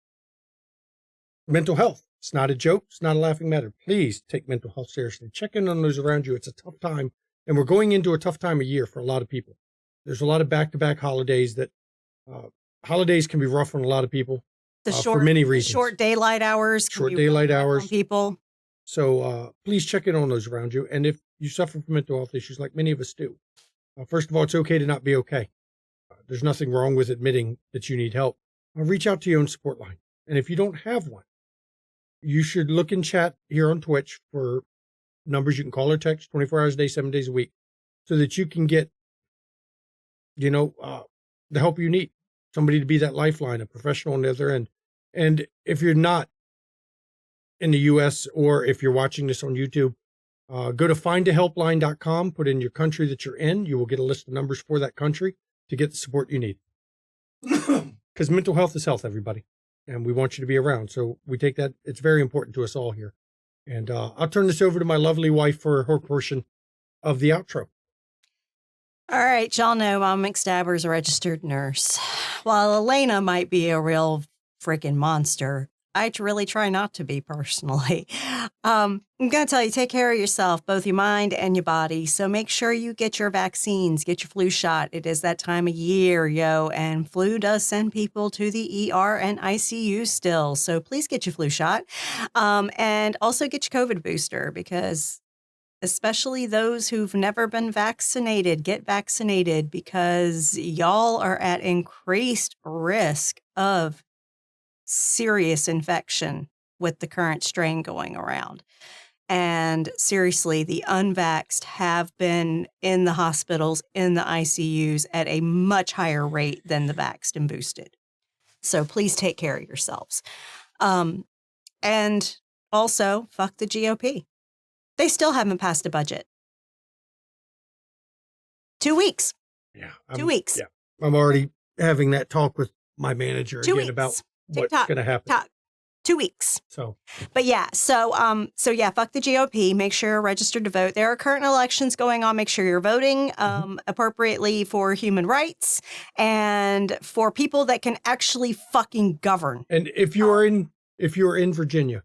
A: mental health. It's not a joke. It's not a laughing matter. Please take mental health seriously. Check in on those around you. It's a tough time. And we're going into a tough time of year for a lot of people. There's a lot of back-to-back holidays that holidays can be rough on a lot of people. For many reasons.
I: Short daylight hours.
A: Short daylight hours.
I: On people.
A: So please check in on those around you. And if you suffer from mental health issues, like many of us do, first of all, it's okay to not be okay. There's nothing wrong with admitting that you need help. Reach out to your own support line. And if you don't have one, you should look in chat here on Twitch for numbers you can call or text 24 hours a day, 7 days a week, so that you can get, the help you need. Somebody to be that lifeline, a professional on the other end. And if you're not in the U.S. or if you're watching this on YouTube, go to findahelpline.com, put in your country that you're in. You will get a list of numbers for that country to get the support you need. Because mental health is health, everybody. And we want you to be around. So we take that. It's very important to us all here. And I'll turn this over to my lovely wife for her portion of the outro.
I: All right, y'all know I'm McStabber's registered nurse. While Elena might be a real freaking monster, I really try not to be personally. I'm going to tell you, take care of yourself, both your mind and your body. So make sure you get your vaccines, get your flu shot. It is that time of year, yo, and flu does send people to the ER and ICU still. So please get your flu shot. And also get your COVID booster, because especially those who've never been vaccinated, get vaccinated, because y'all are at increased risk of serious infection with the current strain going around. And seriously, the unvaxxed have been in the hospitals, in the ICUs at a much higher rate than the vaxxed and boosted. So please take care of yourselves. And also, fuck the GOP. They still haven't passed a budget. 2 weeks.
A: Yeah.
I: 2 weeks.
A: Yeah. I'm already having that talk with my manager
I: 2
A: again
I: weeks.
A: about what's
I: TikTok,
A: going to happen.
I: TikTok. 2 weeks.
A: So,
I: But yeah, so yeah, fuck the GOP. Make sure you're registered to vote. There are current elections going on. Make sure you're voting appropriately for human rights and for people that can actually fucking govern.
A: and if you are in Virginia,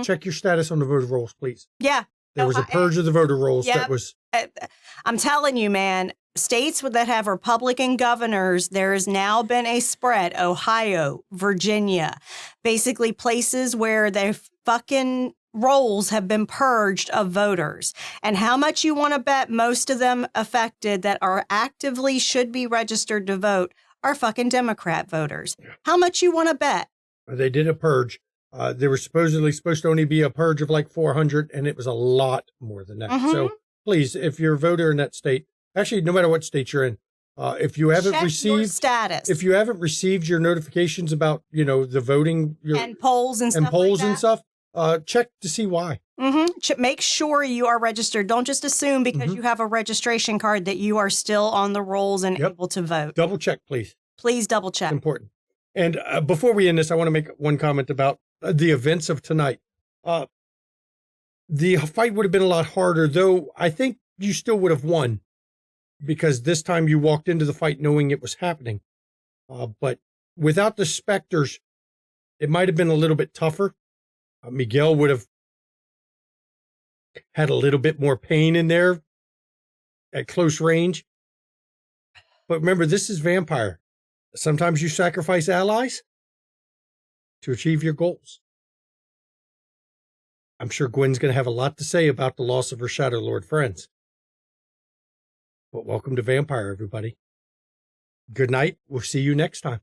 A: check your status on the voter rolls, please.
I: Yeah.
A: There was a purge of the voter rolls
I: Yep.
A: that was.
I: I'm telling you, man, states that have Republican governors, there has now been a spread. Ohio, Virginia, basically places where the fucking rolls have been purged of voters. And how much you want to bet most of them affected that are actively should be registered to vote are fucking Democrat voters. How much you want to bet?
A: They did a purge. There was supposed to only be a purge of like 400, and it was a lot more than that. So please, if you're a voter in that state, actually, no matter what state you're in, if you haven't
I: Check your
A: received
I: status.
A: if you haven't received your notifications about the voting
I: and polls and stuff
A: and stuff, check to see why.
I: Make sure you are registered. Don't just assume because you have a registration card that you are still on the rolls and able to vote.
A: Double check, please.
I: Please double check.
A: It's important. And before we end this, I want to make one comment about the events of tonight. The fight would have been a lot harder, though I think you still would have won, because this time you walked into the fight knowing it was happening. But without the specters, it might have been a little bit tougher. Miguel would have had a little bit more pain in there at close range. But remember, this is Vampire. Sometimes you sacrifice allies to achieve your goals. I'm sure Gwen's going to have a lot to say about the loss of her Shadow Lord friends. But welcome to Vampire, everybody. Good night. We'll see you next time.